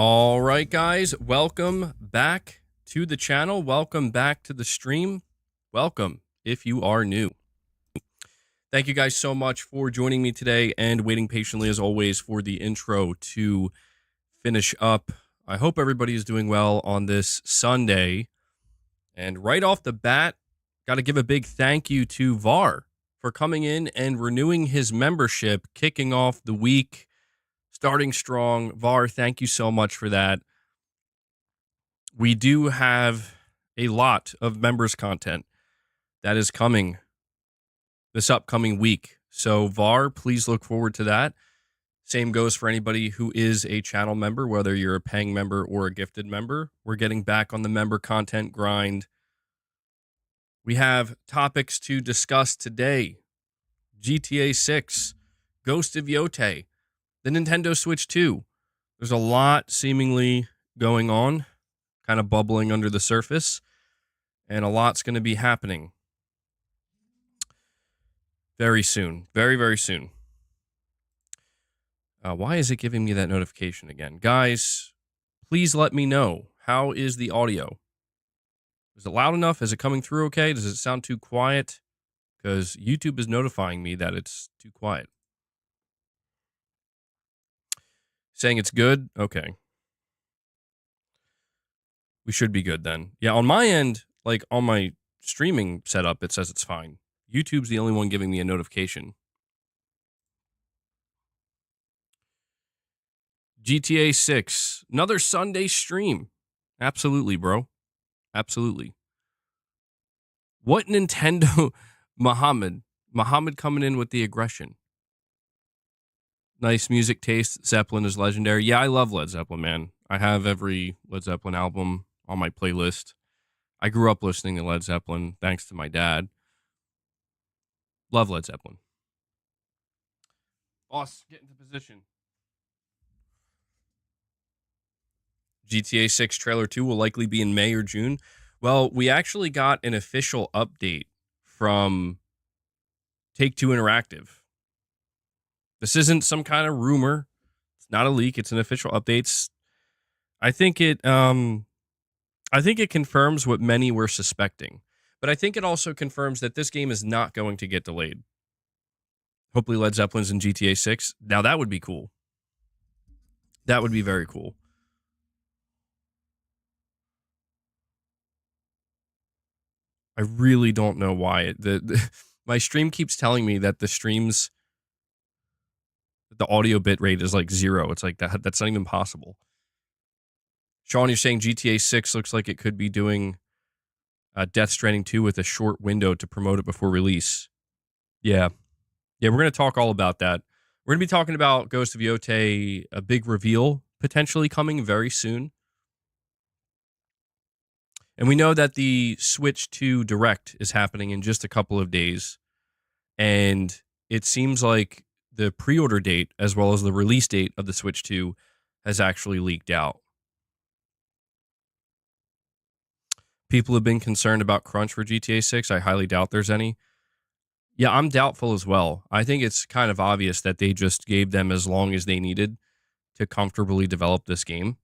All right, guys, welcome back to the channel. Welcome back to the stream. Welcome if you are new. Thank you guys so much for joining me today and waiting patiently as always for the intro to finish up. I hope everybody is doing well on this Sunday. And right off the bat, got to give a big thank you to VAR for coming in and renewing his membership, kicking off the week, starting strong. VAR, thank you so much for that. We do have a lot of members content that is coming this upcoming week. So VAR, please look forward to that. Same goes for anybody who is a channel member, whether you're a paying member or a gifted member. We're getting back on the member content grind. We have topics to discuss today. GTA 6, Ghost of Yote, the Nintendo Switch 2. There's a lot seemingly going on, kind of bubbling under the surface, and a lot's going to be happening very soon. Very, very soon. Why is it giving me that notification again? Guys, please let me know. How is the audio? Is it loud enough? Is it coming through okay? Does it sound too quiet? Because YouTube is notifying me that it's too quiet. Saying it's good? Okay. We should be good then. Yeah, on my end, like on my streaming setup, it says it's fine. YouTube's the only one giving me a notification. GTA 6, another Sunday stream. Absolutely, bro. Absolutely. What Nintendo? Muhammad coming in with the aggression. Nice music taste. Zeppelin is legendary. Yeah, I love Led Zeppelin, man. I have every Led Zeppelin album on my playlist. I grew up listening to Led Zeppelin thanks to my dad. Love Led Zeppelin. Boss, get into position. GTA 6 Trailer 2 will likely be in May or June. Well, we actually got an official update from Take-Two Interactive. This isn't some kind of rumor. It's not a leak. It's an official update. I think it confirms what many were suspecting. But I think it also confirms that this game is not going to get delayed. Hopefully Led Zeppelin's in GTA 6. Now that would be cool. That would be very cool. I really don't know why. My stream keeps telling me that the audio bit rate is like 0. It's like that's not even possible. Sean, you're saying GTA 6 looks like it could be doing Death Stranding 2 with a short window to promote it before release. Yeah. Yeah, we're going to talk all about that. We're going to be talking about Ghost of Yote, a big reveal potentially coming very soon. And we know that the Switch 2 Direct is happening in just a couple of days. And it seems like the pre-order date as well as the release date of the Switch 2 has actually leaked out. People have been concerned about crunch for GTA 6. I highly doubt there's any. Yeah, I'm doubtful as well. I think it's kind of obvious that they just gave them as long as they needed to comfortably develop this game.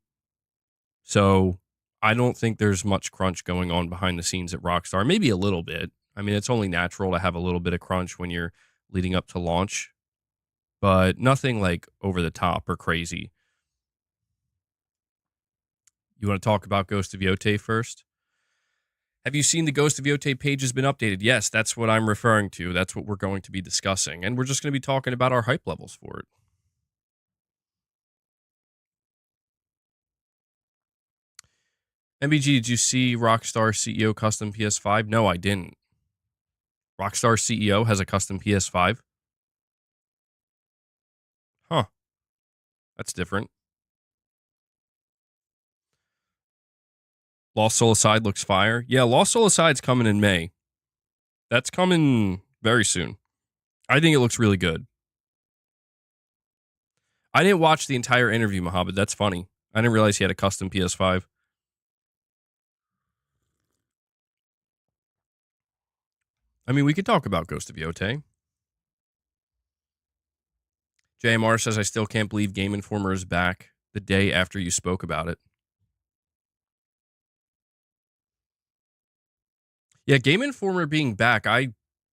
So I don't think there's much crunch going on behind the scenes at Rockstar. Maybe a little bit. I mean, it's only natural to have a little bit of crunch when you're leading up to launch, but nothing like over the top or crazy. You want to talk about Ghost of Yote first? Have you seen the Ghost of Yote page has been updated? Yes, that's what I'm referring to. That's what we're going to be discussing. And we're just going to be talking about our hype levels for it. MBG, did you see Rockstar CEO custom PS5? No, I didn't. Rockstar CEO has a custom PS5? Huh. That's different. Lost Soul Aside looks fire. Yeah, Lost Soul Aside's coming in May. That's coming very soon. I think it looks really good. I didn't watch the entire interview, Mohammed. That's funny. I didn't realize he had a custom PS5. I mean, we could talk about Ghost of Yote. JMR says, I still can't believe Game Informer is back. the day after you spoke about it. Yeah, Game Informer being back, I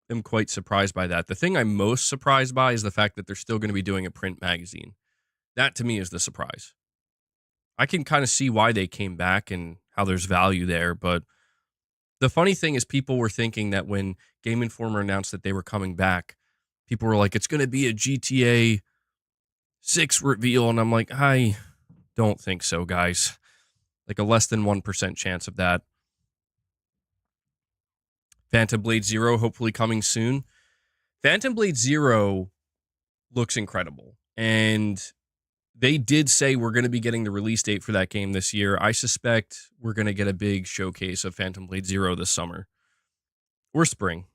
am quite surprised by that. The thing I'm most surprised by is the fact that they're still going to be doing a print magazine. That to me is the surprise. I can kind of see why they came back and how there's value there, but the funny thing is people were thinking that when Game Informer announced that they were coming back, people were like, it's going to be a GTA 6 reveal. And I'm like, I don't think so, guys. Like a less than 1% chance of that. Phantom Blade Zero, hopefully coming soon. Phantom Blade Zero looks incredible. And they did say we're going to be getting the release date for that game this year. I suspect we're going to get a big showcase of Phantom Blade Zero this summer or spring.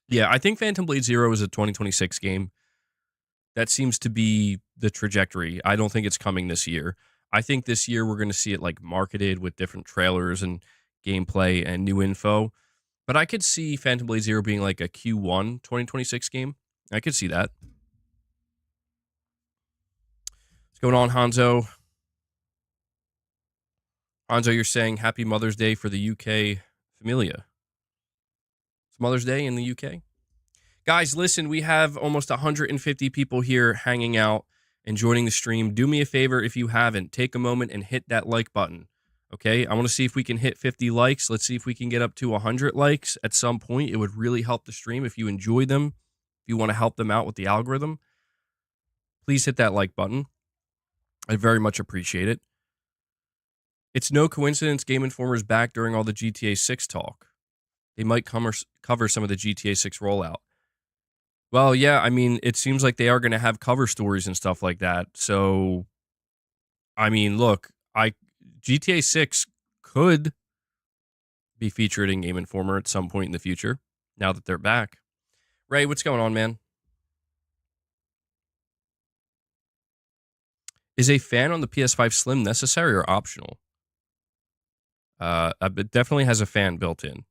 Yeah, I think Phantom Blade Zero is a 2026 game. That seems to be the trajectory. I don't think it's coming this year. I think this year we're going to see it like marketed with different trailers and gameplay and new info. But I could see Phantom Blade Zero being like a Q1 2026 game. I could see that. What's going on, Hanzo? Hanzo, you're saying Happy Mother's Day for the UK Familia. It's Mother's Day in the UK. Guys, listen, we have almost 150 people here hanging out and joining the stream. Do me a favor if you haven't. Take a moment and hit that like button. Okay? I want to see if we can hit 50 likes. Let's see if we can get up to 100 likes at some point. It would really help the stream if you enjoy them. If you want to help them out with the algorithm, please hit that like button. I very much appreciate it. It's no coincidence Game Informer's back during all the GTA 6 talk. They might cover some of the GTA 6 rollout. Well, yeah, I mean, it seems like they are going to have cover stories and stuff like that. So, I mean, look, GTA 6 could be featured in Game Informer at some point in the future, now that they're back. Ray, what's going on, man? Is a fan on the PS5 Slim necessary or optional? It definitely has a fan built in.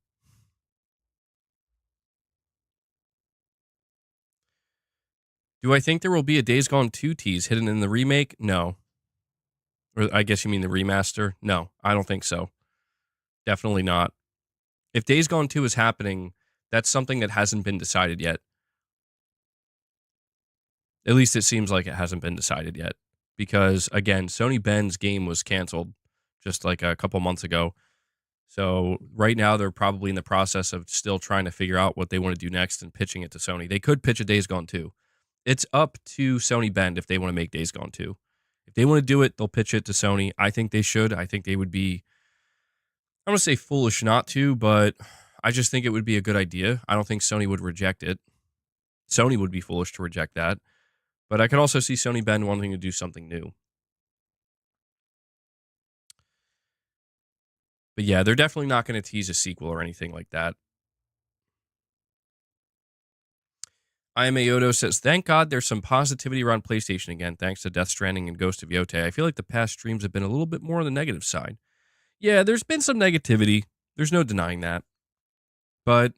Do I think there will be a Days Gone 2 tease hidden in the remake? No. Or I guess you mean the remaster? No, I don't think so. Definitely not. If Days Gone 2 is happening, that's something that hasn't been decided yet. At least it seems like it hasn't been decided yet. Because, again, Sony Ben's game was canceled just like a couple months ago. So right now they're probably in the process of still trying to figure out what they want to do next and pitching it to Sony. They could pitch a Days Gone 2. It's up to Sony Bend if they want to make Days Gone 2. If they want to do it, they'll pitch it to Sony. I think they should. I think they would be, I don't want to say foolish not to, but I just think it would be a good idea. I don't think Sony would reject it. Sony would be foolish to reject that. But I could also see Sony Bend wanting to do something new. But yeah, they're definitely not going to tease a sequel or anything like that. I am Yote says, thank God there's some positivity around PlayStation again, thanks to Death Stranding and Ghost of Yote. I feel like the past streams have been a little bit more on the negative side. Yeah, there's been some negativity. There's no denying that. But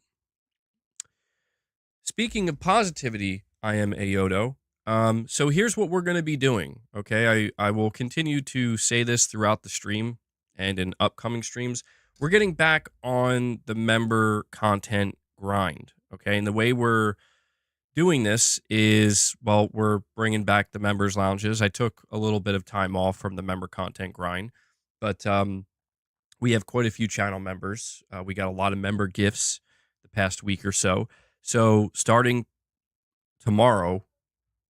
speaking of positivity, I am Yote. So here's what we're going to be doing, okay? I will continue to say this throughout the stream and in upcoming streams. We're getting back on the member content grind, okay? And the way we're doing this is, well, we're bringing back the members lounges. I took a little bit of time off from the member content grind, but we have quite a few channel members. We got a lot of member gifts the past week or so. So starting tomorrow,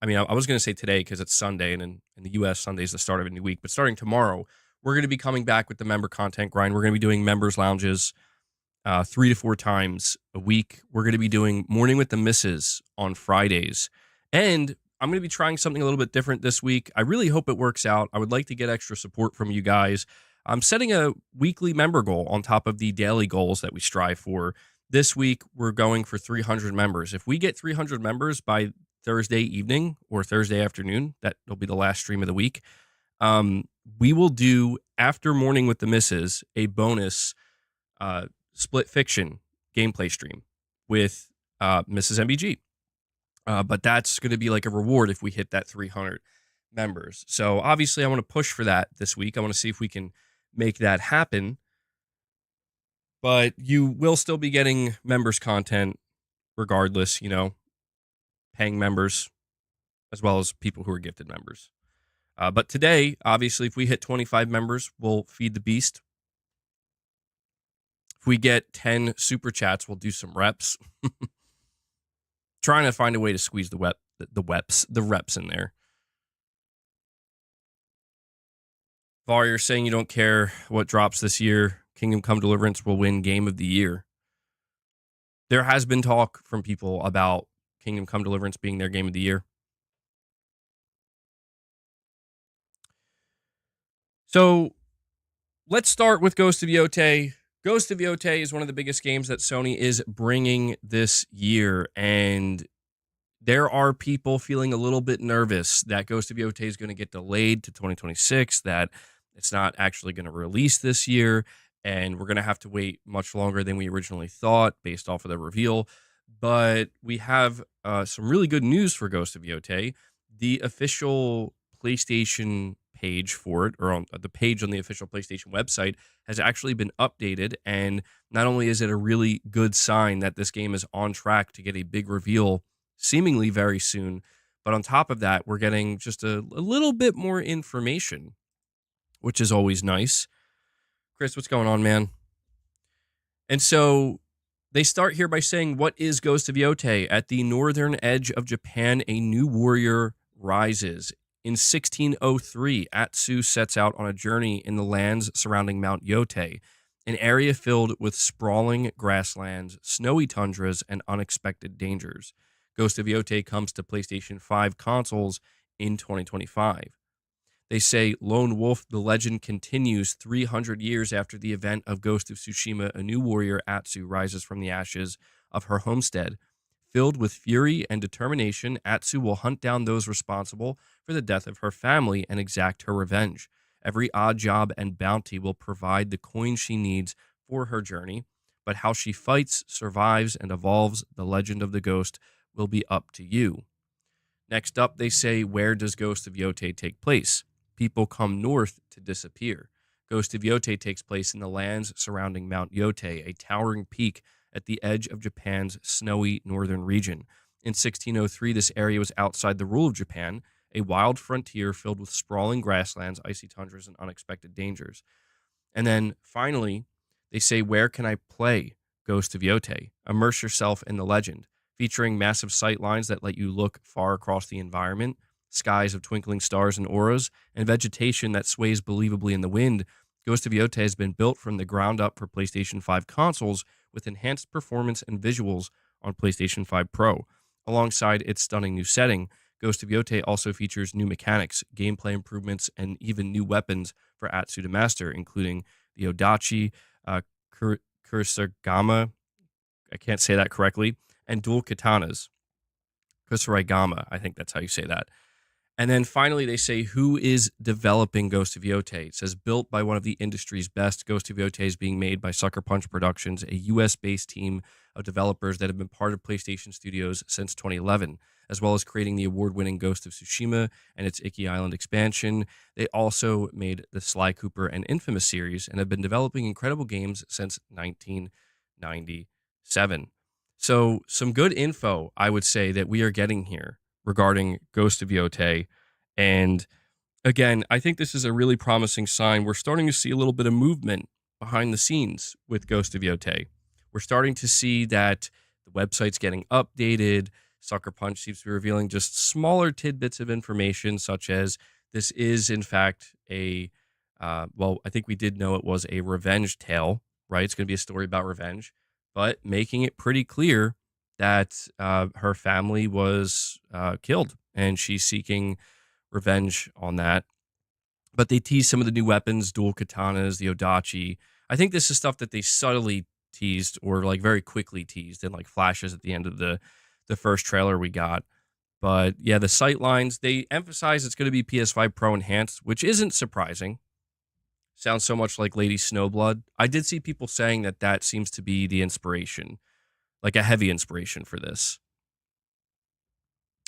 I mean, I was going to say today because it's Sunday, and in the U.S., Sunday is the start of a new week. But starting tomorrow, we're going to be coming back with the member content grind. We're going to be doing members lounges 3 to 4 times a week. We're going to be doing Morning with the Misses on Fridays. And I'm going to be trying something a little bit different this week. I really hope it works out. I would like to get extra support from you guys. I'm setting a weekly member goal on top of the daily goals that we strive for. This week, we're going for 300 members. If we get 300 members by Thursday evening or Thursday afternoon, that'll be the last stream of the week, we will do, after Morning with the Misses, a bonus split fiction gameplay stream with Mrs. MBG. But that's going to be like a reward if we hit that 300 members. So obviously, I want to push for that this week. I want to see if we can make that happen. But you will still be getting members content regardless, paying members as well as people who are gifted members. But today, obviously, if we hit 25 members, we'll feed the beast. If we get 10 super chats, we'll do some reps. Trying to find a way to squeeze the reps in there. Var, you're saying you don't care what drops this year. Kingdom Come Deliverance will win Game of the Year. There has been talk from people about Kingdom Come Deliverance being their Game of the Year. So let's start with Ghost of Yotei. Ghost of Yotei is one of the biggest games that Sony is bringing this year, and there are people feeling a little bit nervous that Ghost of Yotei is going to get delayed to 2026, that it's not actually going to release this year, and we're going to have to wait much longer than we originally thought based off of the reveal. But we have some really good news for Ghost of Yotei. The official PlayStation page for it, or on the page on the official PlayStation website, has actually been updated. And not only is it a really good sign that this game is on track to get a big reveal seemingly very soon, but on top of that, we're getting just a little bit more information, which is always nice. Chris, what's going on, man? And so they start here by saying, what is Ghost of Yotei? At the northern edge of Japan, a new warrior rises. In 1603, Atsu sets out on a journey in the lands surrounding Mount Yote, an area filled with sprawling grasslands, snowy tundras, and unexpected dangers. Ghost of Yotei comes to PlayStation 5 consoles in 2025. They say Lone Wolf, the legend continues 300 years after the event of Ghost of Tsushima. A new warrior, Atsu, rises from the ashes of her homestead. Filled with fury and determination, Atsu will hunt down those responsible for the death of her family and exact her revenge. Every odd job and bounty will provide the coin she needs for her journey, but how she fights, survives, and evolves the legend of the ghost will be up to you. Next up, they say, where does Ghost of Yotei take place? People come north to disappear. Ghost of Yotei takes place in the lands surrounding Mount Yote, a towering peak at the edge of Japan's snowy northern region. In 1603, this area was outside the rule of Japan, a wild frontier filled with sprawling grasslands, icy tundras, and unexpected dangers. And then finally, they say, where can I play Ghost of Yotei? Immerse yourself in the legend, featuring massive sight lines that let you look far across the environment, skies of twinkling stars and auras, and vegetation that sways believably in the wind. Ghost of Yotei has been built from the ground up for PlayStation 5 consoles with enhanced performance and visuals on PlayStation 5 Pro. Alongside its stunning new setting, Ghost of Yotei also features new mechanics, gameplay improvements, and even new weapons for Atsu to master, including the Odachi, Kusarigama, I can't say that correctly, and dual katanas. Kusarigama, I think that's how you say that. And then finally, they say, who is developing Ghost of Yotei? It says, built by one of the industry's best. Ghost of Yotei is being made by Sucker Punch Productions, a US-based team of developers that have been part of PlayStation Studios since 2011, as well as creating the award-winning Ghost of Tsushima and its Iki Island expansion. They also made the Sly Cooper and Infamous series and have been developing incredible games since 1997. So some good info, I would say, that we are getting here regarding Ghost of Yotei. And again, I think this is a really promising sign. We're starting to see a little bit of movement behind the scenes with Ghost of Yotei. We're starting to see that the website's getting updated. Sucker Punch seems to be revealing just smaller tidbits of information, such as this is, in fact, I think we did know it was a revenge tale, right? It's going to be a story about revenge, but making it pretty clear that her family was killed and she's seeking revenge on that. But they tease some of the new weapons, dual katanas, the Odachi. I think this is stuff that they subtly teased or like very quickly teased in like flashes at the end of the first trailer we got. But yeah, the sight lines, they emphasize it's going to be PS5 Pro enhanced, which isn't surprising. Sounds so much like Lady Snowblood. I did see people saying that seems to be the inspiration, like a heavy inspiration for this.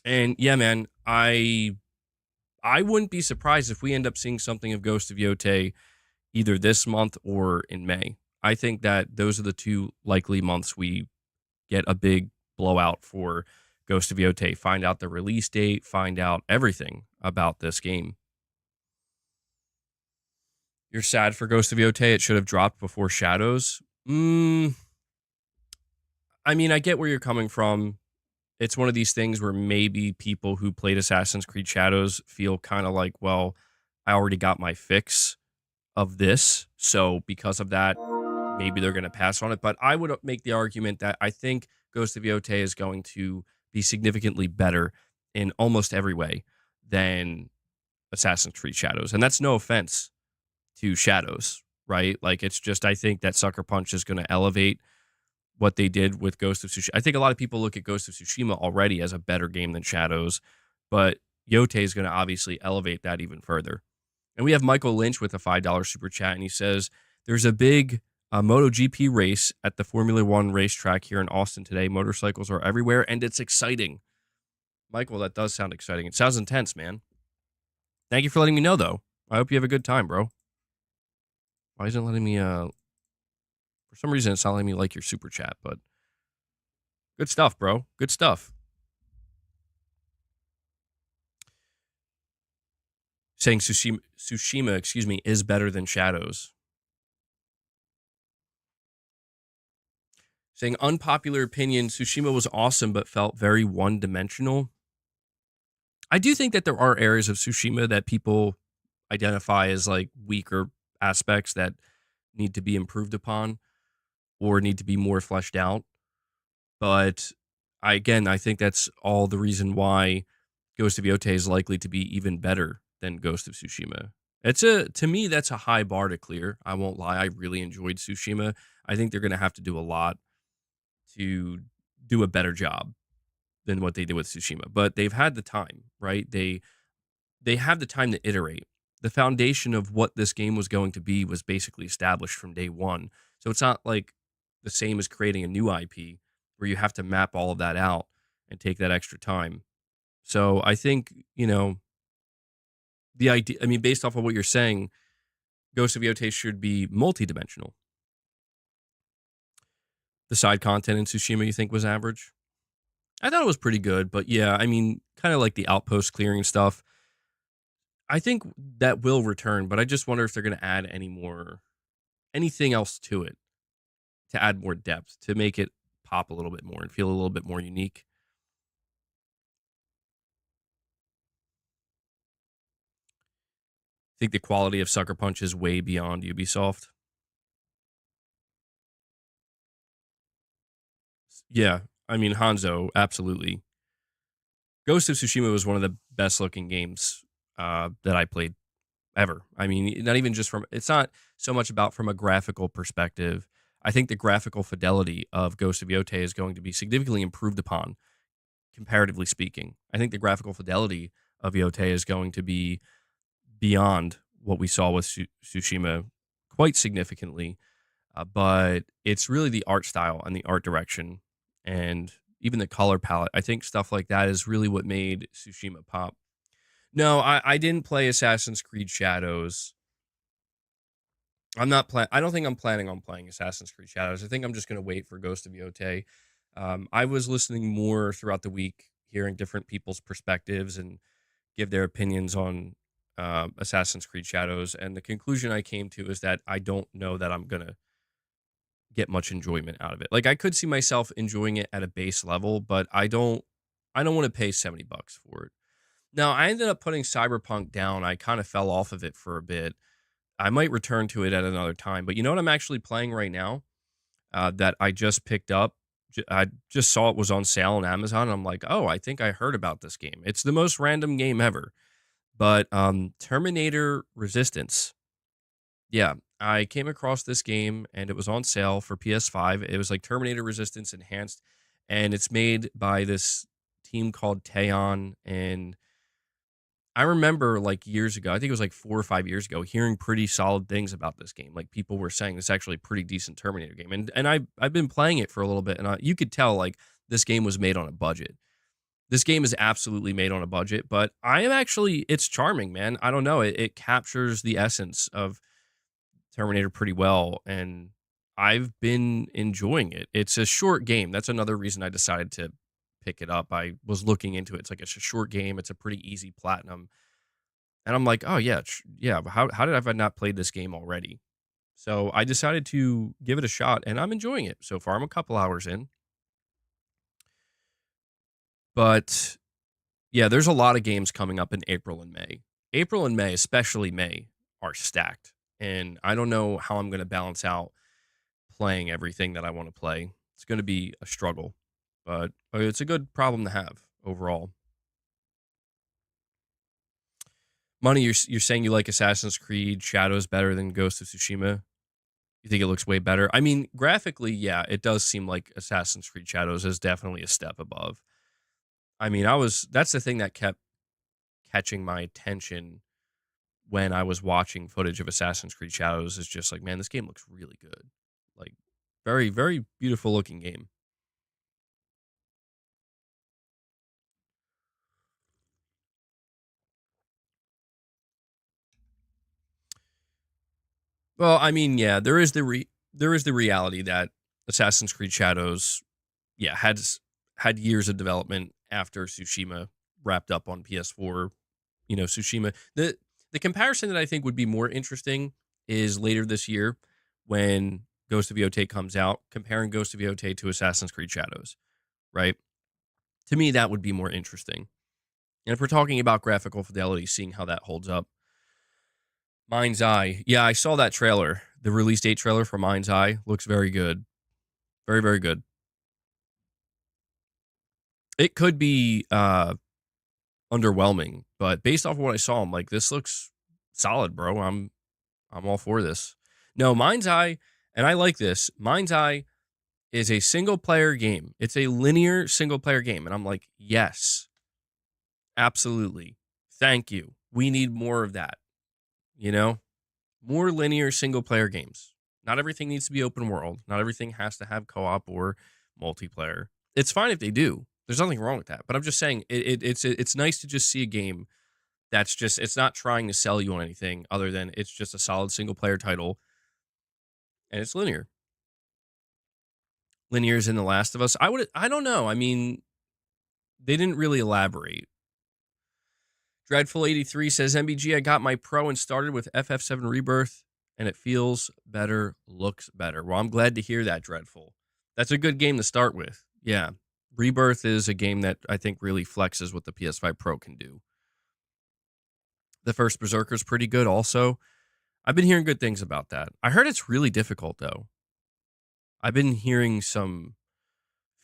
And yeah, man, I I wouldn't be surprised if we end up seeing something of Ghost of Yote either this month or in May. I think that those are the two likely months we get a big blowout for Ghost of Yote. Find out the release date, find out everything about this game. You're sad for Ghost of Yote. It should have dropped before Shadows. I mean, I get where you're coming from. It's one of these things where maybe people who played Assassin's Creed Shadows feel kind of like, well, I already got my fix of this. So because of that, maybe they're going to pass on it. But I would make the argument that I think Ghost of Yote is going to be significantly better in almost every way than Assassin's Creed Shadows. And that's no offense to Shadows, right? Like, it's just, I think that Sucker Punch is going to elevate what they did with Ghost of Tsushima. I think a lot of people look at Ghost of Tsushima already as a better game than Shadows, but Yote is going to obviously elevate that even further. And we have Michael Lynch with a $5 super chat, and he says, there's a big MotoGP race at the Formula One racetrack here in Austin today. Motorcycles are everywhere, and it's exciting. Michael, that does sound exciting. It sounds intense, man. Thank you for letting me know, though. I hope you have a good time, bro. Why isn't it letting me, for some reason, it's not letting me like your super chat, but good stuff, bro. Good stuff. Saying Tsushima, is better than Shadows. Saying unpopular opinion, Tsushima was awesome, but felt very one-dimensional. I do think that there are areas of Tsushima that people identify as like weaker aspects that need to be improved upon or need to be more fleshed out. But I think that's all the reason why Ghost of Yote is likely to be even better than Ghost of Tsushima. To me, that's a high bar to clear. I won't lie. I really enjoyed Tsushima. I think they're going to have to do a lot to do a better job than what they did with Tsushima. But they've had the time, right? They have the time to iterate. The foundation of what this game was going to be was basically established from day one. So it's not like the same as creating a new IP where you have to map all of that out and take that extra time. So I think, the idea, I mean, based off of what you're saying, Ghost of Yote should be multidimensional. The side content in Tsushima, you think, was average? I thought it was pretty good, but yeah, I mean, kind of like the outpost clearing stuff. I think that will return, but I just wonder if they're going to add anything else to it to add more depth, to make it pop a little bit more and feel a little bit more unique. I think the quality of Sucker Punch is way beyond Ubisoft. Yeah, I mean, Hanzo, absolutely. Ghost of Tsushima was one of the best looking games that I played ever. I mean, not even just it's not so much about from a graphical perspective. I think the graphical fidelity of Ghost of Yote is going to be significantly improved upon, comparatively speaking. I think the graphical fidelity of Yote is going to be beyond what we saw with Tsushima quite significantly. But it's really the art style and the art direction and even the color palette. I think stuff like that is really what made Tsushima pop. No, I didn't play Assassin's Creed Shadows. I don't think I'm planning on playing Assassin's Creed Shadows. I think I'm just going to wait for Ghost of Yote. I was listening more throughout the week, hearing different people's perspectives and give their opinions on Assassin's Creed Shadows. And the conclusion I came to is that I don't know that I'm going to get much enjoyment out of it. Like, I could see myself enjoying it at a base level, but I don't want to pay $70 for it. Now, I ended up putting Cyberpunk down. I kind of fell off of it for a bit. I might return to it at another time. But you know what I'm actually playing right now that I just picked up? I just saw it was on sale on Amazon. And I'm like, oh, I think I heard about this game. It's the most random game ever. But Terminator Resistance. Yeah, I came across this game and it was on sale for PS5. It was like Terminator Resistance Enhanced. And it's made by this team called Teon. And I remember like years ago, I think it was like 4 or 5 years ago, hearing pretty solid things about this game. Like, people were saying it's actually a pretty decent Terminator game. And I've been playing it for a little bit, and you could tell like this game was made on a budget. This game is absolutely made on a budget, but I am actually it's charming, man. I don't know. It captures the essence of Terminator pretty well, and I've been enjoying it. It's a short game. That's another reason I decided to pick it up. I was looking into it. It's like it's a short game. It's a pretty easy platinum, and I'm like, oh yeah, yeah. But how did I not played this game already? So I decided to give it a shot, and I'm enjoying it so far. I'm a couple hours in, but yeah, there's a lot of games coming up in April and May. April and May, especially May, are stacked, and I don't know how I'm going to balance out playing everything that I want to play. It's going to be a struggle, but it's a good problem to have overall. Money, you're saying you like Assassin's Creed Shadows better than Ghost of Tsushima? You think it looks way better? I mean, graphically, yeah, it does seem like Assassin's Creed Shadows is definitely a step above. I mean, that's the thing that kept catching my attention when I was watching footage of Assassin's Creed Shadows is just like, man, this game looks really good. Like very, very beautiful looking game. Well, I mean, yeah, there is the reality that Assassin's Creed Shadows, yeah, had years of development after Tsushima wrapped up on PS4. You know, Tsushima. The comparison that I think would be more interesting is later this year when Ghost of Yote comes out, comparing Ghost of Yote to Assassin's Creed Shadows, right? To me, that would be more interesting. And if we're talking about graphical fidelity, seeing how that holds up, Mind's Eye. Yeah, I saw that trailer. The release date trailer for Mind's Eye looks very good. Very, very good. It could be underwhelming, but based off of what I saw, I'm like, this looks solid, bro. I'm all for this. No, Mind's Eye, and I like this. Mind's Eye is a single player game. It's a linear single player game. And I'm like, yes, absolutely. Thank you. We need more of that, you know? More linear single player games. Not everything needs to be open world. Not everything has to have co-op or multiplayer. It's fine if they do. There's nothing wrong with that. But I'm just saying it's nice to just see a game that's just it's not trying to sell you on anything other than it's just a solid single player title and it's linear. Linear is in The Last of Us. I don't know. I mean, they didn't really elaborate. Dreadful83 says MBG, I got my pro and started with FF7 Rebirth, and it feels better, looks better. Well, I'm glad to hear that, Dreadful. That's a good game to start with. Yeah. Rebirth is a game that I think really flexes what the PS5 Pro can do. The first Berserker's pretty good also. I've been hearing good things about that. I heard it's really difficult, though. I've been hearing some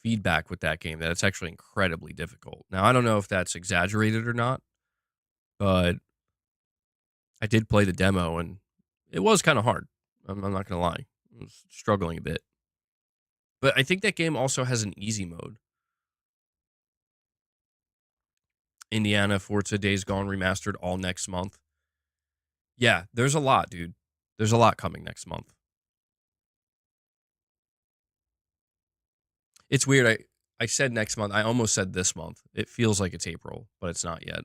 feedback with that game that it's actually incredibly difficult. Now, I don't know if that's exaggerated or not, but I did play the demo and it was kind of hard. I'm not going to lie. I was struggling a bit. But I think that game also has an easy mode. Indiana, Forza, Days Gone remastered all next month. Yeah, there's a lot, dude. There's a lot coming next month. It's weird. I said next month. I almost said this month. It feels like it's April, but it's not yet.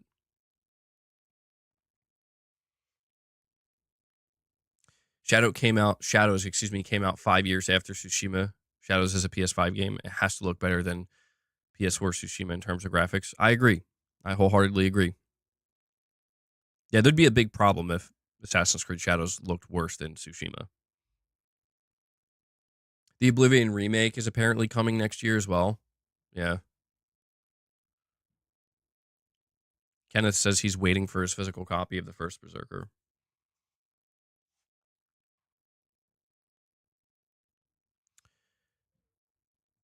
Shadows, excuse me, came out 5 years after Tsushima. Shadows is a PS5 game. It has to look better than PS4 Tsushima in terms of graphics. I agree. I wholeheartedly agree. Yeah, there'd be a big problem if Assassin's Creed Shadows looked worse than Tsushima. The Oblivion remake is apparently coming next year as well. Yeah. Kenneth says he's waiting for his physical copy of the first Berserker.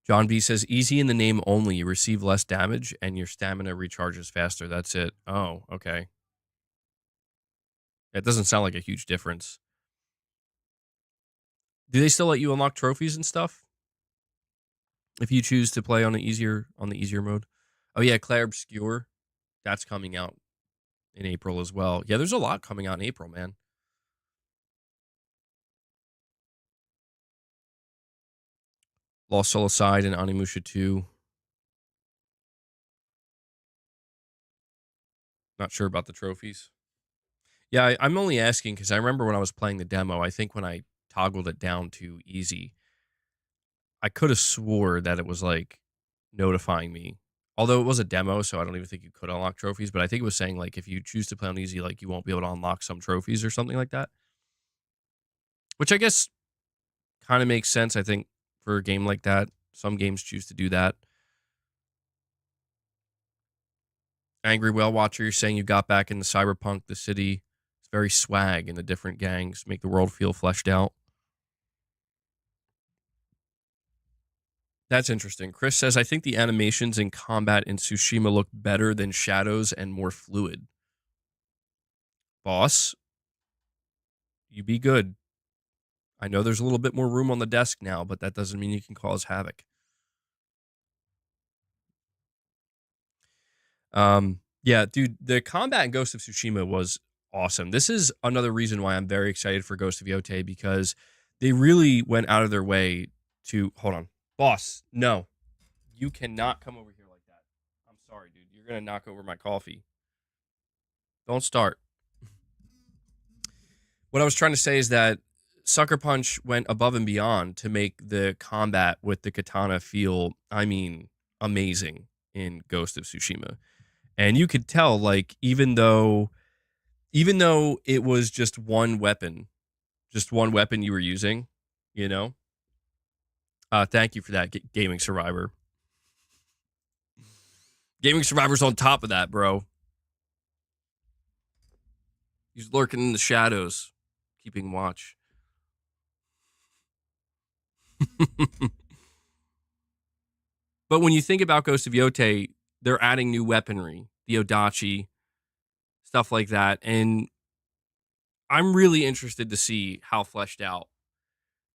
John B says easy in the name only. You receive less damage and your stamina recharges faster. That's it. Oh, okay. It doesn't sound like a huge difference. Do they still let you unlock trophies and stuff if you choose to play on the easier mode? Oh yeah, Claire Obscure. That's coming out in April as well. Yeah, there's a lot coming out in April, man. Lost Soul Aside and Animusha 2. Not sure about the trophies. Yeah, I'm only asking because I remember when I was playing the demo, I think when I toggled it down to easy, I could have swore that it was like notifying me. Although it was a demo, so I don't even think you could unlock trophies, but I think it was saying like if you choose to play on easy, like you won't be able to unlock some trophies or something like that. Which I guess kind of makes sense, I think, for a game like that. Some games choose to do that. Angry Whale Watcher, you're saying you got back into Cyberpunk, the city. It's very swag, and the different gangs make the world feel fleshed out. That's interesting. Chris says, I think the animations in combat in Tsushima look better than Shadows and more fluid. Boss, you be good. I know there's a little bit more room on the desk now, but that doesn't mean you can cause havoc. Yeah, dude, the combat in Ghost of Tsushima was awesome. This is another reason why I'm very excited for Ghost of Yotei because they really went out of their way to hold on. Boss, no. You cannot come over here like that. I'm sorry, dude. You're gonna knock over my coffee. Don't start. What I was trying to say is that Sucker Punch went above and beyond to make the combat with the katana feel, I mean, amazing in Ghost of Tsushima. And you could tell, like, even though it was just one weapon you were using, you know. Thank you for that, Gaming Survivor. Gaming Survivor's on top of that, bro. He's lurking in the shadows, keeping watch. But when you think about Ghost of Yotei, they're adding new weaponry, the Odachi, stuff like that. And I'm really interested to see how fleshed out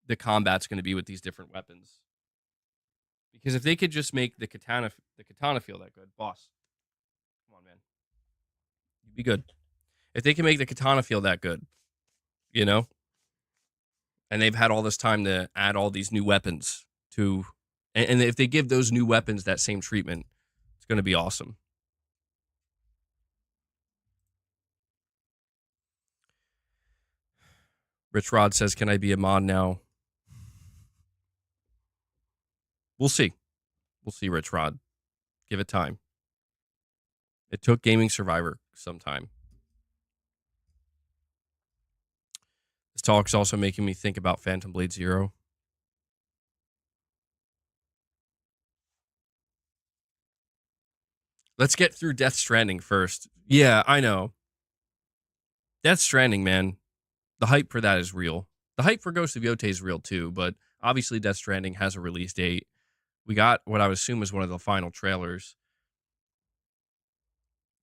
the combat's going to be with these different weapons. Because if they could just make the katana feel that good, boss, come on, man, you'd be good. If they can make the katana feel that good, you know, and they've had all this time to add all these new weapons to, and if they give those new weapons that same treatment, it's going to be awesome. Rich Rod says, "Can I be a mod now?" We'll see. We'll see, Rich Rod. Give it time. It took Gaming Survivor some time. This talk is also making me think about Phantom Blade Zero. Let's get through Death Stranding first. Yeah, I know. Death Stranding, man. The hype for that is real. The hype for Ghost of Yotei is real too, but obviously Death Stranding has a release date. We got what I would assume is one of the final trailers.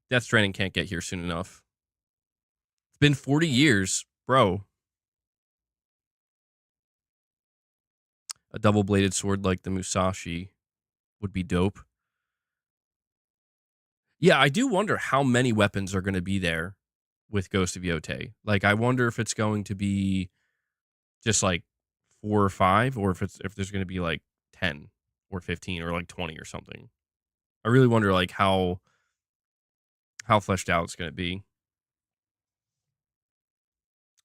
Death Stranding can't get here soon enough. It's been 40 years, bro. A double-bladed sword like the Musashi would be dope. Yeah, I do wonder how many weapons are going to be there with Ghost of Yotei. Like, I wonder if it's going to be just like 4 or 5, or if there's going to be like 10 or 15 or like 20 or something. I really wonder like how fleshed out it's going to be.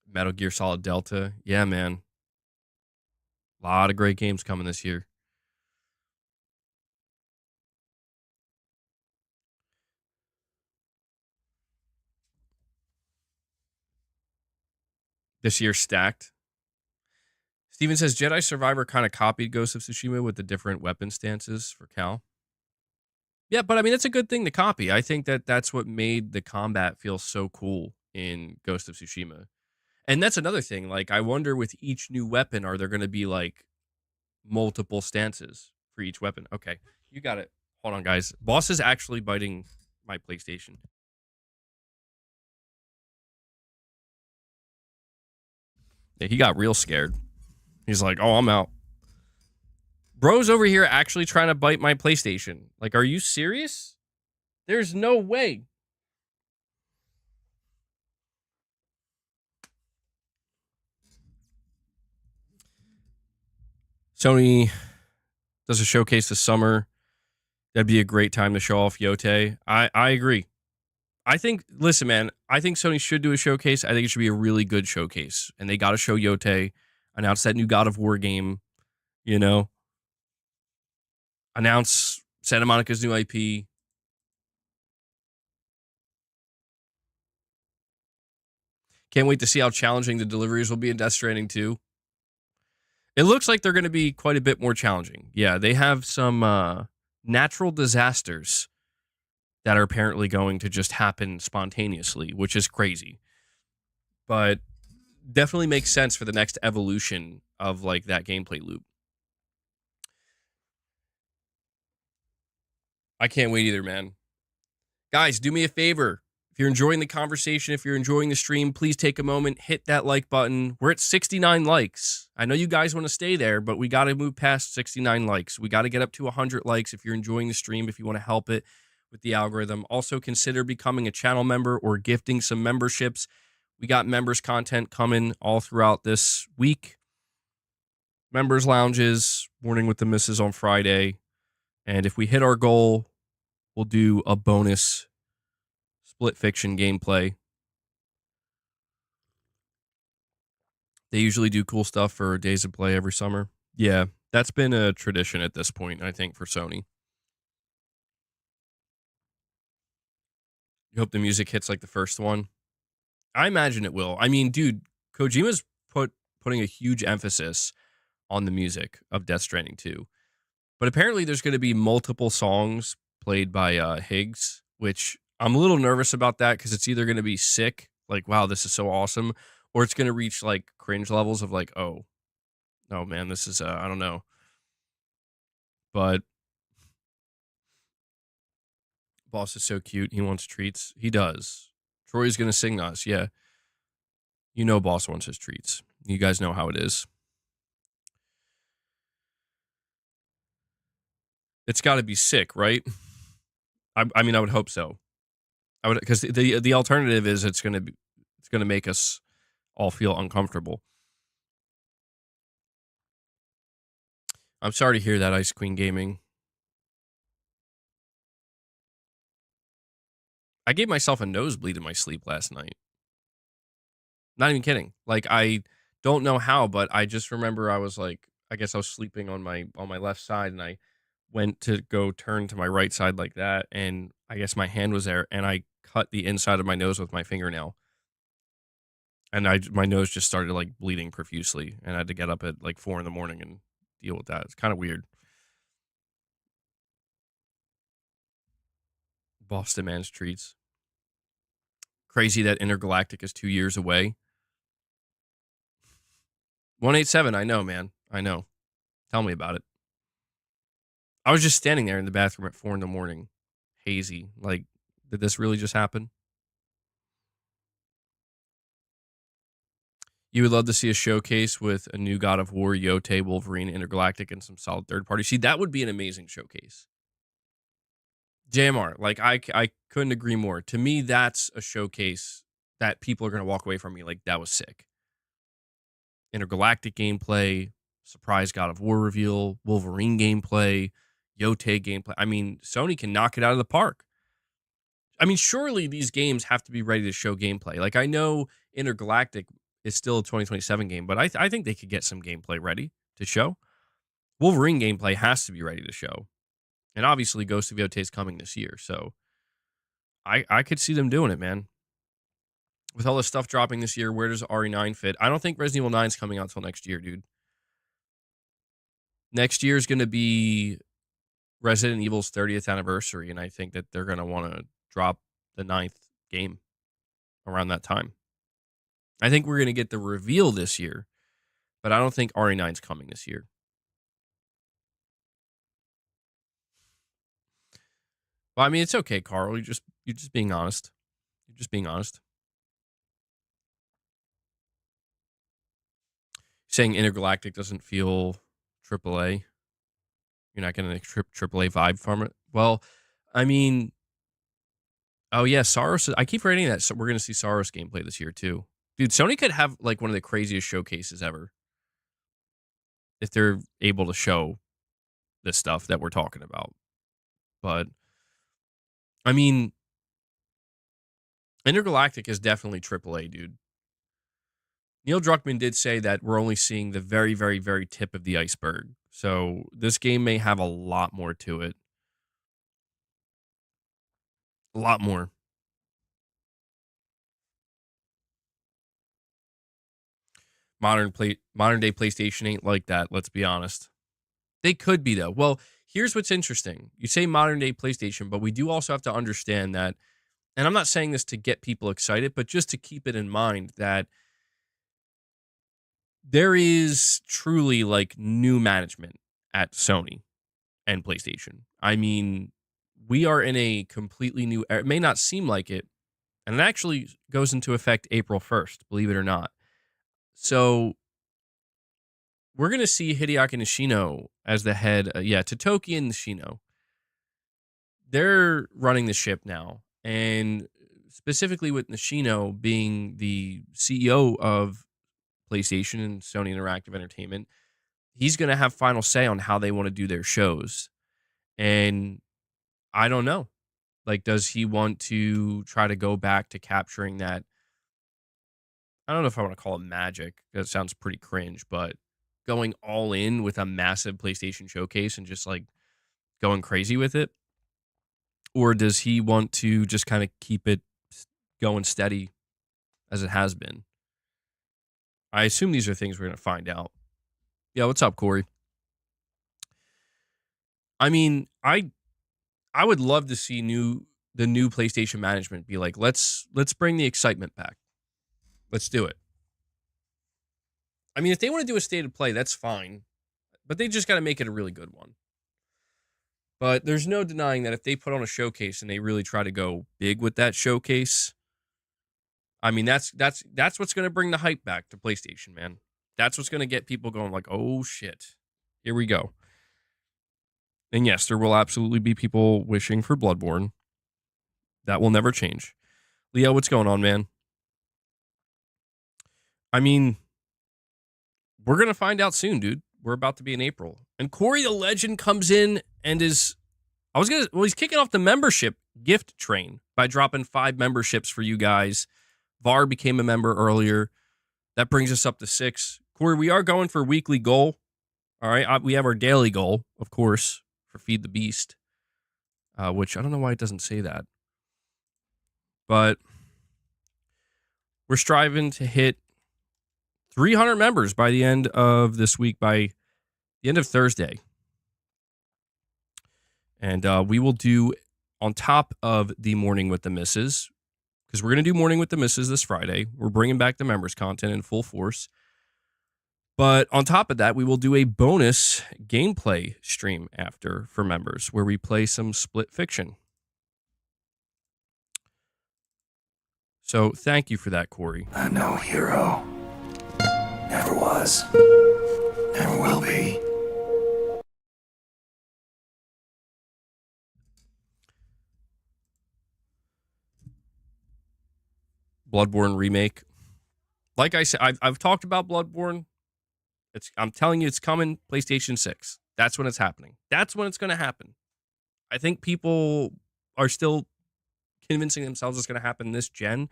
Metal Gear Solid Delta, yeah, man. A lot of great games coming this year. This year stacked. Steven says Jedi Survivor kind of copied Ghost of Tsushima with the different weapon stances for Cal. Yeah, but I mean, that's a good thing to copy. I think that that's what made the combat feel so cool in Ghost of Tsushima. And that's another thing. Like, I wonder with each new weapon, are there going to be like multiple stances for each weapon? Okay, you got it. Hold on, guys. Boss is actually biting my PlayStation. Yeah, he got real scared. He's like, oh, I'm out. Bro's over here actually trying to bite my PlayStation. Like, are you serious? There's no way. Sony does a showcase this summer. That'd be a great time to show off Yote. I agree. I think, listen, man, I think Sony should do a showcase. I think it should be a really good showcase. And they got to show Yote, announce that new God of War game, you know, announce Santa Monica's new IP. Can't wait to see how challenging the deliveries will be in Death Stranding 2. It looks like they're going to be quite a bit more challenging. Yeah, they have some natural disasters that are apparently going to just happen spontaneously, which is crazy. But definitely makes sense for the next evolution of like that gameplay loop. I can't wait either, man. Guys, do me a favor. If you're enjoying the conversation, if you're enjoying the stream, please take a moment, hit that like button. We're at 69 likes. I know you guys want to stay there, but we got to move past 69 likes. We got to get up to 100 likes if you're enjoying the stream, if you want to help it with the algorithm. Also, consider becoming a channel member or gifting some memberships. We got members content coming all throughout this week. Members lounges, morning with the misses on Friday. And if we hit our goal, we'll do a bonus split fiction gameplay. They usually do cool stuff for Days of Play every summer. Yeah, that's been a tradition at this point, I think, for Sony. You hope the music hits like the first one. I imagine it will. I mean, dude, Kojima's putting a huge emphasis on the music of Death Stranding 2. But apparently there's going to be multiple songs played by Higgs, which I'm a little nervous about that because it's either going to be sick, like, wow, this is so awesome, or it's going to reach like cringe levels of like, oh, no, man, this is, I don't know. But Boss is so cute. He wants treats. He does. Troy's going to sing us. Yeah. You know, Boss wants his treats. You guys know how it is. It's got to be sick, right? I mean, I would hope so. I would, because the alternative is it's going to make us all feel uncomfortable. I'm sorry to hear that, Ice Queen Gaming. I gave myself a nosebleed in my sleep last night. Not even kidding. Like, I don't know how, but I just remember I was like, I guess I was sleeping on my left side, and I went to go turn to my right side like that, and I guess my hand was there, and I cut the inside of my nose with my fingernail, and my nose just started like bleeding profusely, and I had to get up at like 4 a.m. and deal with that. It's kind of weird. Boston man's treats. Crazy that Intergalactic is 2 years away. 187. I know, man. I know. Tell me about it. I was just standing there in the bathroom at 4 a.m, hazy. Like, did this really just happen? You would love to see a showcase with a new God of War, Yote, Wolverine, Intergalactic, and some solid third party. See, that would be an amazing showcase. JMR, like, I couldn't agree more. To me, that's a showcase that people are going to walk away from me like, that was sick. Intergalactic gameplay, surprise God of War reveal, Wolverine gameplay, Yote gameplay. I mean, Sony can knock it out of the park. I mean, surely these games have to be ready to show gameplay. Like, I know Intergalactic is still a 2027 game, but I think they could get some gameplay ready to show. Wolverine gameplay has to be ready to show. And obviously, Ghost of Yote is coming this year. So I could see them doing it, man. With all this stuff dropping this year, where does RE9 fit? I don't think Resident Evil 9 is coming out until next year, dude. Next year is going to be Resident Evil's 30th anniversary, and I think that they're going to want to drop the 9th game around that time. I think we're going to get the reveal this year, but I don't think RE9 is coming this year. Well, I mean, it's okay, Carl. You're just being honest. You're just being honest. Saying Intergalactic doesn't feel AAA. You're not getting a AAA vibe from it. Well, I mean, oh yeah, Saros. I keep reading that. So we're gonna see Saros gameplay this year too, dude. Sony could have like one of the craziest showcases ever if they're able to show this stuff that we're talking about. But I mean, Intergalactic is definitely AAA, dude. Neil Druckmann did say that we're only seeing the very, very, very tip of the iceberg. So this game may have a lot more to it. A lot more. Modern day PlayStation ain't like that, let's be honest. They could be though. Well, here's what's interesting. You say modern day PlayStation, but we do also have to understand that, and I'm not saying this to get people excited, but just to keep it in mind that there is truly like new management at Sony and PlayStation. I mean, we are in a completely new era. It may not seem like it, and it actually goes into effect April 1st, believe it or not. So we're going to see Hideaki Nishino as the head. Totoki and Nishino. They're running the ship now. And specifically with Nishino being the CEO of PlayStation and Sony Interactive Entertainment, he's going to have final say on how they want to do their shows. And I don't know. Like, does he want to try to go back to capturing that? I don't know if I want to call it magic. That sounds pretty cringe, but going all in with a massive PlayStation showcase and just like going crazy with it? Or does he want to just kind of keep it going steady as it has been? I assume these are things we're going to find out. Yeah, what's up, Corey? I mean, I would love to see the new PlayStation management be like, let's bring the excitement back. Let's do it. I mean, if they want to do a state of play, that's fine. But they just got to make it a really good one. But there's no denying that if they put on a showcase and they really try to go big with that showcase, I mean, that's what's going to bring the hype back to PlayStation, man. That's what's going to get people going like, oh, shit. Here we go. And yes, there will absolutely be people wishing for Bloodborne. That will never change. Leo, what's going on, man? I mean, we're going to find out soon, dude. We're about to be in April. And Corey the Legend comes in and he's kicking off the membership gift train by dropping 5 memberships for you guys. VAR became a member earlier. That brings us up to 6. Corey, we are going for weekly goal. All right. We have our daily goal, of course, for Feed the Beast, which I don't know why it doesn't say that. But we're striving to hit 300 members by the end of this week, by the end of Thursday. And we will do, on top of the Morning with the Misses, because we're going to do Morning with the Misses this Friday. We're bringing back the members content in full force. But on top of that, we will do a bonus gameplay stream after for members where we play some Split Fiction. So thank you for that, Corey. I'm no hero. Never was. Never will be. Bloodborne remake. Like I said, I've talked about Bloodborne. I'm telling you, it's coming. PlayStation 6. That's when it's happening. That's when it's going to happen. I think people are still convincing themselves it's going to happen this gen.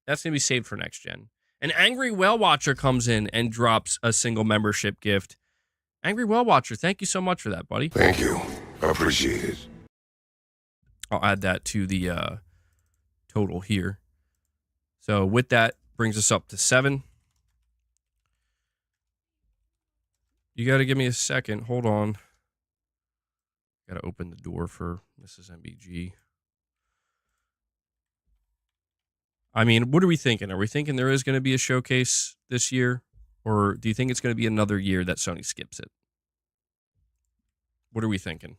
That's going to be saved for next gen. An Angry Whale Watcher comes in and drops a single membership gift. Angry Whale Watcher, thank you so much for that, buddy. Thank you. I appreciate it. I'll add that to the total here. So with that, brings us up to 7. You got to give me a second. Hold on. Got to open the door for Mrs. MBG. I mean, what are we thinking? Are we thinking there is going to be a showcase this year? Or do you think it's going to be another year that Sony skips it? What are we thinking?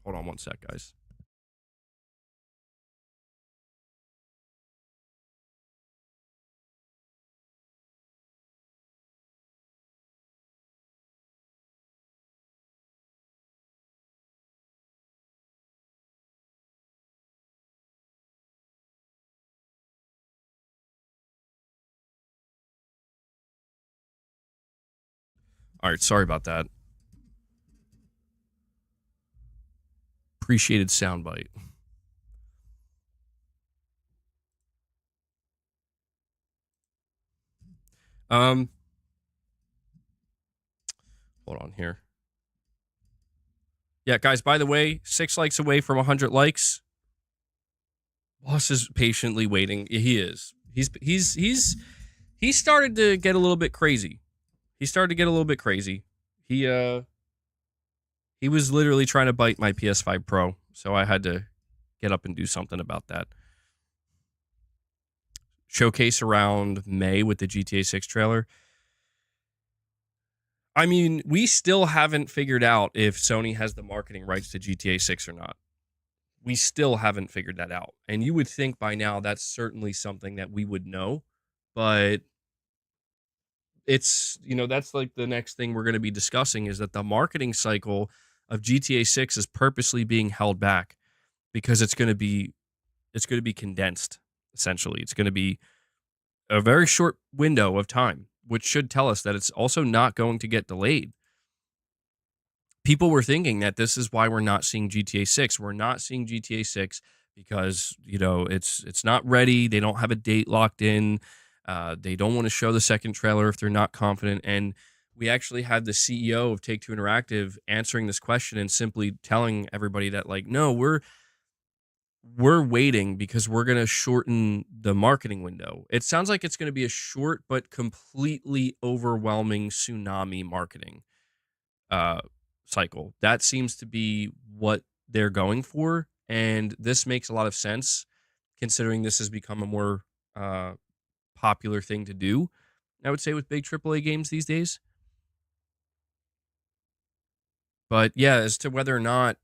Hold on one sec, guys. All right, sorry about that. Appreciated soundbite. Hold on here. Yeah, guys, by the way, 6 likes away from 100 likes. Boss is patiently waiting. He is. He started to get a little bit crazy. He He was literally trying to bite my PS5 Pro, so I had to get up and do something about that. Showcase around May with the GTA 6 trailer. I mean, we still haven't figured out if Sony has the marketing rights to GTA 6 or not. We still haven't figured that out. And you would think by now that's certainly something that we would know, but it's, that's like the next thing we're going to be discussing is that the marketing cycle of GTA 6 is purposely being held back because it's going to be condensed essentially. It's going to be a very short window of time, which should tell us that it's also not going to get delayed. People were thinking that this is why we're not seeing GTA 6. We're not seeing GTA 6 because, it's not ready. They don't have a date locked in. They don't want to show the second trailer if they're not confident. And we actually had the CEO of Take-Two Interactive answering this question and simply telling everybody that, like, no, we're waiting because we're going to shorten the marketing window. It sounds like it's going to be a short but completely overwhelming tsunami marketing cycle. That seems to be what they're going for, and this makes a lot of sense considering this has become a more popular thing to do, I would say, with big AAA games these days. But yeah, as to whether or not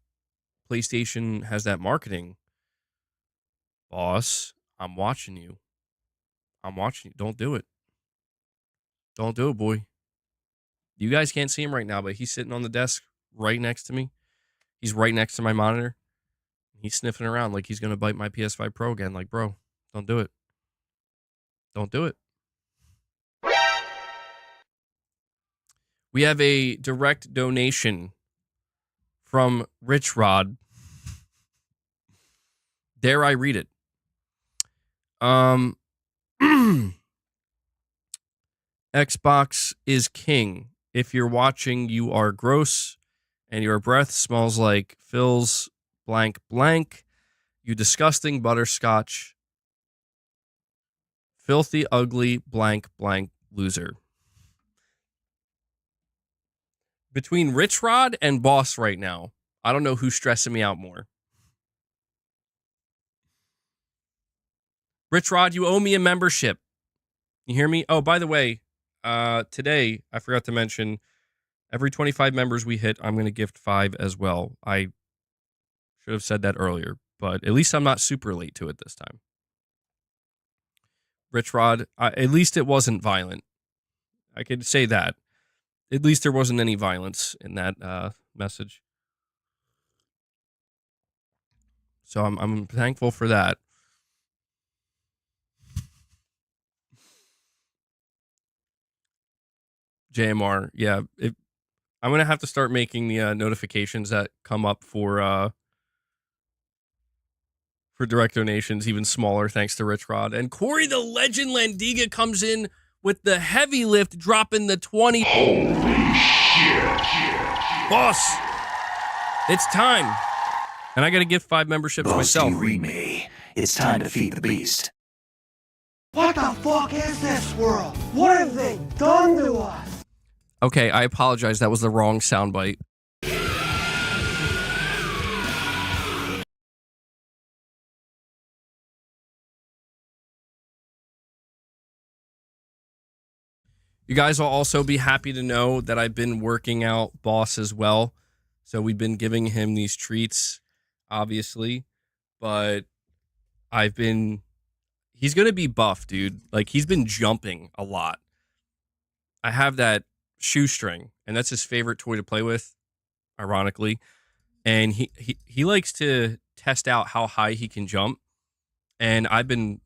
PlayStation has that marketing, boss, I'm watching you. Don't do it. Don't do it, boy. You guys can't see him right now, but he's sitting on the desk right next to me. He's right next to my monitor. He's sniffing around like he's going to bite my PS5 Pro again. Like, bro, don't do it. Don't do it. We have a direct donation from Rich Rod. Dare I read it? Xbox is king. If you're watching, you are gross, and your breath smells like Phil's blank blank. You disgusting butterscotch. Filthy, ugly, blank blank loser. Between Rich Rod and Boss right now, I don't know who's stressing me out more. Rich Rod, you owe me a membership. You hear me? Oh, by the way, today, I forgot to mention, every 25 members we hit, I'm going to gift 5 as well. I should have said that earlier, but at least I'm not super late to it this time. Rich Rod, at least it wasn't violent. I could say that. At least there wasn't any violence in that message. So I'm thankful for that. JMR, yeah. I'm going to have to start making the notifications that come up for direct donations even smaller, thanks to Rich Rod. And Corey the Legend Landiga comes in with the heavy lift, dropping the 20. Holy shit. Boss, it's time. And I got to give 5 memberships Boss, myself. you read me. It's time to feed the beast. What the fuck is this world? What have they done to us? Okay, I apologize. That was the wrong soundbite. You guys will also be happy to know that I've been working out Boss as well. So we've been giving him these treats, obviously, but he's going to be buff, dude. Like, he's been jumping a lot. I have that shoestring, and that's his favorite toy to play with, ironically. And he likes to test out how high he can jump. And I've been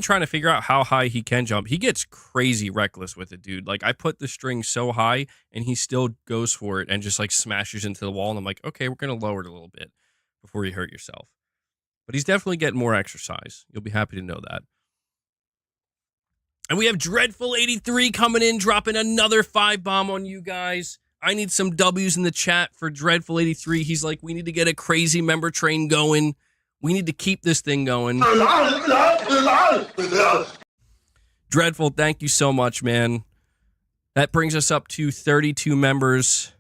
trying to figure out how high he can jump. He gets crazy reckless with it, dude. Like, I put the string so high, and he still goes for it and just, like, smashes into the wall. And I'm like, okay, we're going to lower it a little bit before you hurt yourself. But he's definitely getting more exercise. You'll be happy to know that. And we have Dreadful83 coming in, dropping another 5-bomb on you guys. I need some W's in the chat for Dreadful83. He's like, we need to get a crazy member train going. We need to keep this thing going. Dreadful, thank you so much, man. That brings us up to 32 members.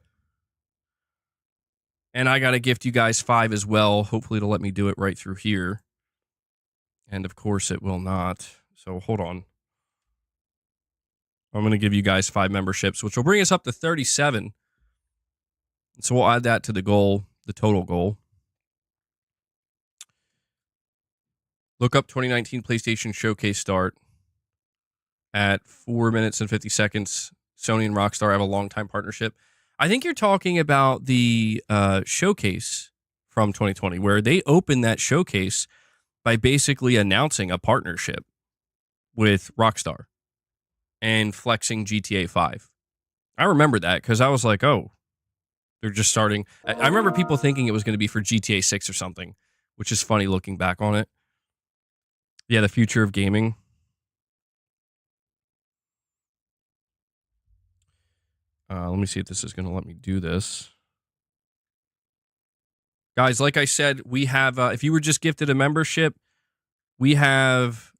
And I got to gift you guys 5 as well. Hopefully it'll let me do it right through here. And of course it will not. So hold on. I'm going to give you guys 5 memberships, which will bring us up to 37. So we'll add that to the goal, the total goal. Look up 2019 PlayStation Showcase start at 4 minutes and 50 seconds. Sony and Rockstar have a long-time partnership. I think you're talking about the showcase from 2020, where they opened that showcase by basically announcing a partnership with Rockstar and flexing GTA 5. I remember that because I was like, oh, they're just starting. I remember people thinking it was going to be for GTA 6 or something, which is funny looking back on it. Yeah, the future of gaming. Let me see if this is going to let me do this. Guys, like I said, we have, if you were just gifted a membership, we have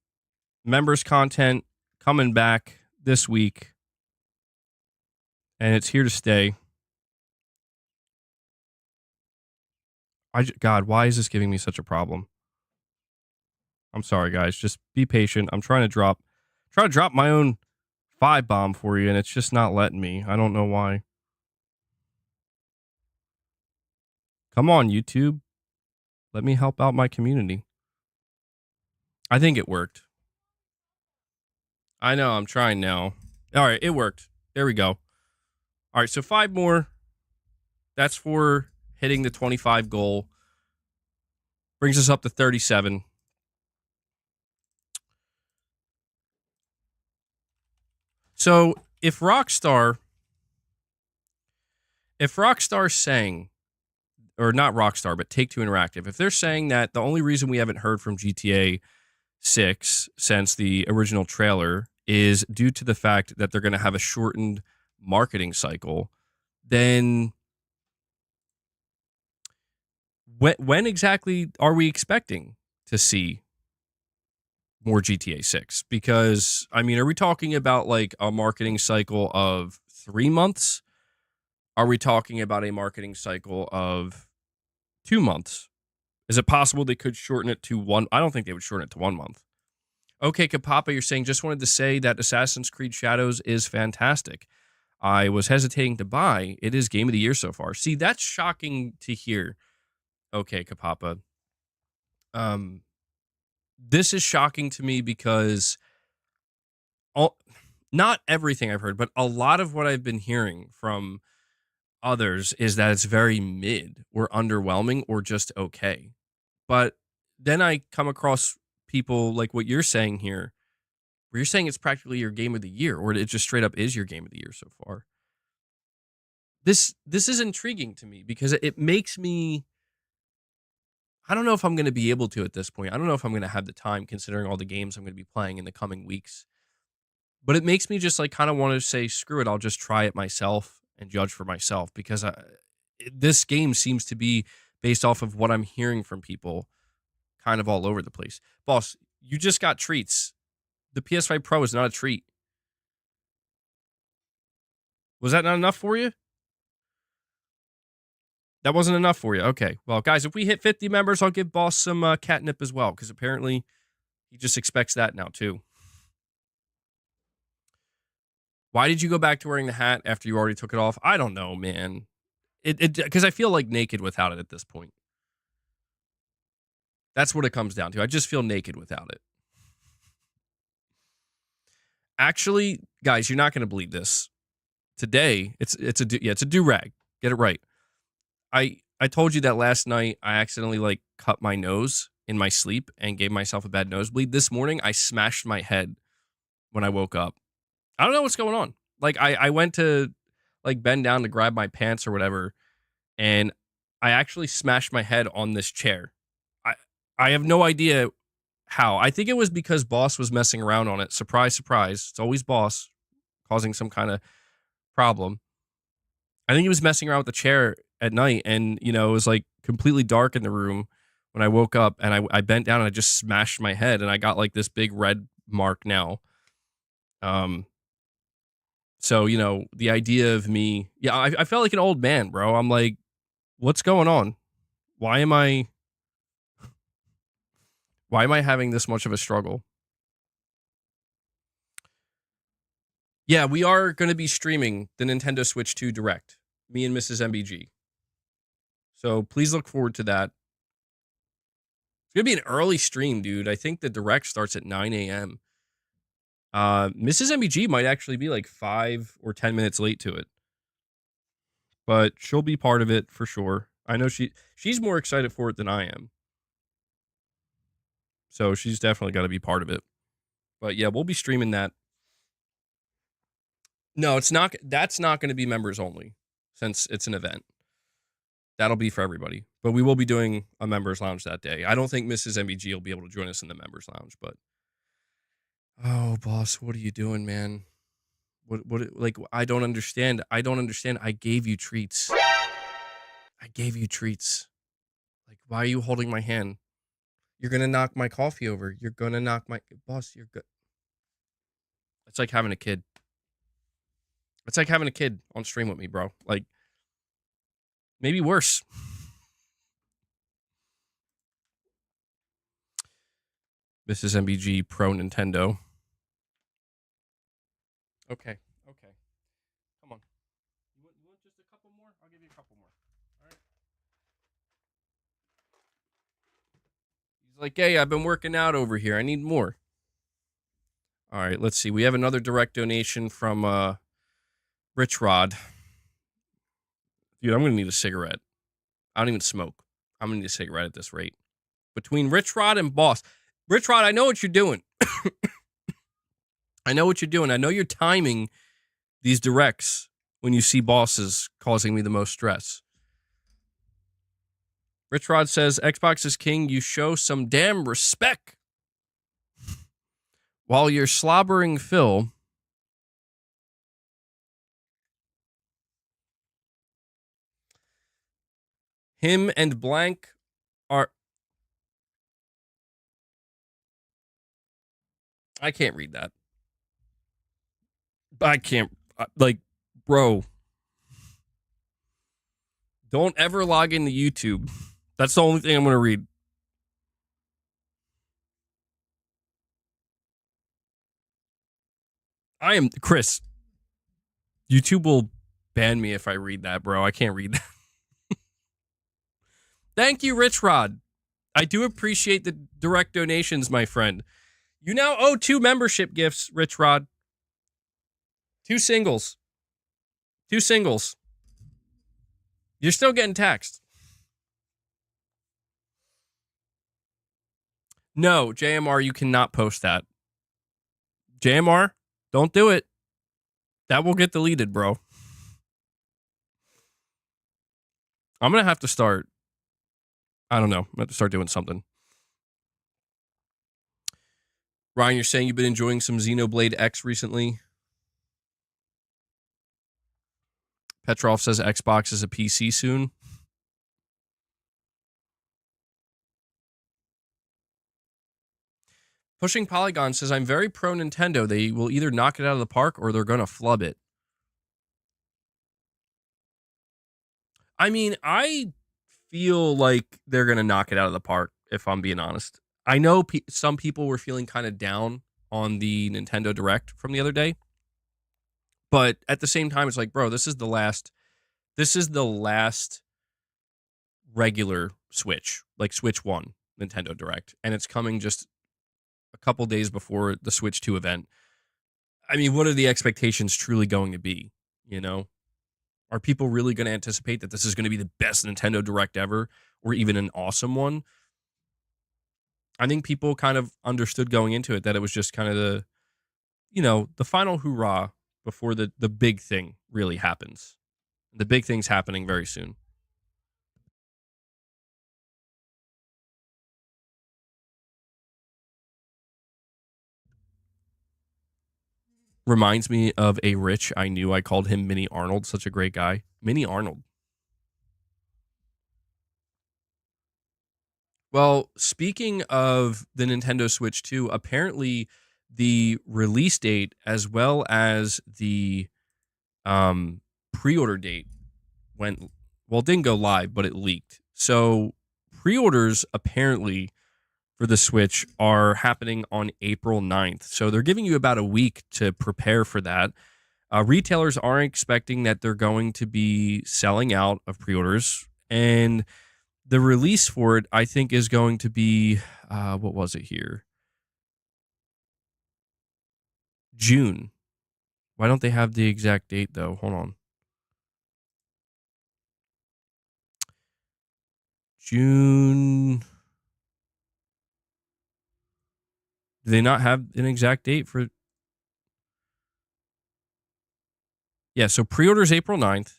members content coming back this week. And it's here to stay. God, why is this giving me such a problem? I'm sorry, guys. Just be patient. I'm trying to drop my own 5-bomb for you, and it's just not letting me. I don't know why. Come on, YouTube. Let me help out my community. I think it worked. I know, I'm trying now. All right, it worked. There we go. All right, so 5 more. That's for hitting the 25 goal. Brings us up to 37. So if Rockstar's saying, or not Rockstar, but Take-Two Interactive, if they're saying that the only reason we haven't heard from GTA 6 since the original trailer is due to the fact that they're going to have a shortened marketing cycle, then when exactly are we expecting to see more GTA 6? Because, I mean, are we talking about like a marketing cycle of 3 months? Are we talking about a marketing cycle of 2 months? Is it possible they could shorten it to 1? I don't think they would shorten it to 1 month. Okay, Kapapa, you're saying, just wanted to say that Assassin's Creed Shadows is fantastic. I was hesitating to buy. It is game of the year so far. See, that's shocking to hear. Okay, Kapapa. This is shocking to me because not everything I've heard, but a lot of what I've been hearing from others is that it's very mid or underwhelming or just okay. But then I come across people like what you're saying here, where you're saying it's practically your game of the year, or it just straight up is your game of the year so far. This is intriguing to me because it makes me, I don't know if I'm going to be able to at this point. I don't know if I'm going to have the time considering all the games I'm going to be playing in the coming weeks. But it makes me just like kind of want to say, screw it, I'll just try it myself and judge for myself, because this game seems to be based off of what I'm hearing from people kind of all over the place. Boss, you just got treats. The PS5 Pro is not a treat. Was that not enough for you? That wasn't enough for you. Okay. Well, guys, if we hit 50 members, I'll give Boss some catnip as well, because apparently he just expects that now too. Why did you go back to wearing the hat after you already took it off? I don't know, man. Because I feel like naked without it at this point. That's what it comes down to. I just feel naked without it. Actually, guys, you're not going to believe this. Today, it's a do-rag. Get it right. I told you that last night I accidentally like cut my nose in my sleep and gave myself a bad nosebleed. This morning, I smashed my head when I woke up. I don't know what's going on. Like I went to like bend down to grab my pants or whatever, and I actually smashed my head on this chair. I have no idea how. I think it was because Boss was messing around on it. Surprise, surprise. It's always Boss causing some kind of problem. I think he was messing around with the chair at night, and it was like completely dark in the room when I woke up, and I bent down and I just smashed my head, and I got like this big red mark now. So the idea of me, yeah, I felt like an old man, bro. I'm like, what's going on? Why am I having this much of a struggle? Yeah, we are going to be streaming the Nintendo Switch 2 Direct, me and Mrs. MBG. So please look forward to that. It's going to be an early stream, dude. I think the Direct starts at 9 a.m. Mrs. MBG might actually be like 5 or 10 minutes late to it. But she'll be part of it for sure. I know she's more excited for it than I am. So she's definitely got to be part of it. But yeah, we'll be streaming that. No, it's not. That's not going to be members only, since it's an event. That'll be for everybody. But we will be doing a members lounge that day. I don't think Mrs. MBG will be able to join us in the members lounge, but oh, boss, what are you doing, man? What like I don't understand. I don't understand. I gave you treats. I gave you treats. Like, why are you holding my hand? You're going to knock my coffee over. You're going to knock my boss, you're good. It's like having a kid. It's like having a kid on stream with me, bro. Like, maybe worse. Mrs. MBG Pro Nintendo. Okay. Come on. You want just a couple more? I'll give you a couple more. All right. He's like, hey, I've been working out over here. I need more. All right, let's see. We have another direct donation from Rich Rod. Dude, I'm going to need a cigarette. I don't even smoke. I'm going to need a cigarette at this rate. Between Rich Rod and Boss. Rich Rod, I know what you're doing. I know what you're doing. I know you're timing these directs when you see bosses causing me the most stress. Rich Rod says, Xbox is king. You show some damn respect. While you're slobbering Phil, him and Blank are... I can't read that. I can't... Like, bro. Don't ever log into YouTube. That's the only thing I'm going to read. I am... Chris, YouTube will ban me if I read that, bro. I can't read that. Thank you, Rich Rod. I do appreciate the direct donations, my friend. You now owe 2 membership gifts, Rich Rod. 2 singles. 2 singles. You're still getting taxed. No, JMR, you cannot post that. JMR, don't do it. That will get deleted, bro. I'm going to have to start. I don't know. I'm going to have to start doing something. Ryan, you're saying you've been enjoying some Xenoblade X recently? Petrov says Xbox is a PC soon. Pushing Polygon says, I'm very pro Nintendo. They will either knock it out of the park or they're going to flub it. I mean, I feel like they're going to knock it out of the park, if I'm being honest. I know some people were feeling kind of down on the Nintendo Direct from the other day. But at the same time, it's like, bro, this is the last regular Switch, like Switch 1 Nintendo Direct. And it's coming just a couple days before the Switch 2 event. I mean, what are the expectations truly going to be? You know, are people really going to anticipate that this is going to be the best Nintendo Direct ever, or even an awesome one? I think people kind of understood going into it that it was just kind of the final hoorah before the big thing really happens. The big thing's happening very soon. reminds me of a rich I knew. I called him Mini Arnold. Such a great guy. Mini Arnold. Well, speaking of the Nintendo Switch 2, apparently the release date as well as the pre-order date went, well, it didn't go live, but it leaked. So pre-orders apparently for the Switch are happening on April 9th. So they're giving you about a week to prepare for that. Retailers are expecting that they're going to be selling out of pre-orders, and the release for it, I think, is going to be, what was it here? June. Why don't they have the exact date, though? Hold on. June. Do they not have an exact date for? Yeah, so pre-orders April 9th.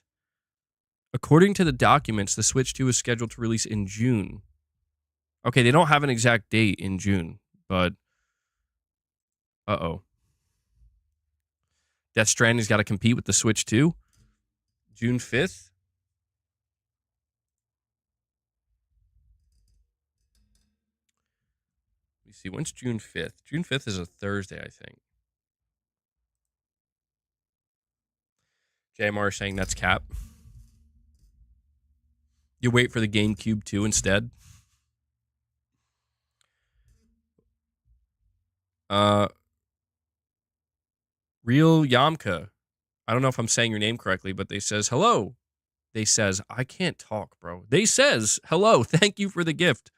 According to the documents, the Switch 2 is scheduled to release in June. Okay, they don't have an exact date in June, but uh-oh. Death Stranding's got to compete with the Switch 2. June 5th. Let me see. When's June 5th? June 5th is a Thursday, I think. JMR saying that's cap. You wait for the GameCube 2 instead. Real Yamka. I don't know if I'm saying your name correctly, but they says hello. They says, I can't talk, bro. They says hello. Thank you for the gift.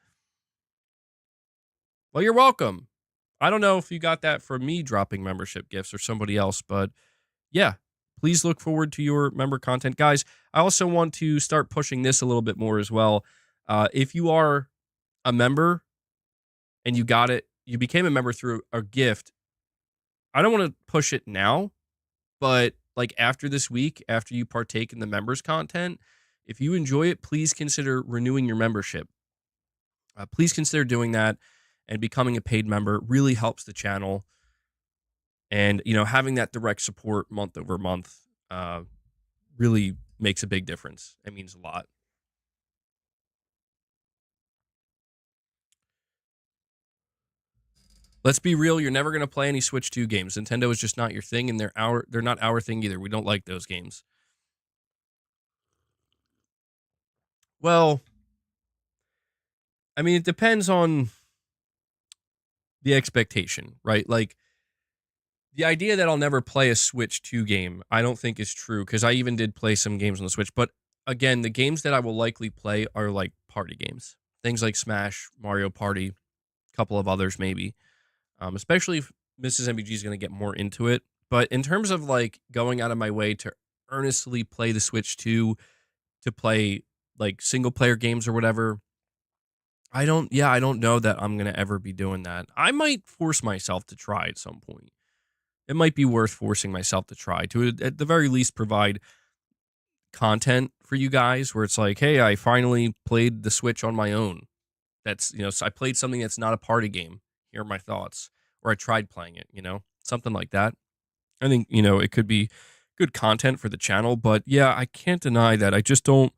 Well, you're welcome. I don't know if you got that from me dropping membership gifts or somebody else, but yeah, please look forward to your member content. Guys, I also want to start pushing this a little bit more as well. If you are a member and you got it, you became a member through a gift, I don't want to push it now, but like after this week, after you partake in the members content, if you enjoy it, please consider renewing your membership. Please consider doing that, and becoming a paid member really helps the channel. And, you know, having that direct support month over month really makes a big difference. It means a lot. Let's be real, you're never going to play any Switch 2 games. Nintendo is just not your thing, and they're not our thing either. We don't like those games. Well, I mean, it depends on the expectation, right? Like, the idea that I'll never play a Switch 2 game, I don't think is true, because I even did play some games on the Switch. But again, the games that I will likely play are like party games. Things like Smash, Mario Party, a couple of others maybe. Especially if Mrs. MBG is going to get more into it. But in terms of like going out of my way to earnestly play the Switch 2, to play like single player games or whatever, I don't know that I'm going to ever be doing that. I might force myself to try at some point. It might be worth forcing myself to try to, at the very least, provide content for you guys where it's like, hey, I finally played the Switch on my own. That's, you know, so I played something that's not a party game. Here are my thoughts. Or I tried playing it, you know, something like that. I think, you know, it could be good content for the channel, but yeah, I can't deny that I just don't,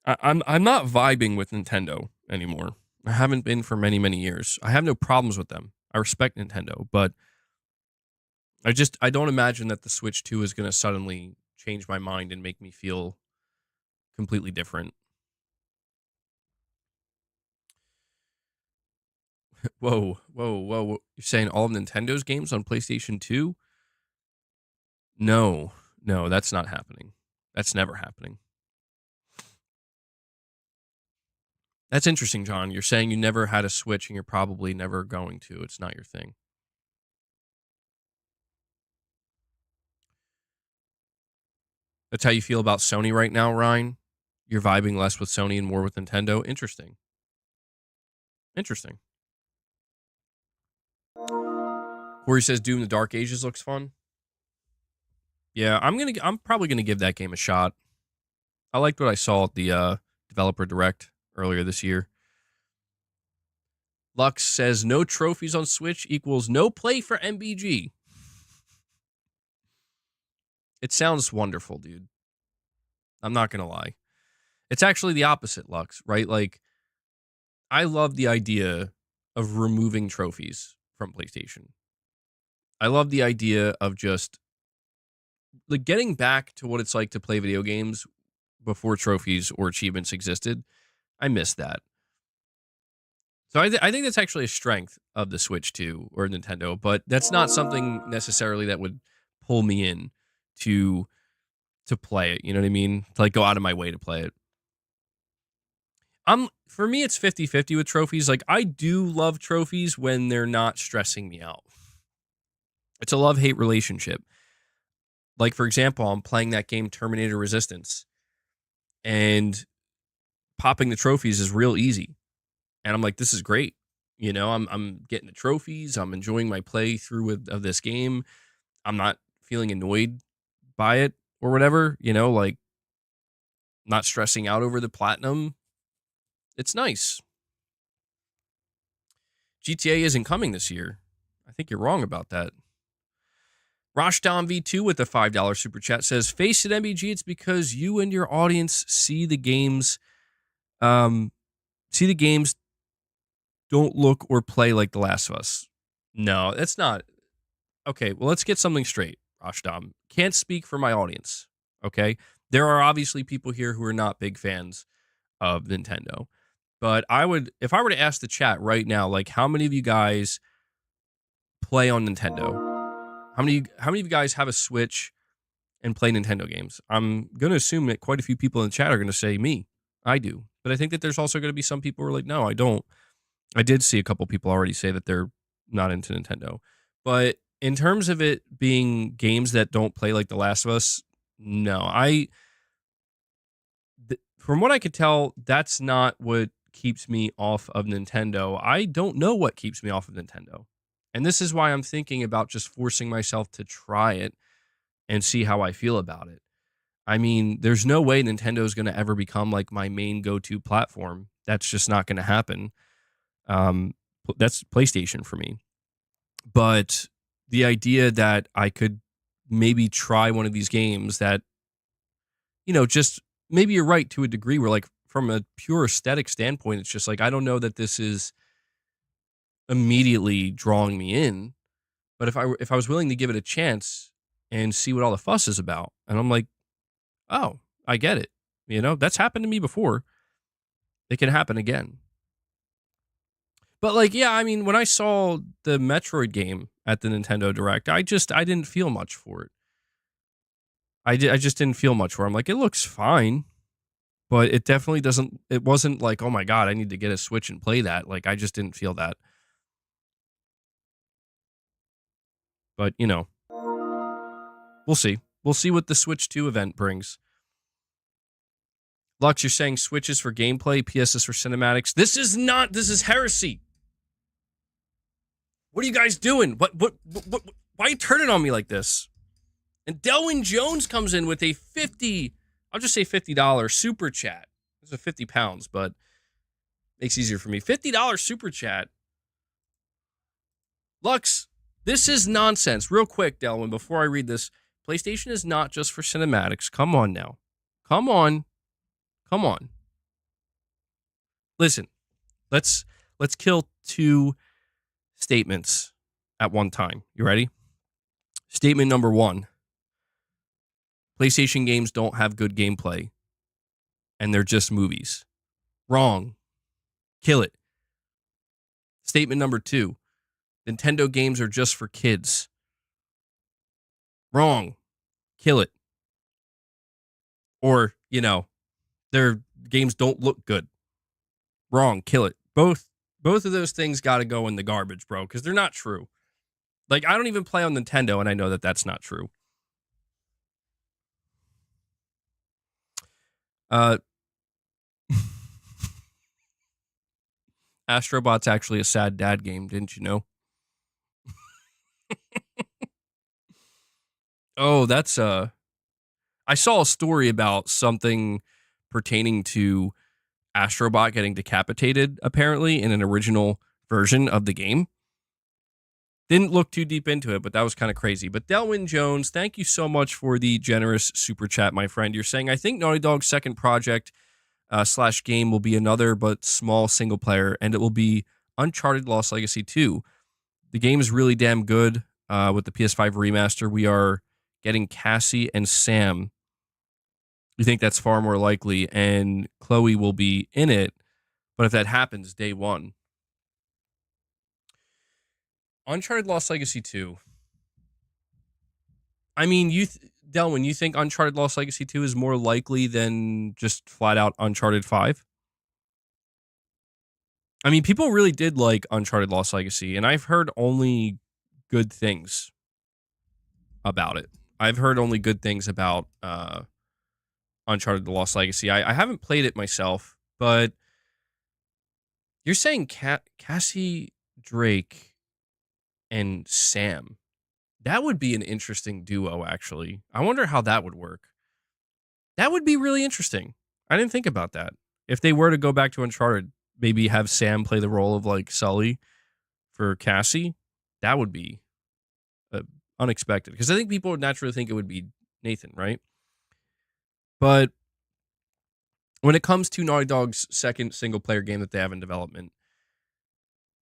I'm not vibing with Nintendo anymore. I haven't been for many, many years. I have no problems with them. I respect Nintendo, but I don't imagine that the Switch 2 is going to suddenly change my mind and make me feel completely different. Whoa. You're saying all of Nintendo's games on PlayStation 2? No, that's not happening. That's never happening. That's interesting, John. You're saying you never had a Switch and you're probably never going to. It's not your thing. That's how you feel about Sony right now, Ryan? You're vibing less with Sony and more with Nintendo? Interesting. Corey says Doom the Dark Ages looks fun. Yeah, I'm probably gonna give that game a shot. I liked what I saw at the developer direct earlier this year. Lux says no trophies on Switch equals no play for MBG. It sounds wonderful, dude. I'm not going to lie. It's actually the opposite, Lux, right? Like, I love the idea of removing trophies from PlayStation. I love the idea of just like getting back to what it's like to play video games before trophies or achievements existed. I miss that. So I think that's actually a strength of the Switch 2 or Nintendo, but that's not something necessarily that would pull me in to play it. You know what I mean? To like go out of my way to play it. For me, it's 50-50 with trophies. Like, I do love trophies when they're not stressing me out. It's a love-hate relationship. Like, for example, I'm playing that game Terminator Resistance, and popping the trophies is real easy. And I'm like, this is great. You know, I'm getting the trophies. I'm enjoying my playthrough of this game. I'm not feeling annoyed by it or whatever, you know, like not stressing out over the platinum. It's nice. GTA isn't coming this year. I think you're wrong about that. Rashdown V2 with a $5 super chat says, face it, MBG, it's because you and your audience see the games don't look or play like The Last of Us. No, that's not. Okay, well, let's get something straight, Rashdown. Can't speak for my audience, okay? There are obviously people here who are not big fans of Nintendo. But if I were to ask the chat right now, like, how many of you guys play on Nintendo? How many of you guys have a Switch and play Nintendo games? I'm going to assume that quite a few people in the chat are going to say me. I do. But I think that there's also going to be some people who are like, no, I don't. I did see a couple people already say that they're not into Nintendo. But in terms of it being games that don't play like The Last of Us, no. From what I could tell, that's not what keeps me off of Nintendo. I don't know what keeps me off of Nintendo. And this is why I'm thinking about just forcing myself to try it and see how I feel about it. I mean, there's no way Nintendo is going to ever become like my main go-to platform. That's just not going to happen. That's PlayStation for me. But the idea that I could maybe try one of these games that, you know, just maybe you're right to a degree where, like, from a pure aesthetic standpoint, it's just like, I don't know that this is immediately drawing me in. But if I was willing to give it a chance and see what all the fuss is about, and I'm like, oh, I get it. You know, that's happened to me before. It can happen again. But like, yeah, I mean, when I saw the Metroid game at the Nintendo Direct, I didn't feel much for it. I just didn't feel much for it. I'm like, it looks fine, but it definitely doesn't. It wasn't like, oh my God, I need to get a Switch and play that. Like, I just didn't feel that. But, you know, we'll see. We'll see what the Switch 2 event brings. Lux, you're saying Switch is for gameplay, PS is for cinematics. This is heresy. What are you guys doing? What why are you turning on me like this? And Delwyn Jones comes in with a I'll just say $50 super chat. It's a 50 pounds, but makes it easier for me. $50 super chat. Lux, this is nonsense. Real quick, Delwyn, before I read this, PlayStation is not just for cinematics. Come on now. Come on. Listen, let's kill two statements at one time. You ready? Statement number 1. PlayStation games don't have good gameplay, and they're just movies. Wrong. Kill it. Statement number 2. Nintendo games are just for kids. Wrong. Kill it. Or, you know, their games don't look good. Wrong. Kill it. Both of those things got to go in the garbage, bro, because they're not true. Like, I don't even play on Nintendo, and I know that that's not true. Astrobot's actually a sad dad game, didn't you know? Oh, that's I saw a story about something pertaining to Astrobot getting decapitated, apparently, in an original version of the game. Didn't look too deep into it, but that was kind of crazy. But Delwyn Jones, thank you so much for the generous super chat, my friend. You're saying, I think Naughty Dog's second project / game will be another but small single player, and it will be Uncharted Lost Legacy 2. The game is really damn good with the PS5 remaster. We are getting Cassie and Sam. We think that's far more likely, and Chloe will be in it. But if that happens, day one. Uncharted Lost Legacy 2. I mean, Delwyn, you think Uncharted Lost Legacy 2 is more likely than just flat out Uncharted 5? I mean, people really did like Uncharted Lost Legacy, and I've heard only good things about it. I've heard only good things about Uncharted The Lost Legacy. I haven't played it myself, but you're saying Cassie, Drake, and Sam. That would be an interesting duo, actually. I wonder how that would work. That would be really interesting. I didn't think about that. If they were to go back to Uncharted, maybe have Sam play the role of like Sully for Cassie, that would be unexpected. Because I think people would naturally think it would be Nathan, right? But when it comes to Naughty Dog's second single player game that they have in development,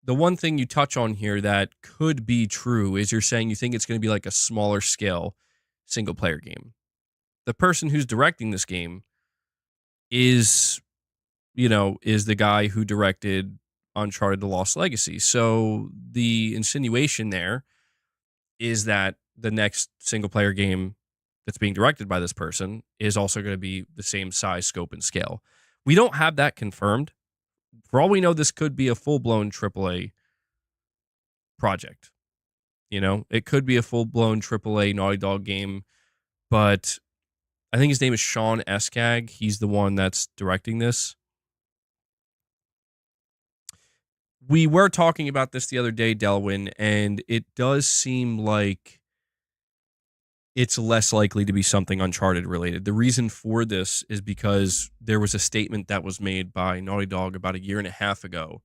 the one thing you touch on here that could be true is you're saying you think it's going to be like a smaller scale single player game. The person who's directing this game is the guy who directed Uncharted The Lost Legacy. So the insinuation there is that the next single player game that's being directed by this person is also going to be the same size, scope, and scale. We don't have that confirmed. For all we know, this could be a full-blown AAA project. It could be a full-blown AAA Naughty Dog game, but I think his name is Sean Eskag. He's the one that's directing this. We were talking about this the other day, Delwyn, and it does seem like it's less likely to be something Uncharted related. The reason for this is because there was a statement that was made by Naughty Dog about a year and a half ago,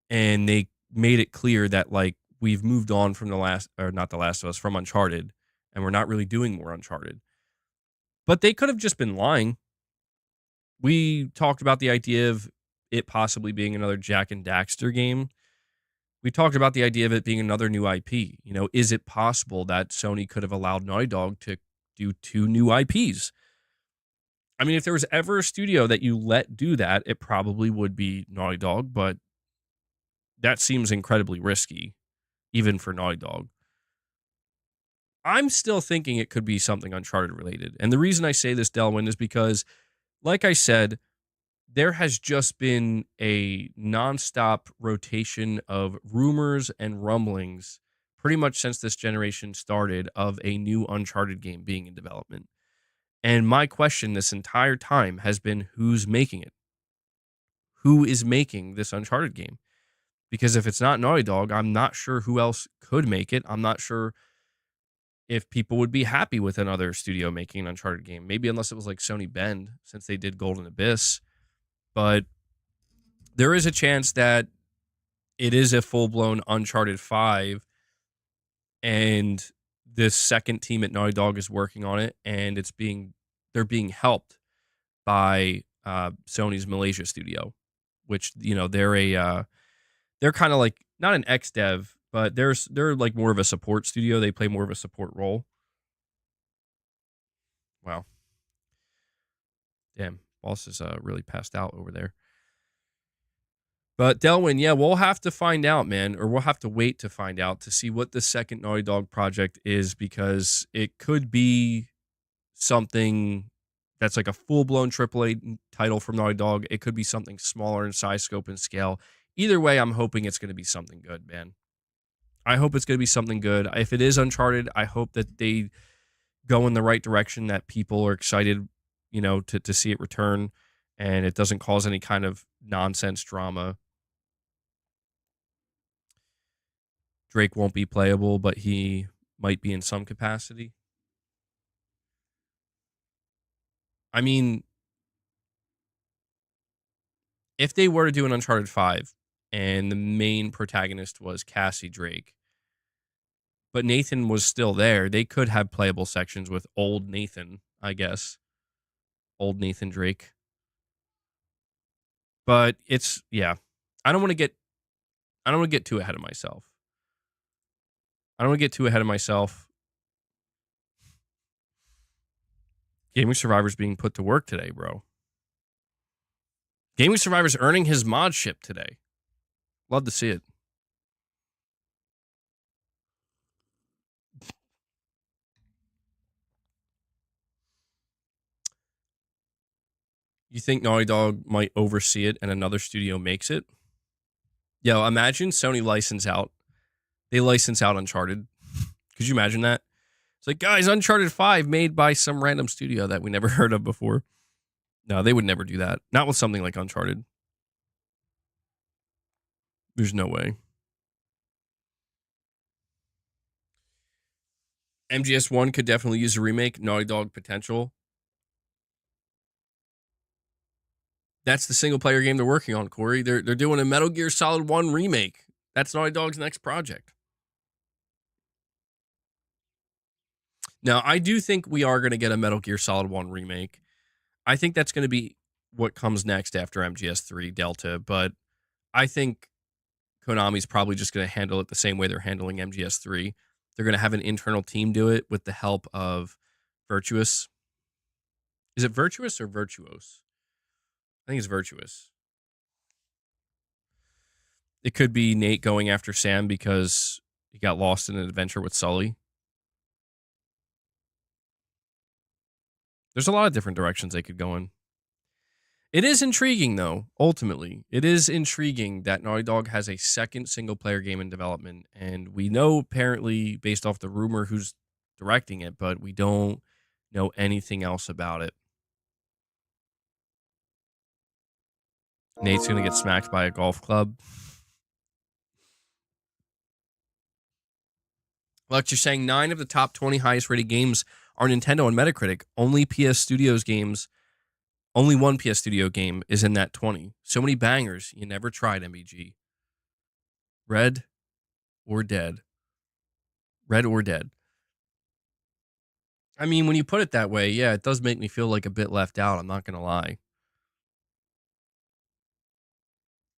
and they made it clear that like we've moved on from from Uncharted, and we're not really doing more Uncharted. But they could have just been lying. We talked about the idea of it possibly being another Jack and Daxter game. We talked about the idea of it being another new IP. Is it possible that Sony could have allowed Naughty Dog to do 2 new IPs? I mean, if there was ever a studio that you let do that, it probably would be Naughty Dog, but that seems incredibly risky, even for Naughty Dog. I'm still thinking it could be something Uncharted related. And the reason I say this, Delwyn, is because, like I said, there has just been a nonstop rotation of rumors and rumblings pretty much since this generation started of a new Uncharted game being in development. And my question this entire time has been, who's making it? Who is making this Uncharted game? Because if it's not Naughty Dog, I'm not sure who else could make it. I'm not sure if people would be happy with another studio making an Uncharted game. Maybe unless it was like Sony Bend, since they did Golden Abyss. But there is a chance that it is a full-blown Uncharted 5, and this second team at Naughty Dog is working on it, and they're being helped by Sony's Malaysia studio, which they're kind of like not an ex-dev, but they're like more of a support studio. They play more of a support role. Wow, damn, boss is really passed out over there. But Delwyn, yeah, we'll have to find out, man, or we'll have to wait to find out to see what the second Naughty Dog project is, because it could be something that's like a full-blown AAA title from Naughty Dog. It could be something smaller in size, scope, and scale. Either way, I'm hoping it's going to be something good, man. I hope it's going to be something good. If it is Uncharted, I hope that they go in the right direction, that people are excited, to see it return, and it doesn't cause any kind of nonsense drama. Drake won't be playable, but he might be in some capacity. I mean, if they were to do an Uncharted 5 and the main protagonist was Cassie Drake, but Nathan was still there. They could have playable sections with old Nathan, I guess. Old Nathan Drake. But it's, yeah. I don't want to get too ahead of myself. Gaming Survivor's being put to work today, bro. Gaming Survivor's earning his mod ship today. Love to see it. You think Naughty Dog might oversee it and another studio makes it? Yo, imagine Sony license out. They license out Uncharted. Could you imagine that? It's like, guys, Uncharted 5 made by some random studio that we never heard of before. No, they would never do that. Not with something like Uncharted. There's no way. MGS1 could definitely use a remake. Naughty Dog potential. That's the single player game they're working on, Corey. They're doing a Metal Gear Solid 1 remake. That's Naughty Dog's next project. Now, I do think we are going to get a Metal Gear Solid 1 remake. I think that's going to be what comes next after MGS3 Delta, but I think Konami's probably just going to handle it the same way they're handling MGS3. They're going to have an internal team do it with the help of Virtuous. Is it Virtuous or Virtuos? I think it's Virtuous. It could be Nate going after Sam because he got lost in an adventure with Sully. There's a lot of different directions they could go in. It is intriguing, though, ultimately. It is intriguing that Naughty Dog has a second single-player game in development, and we know, apparently, based off the rumor, who's directing it, but we don't know anything else about it. Nate's going to get smacked by a golf club. Lex, you're saying 9 of the top 20 highest-rated games are Nintendo on Metacritic. Only PS Studios games... Only one PS Studio game is in that 20. So many bangers. You never tried MBG. Red or Dead. Red or Dead. I mean, when you put it that way, yeah, it does make me feel like a bit left out. I'm not going to lie.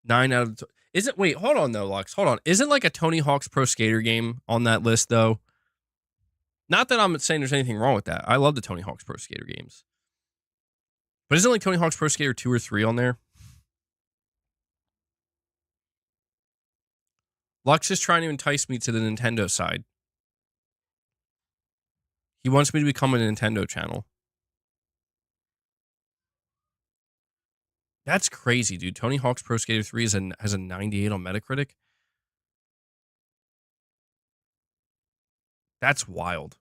9 out of... Isn't... Wait, hold on, though, Lux. Hold on. Isn't like a Tony Hawk's Pro Skater game on that list, though? Not that I'm saying there's anything wrong with that. I love the Tony Hawk's Pro Skater games. But isn't like Tony Hawk's Pro Skater 2 or 3 on there? Lux is trying to entice me to the Nintendo side. He wants me to become a Nintendo channel. That's crazy, dude. Tony Hawk's Pro Skater 3 has a 98 on Metacritic. That's wild.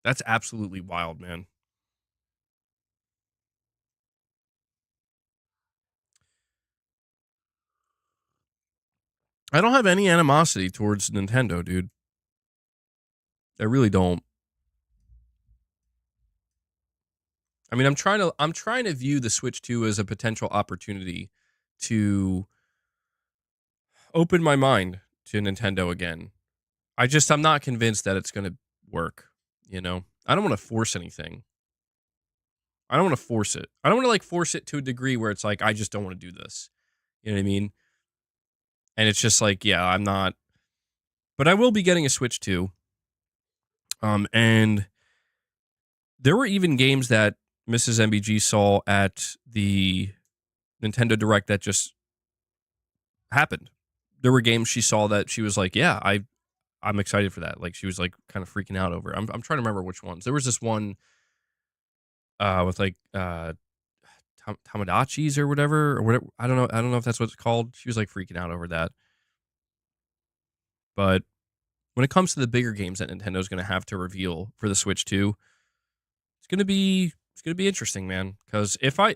That's absolutely wild, man. I don't have any animosity towards Nintendo, dude. I really don't. I mean, I'm trying to view the Switch 2 as a potential opportunity to open my mind to Nintendo again. I'm not convinced that it's going to work, you know? I don't want to force anything. I don't want to force it. I don't want to like force it to a degree where it's like I just don't want to do this. You know what I mean? And it's just like, yeah, I'm not. But I will be getting a Switch 2. And there were even games that Mrs. MBG saw at the Nintendo Direct that just happened. There were games she saw that she was like, yeah, I'm excited for that. Like she was like kind of freaking out over. I'm trying to remember which ones. There was this one with like Tamagotchis or whatever. I don't know if that's what it's called. She was like freaking out over that. But when it comes to the bigger games that Nintendo's going to have to reveal for the Switch 2, it's going to be interesting, man. Because if I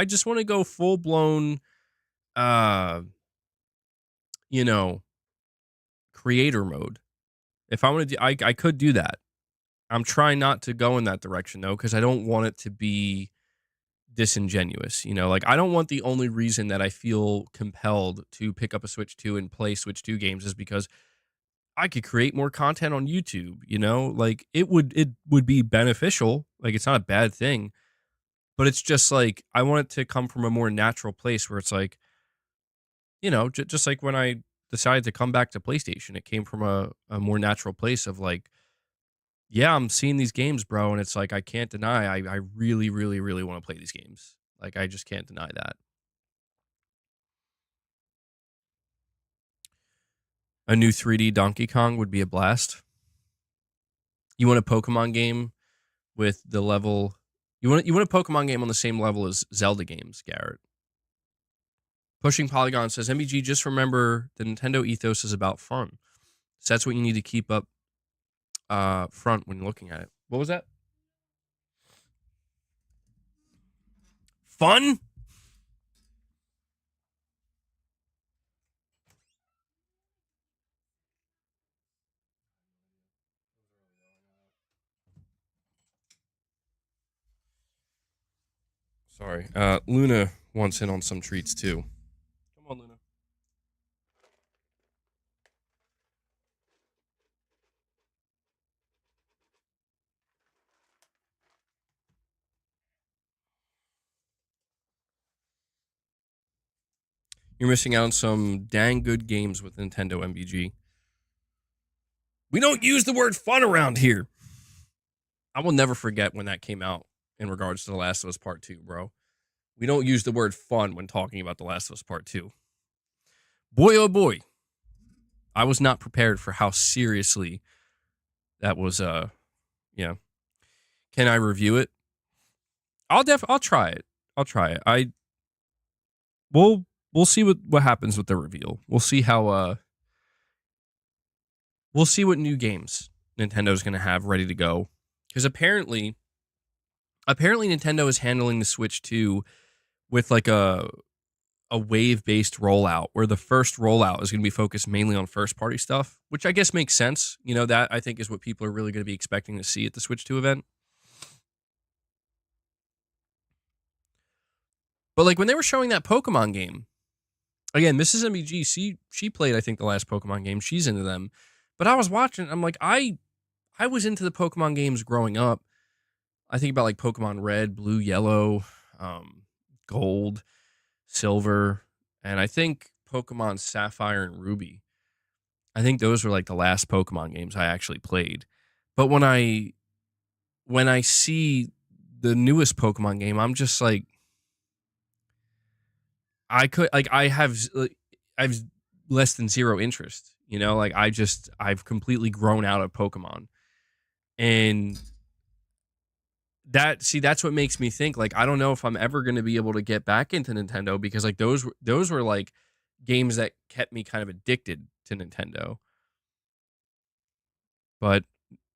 just want to go full blown, creator mode. If I want to, I could do that. I'm trying not to go in that direction though, because I don't want it to be disingenuous. You know, like I don't want the only reason that I feel compelled to pick up a Switch 2 and play Switch 2 games is because I could create more content on YouTube, you know? Like it would be beneficial. Like it's not a bad thing, but it's just like I want it to come from a more natural place where it's like, you know, just like when I decided to come back to PlayStation, it came from a more natural place of like, yeah, I'm seeing these games, bro, and it's like I can't deny I really, really, really want to play these games. Like I just can't deny that. A new 3D Donkey Kong would be a blast. You want a Pokemon game with the level you want a Pokemon game on the same level as Zelda games, Garrett. Pushing Polygon says MBG, just remember the Nintendo ethos is about fun. So that's what you need to keep up front when looking at it. What was that? Fun? Sorry. Luna wants in on some treats too. Come on, Luna. You're missing out on some dang good games with Nintendo MBG. We don't use the word fun around here. I will never forget when that came out in regards to The Last of Us Part 2, bro. We don't use the word fun when talking about The Last of Us Part 2. Boy, oh boy. I was not prepared for how seriously that was, yeah. Can I review it? I'll try it. I'll try it. We'll see what happens with the reveal. We'll see how, we'll see what new games Nintendo's going to have ready to go. Because apparently Nintendo is handling the Switch 2 with like a wave-based rollout where the first rollout is going to be focused mainly on first-party stuff, which I guess makes sense. You know, that I think is what people are really going to be expecting to see at the Switch 2 event. But like when they were showing that Pokemon game, again, Mrs. MBG, she played, I think, the last Pokemon game. She's into them. But I was watching, I'm like, I was into the Pokemon games growing up. I think about like Pokemon Red, Blue, Yellow, Gold, Silver, and I think Pokemon Sapphire and Ruby. I think those were like the last Pokemon games I actually played. But when I see the newest Pokemon game, I'm just like I've less than zero interest, you know? Like I've completely grown out of Pokemon. And that's what makes me think like I don't know if I'm ever going to be able to get back into Nintendo because like those were like games that kept me kind of addicted to Nintendo. But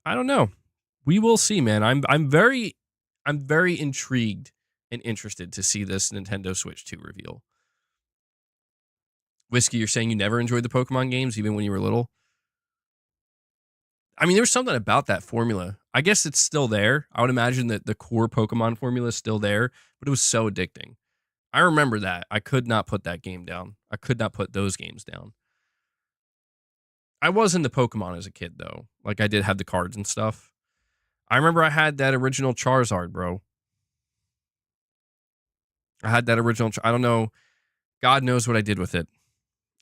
I don't know. We will see, man. I'm very intrigued and interested to see this Nintendo Switch 2 reveal. Whiskey, you're saying you never enjoyed the Pokemon games even when you were little? I mean, there was something about that formula. I guess it's still there. I would imagine that the core Pokemon formula is still there, but it was so addicting. I remember that. I could not put that game down. I could not put those games down. I was into Pokemon as a kid, though. Like, I did have the cards and stuff. I remember I had that original Charizard, bro. I had that original. I don't know. God knows what I did with it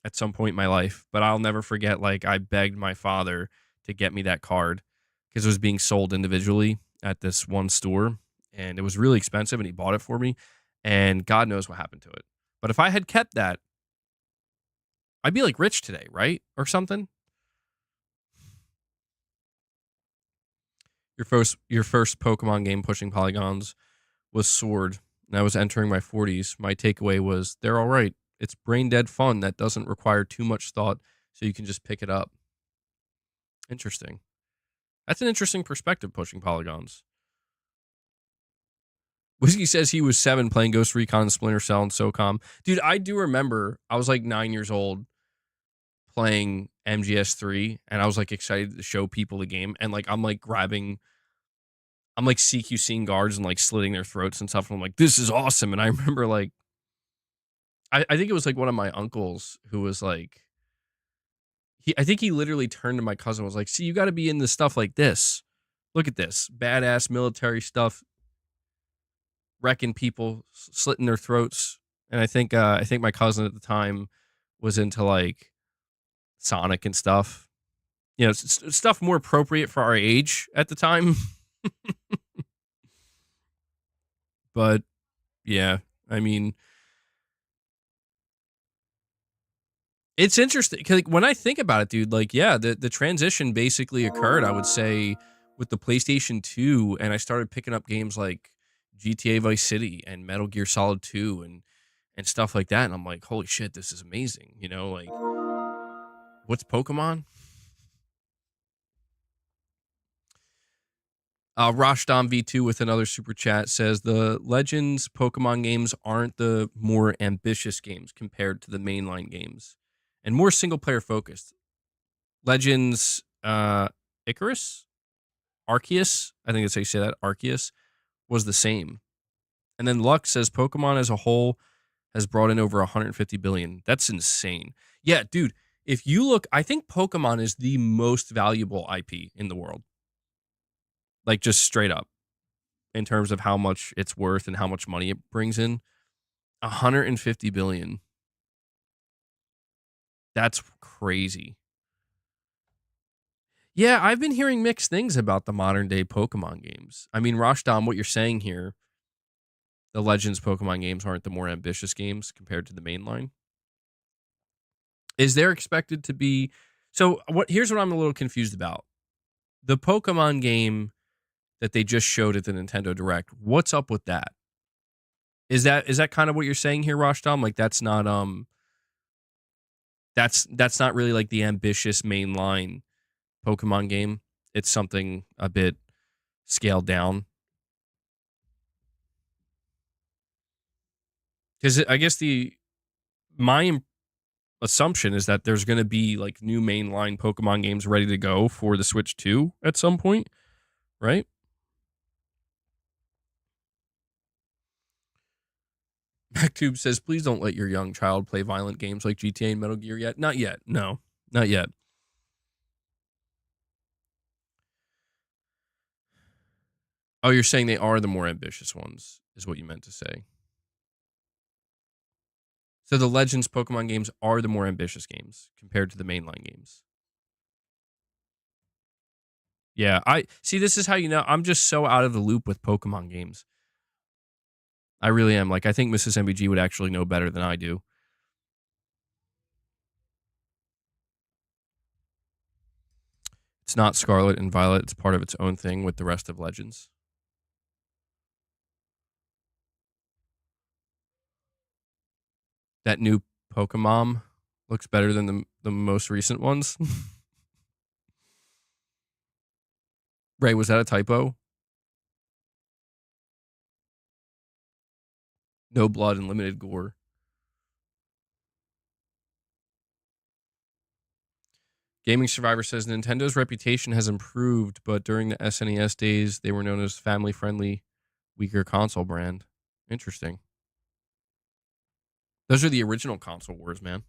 at some point in my life, but I'll never forget, like, I begged my father to get me that card because it was being sold individually at this one store and it was really expensive and he bought it for me and God knows what happened to it. But if I had kept that, I'd be like rich today, right? Or something. Your first Pokemon game pushing polygons was Sword. And I was entering my 40s. My takeaway was they're all right. It's brain dead fun that doesn't require too much thought, so you can just pick it up. Interesting. That's an interesting perspective, pushing polygons. Whiskey says he was 7 playing Ghost Recon, Splinter Cell, and SOCOM. Dude, I do remember I was like 9 years old playing MGS3, and I was like excited to show people the game. And like I'm like grabbing I'm like CQCing guards and like slitting their throats and stuff. And I'm like, this is awesome. And I remember like, I think it was like one of my uncles who was like, I think he literally turned to my cousin and was like, see, you got to be in this stuff like this. Look at this badass military stuff, wrecking people, slitting their throats. And I think my cousin at the time was into like Sonic and stuff. You know, stuff more appropriate for our age at the time. But yeah, I mean, it's interesting because like, when I think about it, dude, like, yeah, the transition basically occurred, I would say, with the PlayStation 2, and I started picking up games like GTA Vice City and Metal Gear Solid 2 and stuff like that. And I'm like, holy shit, this is amazing. You know, like, what's Pokemon? Rashdom V2 with another super chat says the Legends Pokemon games aren't the more ambitious games compared to the mainline games and more single player focused. Legends Icarus? Arceus? I think that's how you say that. Arceus was the same. And then Lux says Pokemon as a whole has brought in over 150 billion. That's insane. Yeah, dude, if you look, I think Pokemon is the most valuable IP in the world. Like just straight up in terms of how much it's worth and how much money it brings in. 150 billion. That's crazy. Yeah, I've been hearing mixed things about the modern day Pokemon games. I mean, Rashdom, what you're saying here, the Legends Pokemon games aren't the more ambitious games compared to the mainline. Is there expected to be so what here's what I'm a little confused about. The Pokemon game that they just showed at the Nintendo Direct, what's up with that? Is that kind of what you're saying here, Rashdom? Like that's not that's not really like the ambitious mainline Pokemon game. It's something a bit scaled down. Because I guess my assumption is that there's going to be like new mainline Pokemon games ready to go for the Switch 2 at some point, right? MacTube says, please don't let your young child play violent games like GTA and Metal Gear yet. Not yet. No, not yet. Oh, you're saying they are the more ambitious ones, is what you meant to say. So the Legends Pokemon games are the more ambitious games compared to the mainline games. Yeah, I see. This is how you know I'm just so out of the loop with Pokemon games. I really am. Like, I think Mrs. MBG would actually know better than I do. It's not Scarlet and Violet. It's part of its own thing with the rest of Legends. That new Pokemon looks better than the most recent ones. Ray, was that a typo? No blood and limited gore. Gaming Survivor says Nintendo's reputation has improved, but during the SNES days, they were known as family-friendly, weaker console brand. Interesting. Those are the original console wars, man.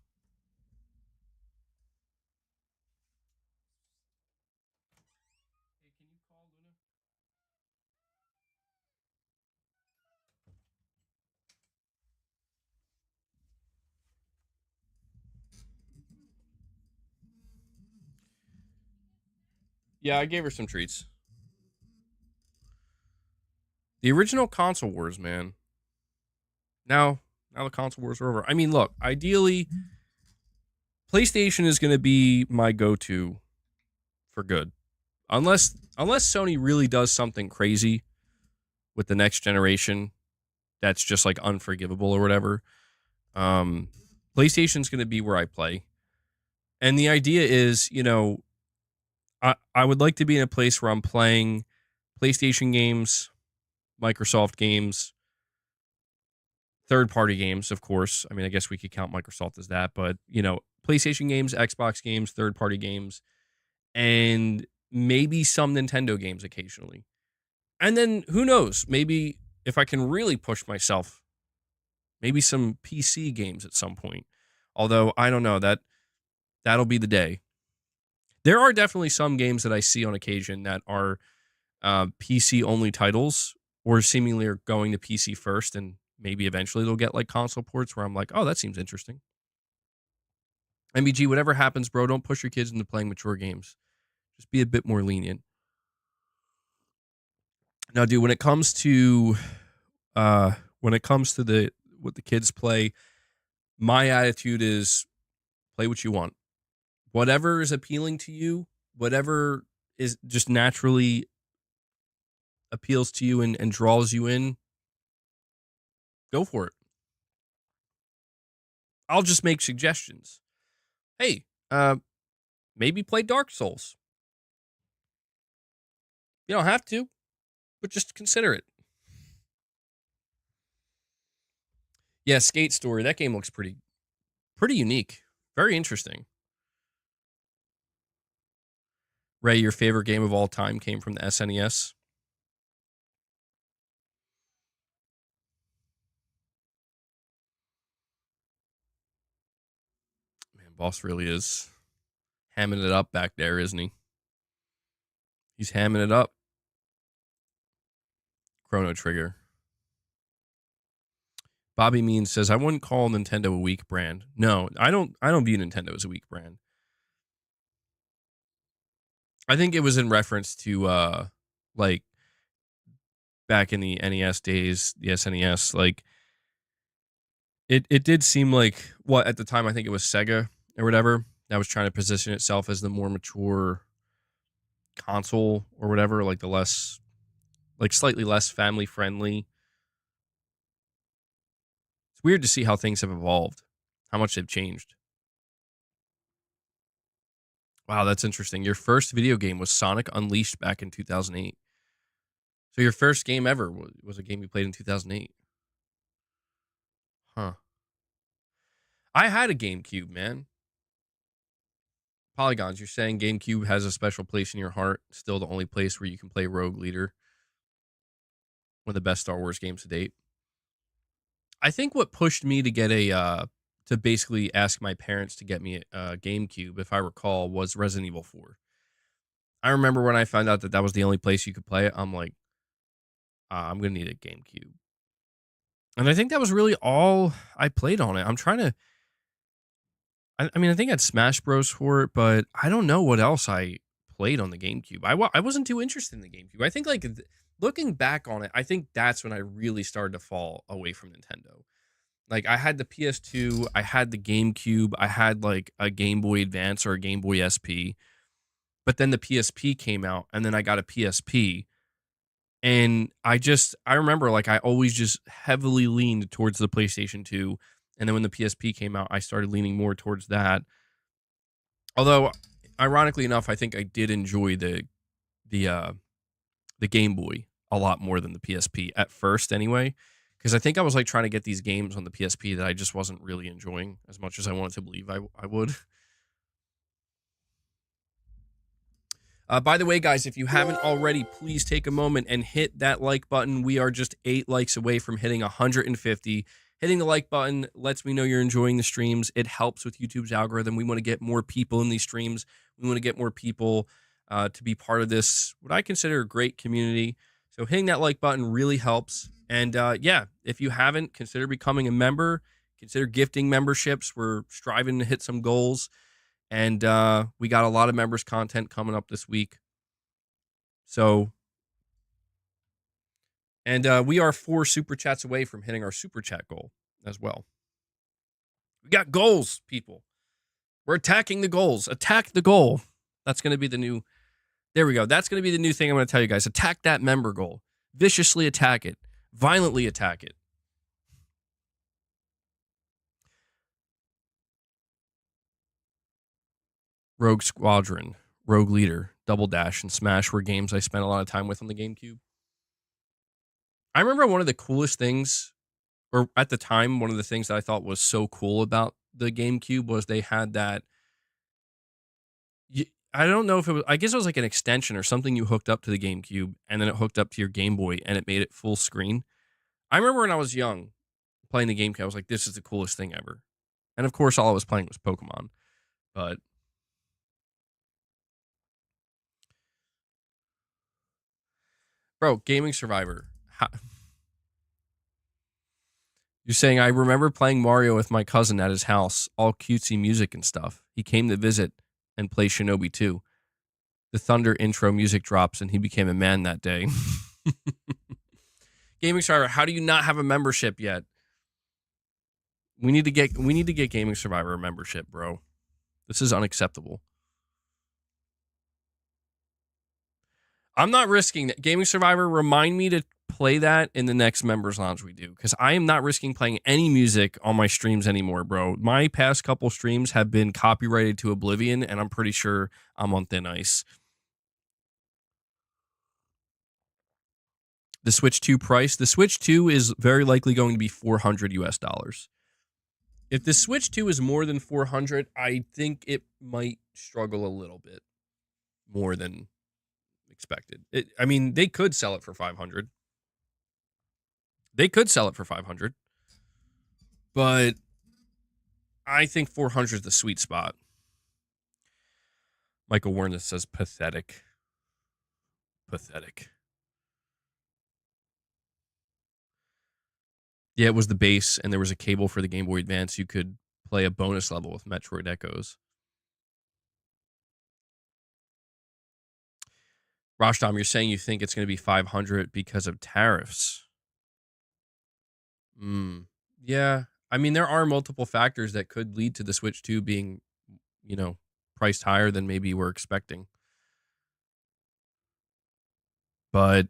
Yeah, I gave her some treats. The original console wars, man. Now the console wars are over. I mean, look, ideally, PlayStation is going to be my go-to for good. Unless Sony really does something crazy with the next generation that's just like unforgivable or whatever. PlayStation's going to be where I play. And the idea is, you know, I would like to be in a place where I'm playing PlayStation games, Microsoft games, third-party games, of course. I mean, I guess we could count Microsoft as that, but, you know, PlayStation games, Xbox games, third-party games, and maybe some Nintendo games occasionally. And then who knows? Maybe if I can really push myself, maybe some PC games at some point. Although I don't know, that'll be the day. There are definitely some games that I see on occasion that are PC only titles, or seemingly are going to PC first, and maybe eventually they'll get like console ports where I'm like, oh, that seems interesting. MBG, whatever happens, bro, don't push your kids into playing mature games. Just be a bit more lenient. Now, dude, when it comes to the what the kids play, my attitude is play what you want. Whatever is appealing to you, whatever is just naturally appeals to you and draws you in, go for it. I'll just make suggestions. Hey, maybe play Dark Souls. You don't have to, but just consider it. Yeah, Skate Story. That game looks pretty unique. Very interesting. Ray, your favorite game of all time came from the SNES. Man, Boss really is hamming it up back there, isn't he? He's hamming it up. Chrono Trigger. Bobby Means says, I wouldn't call Nintendo a weak brand. No, I don't view Nintendo as a weak brand. I think it was in reference to like back in the NES days, the SNES, like it did seem like what at the time I think it was Sega or whatever that was trying to position itself as the more mature console or whatever, like the less like slightly less family friendly. It's weird to see how things have evolved, how much they've changed. Wow, that's interesting. Your first video game was Sonic Unleashed back in 2008. So your first game ever was a game you played in 2008. Huh. I had a GameCube, man. Polygons, you're saying GameCube has a special place in your heart. Still the only place where you can play Rogue Leader. One of the best Star Wars games to date. I think what pushed me to get to basically ask my parents to get me a GameCube, if I recall, was Resident Evil 4. I remember when I found out that was the only place you could play it, I'm like, I'm going to need a GameCube. And I think that was really all I played on it. I'm trying to, I mean, I think I had Smash Bros. For it, but I don't know what else I played on the GameCube. I wasn't too interested in the GameCube. I think like looking back on it, I think that's when I really started to fall away from Nintendo. Like I had the PS2, I had the GameCube, I had like a Game Boy Advance or a Game Boy SP, but then the PSP came out and then I got a PSP. And I remember like I always just heavily leaned towards the PlayStation 2. And then when the PSP came out, I started leaning more towards that. Although, ironically enough, I think I did enjoy the Game Boy a lot more than the PSP at first anyway. Because I think I was like trying to get these games on the PSP that I just wasn't really enjoying as much as I wanted to believe I would. By the way, guys, if you haven't already, please take a moment and hit that like button. We are just 8 likes away from hitting 150. Hitting the like button lets me know you're enjoying the streams. It helps with YouTube's algorithm. We want to get more people in these streams. We want to get more people to be part of this, what I consider a great community. So hitting that like button really helps. And yeah, if you haven't, consider becoming a member. Consider gifting memberships. We're striving to hit some goals. And we got a lot of members content coming up this week. So, and we are 4 super chats away from hitting our super chat goal as well. We got goals, people. We're attacking the goals. Attack the goal. That's going to be the new, there we go. That's going to be the new thing I'm going to tell you guys. Attack that member goal. Viciously attack it. Violently attack it. Rogue Squadron, Rogue Leader, Double Dash, and Smash were games I spent a lot of time with on the GameCube. I remember one of the coolest things, or at the time, one of the things that I thought was so cool about the GameCube was they had that. I don't know if it was, I guess it was like an extension or something you hooked up to the GameCube and then it hooked up to your Game Boy and it made it full screen. I remember when I was young playing the GameCube, I was like, this is the coolest thing ever. And of course, all I was playing was Pokemon. But bro, Gaming Survivor. You're saying I remember playing Mario with my cousin at his house, all cutesy music and stuff. He came to visit and play Shinobi 2. The Thunder intro music drops and he became a man that day. Gaming Survivor, how do you not have a membership yet? We need to get Gaming Survivor a membership, bro. This is unacceptable. I'm not risking that. Gaming Survivor, remind me to play that in the next members lounge we do, because I am not risking playing any music on my streams anymore, bro. My past couple streams have been copyrighted to oblivion, and I'm pretty sure I'm on thin ice. The Switch 2 price. The Switch 2 is very likely going to be $400 US. If the Switch 2 is more than 400, I think it might struggle a little bit more than expected. I mean, they could sell it for 500. They could sell it for 500. But I think 400 is the sweet spot. Michael Warner says pathetic. Pathetic. Yeah, it was the base, and there was a cable for the Game Boy Advance. You could play a bonus level with Metroid Echoes. Rashtam, you're saying you think it's going to be 500 because of tariffs. Yeah. I mean, there are multiple factors that could lead to the Switch 2 being, priced higher than maybe we're expecting. But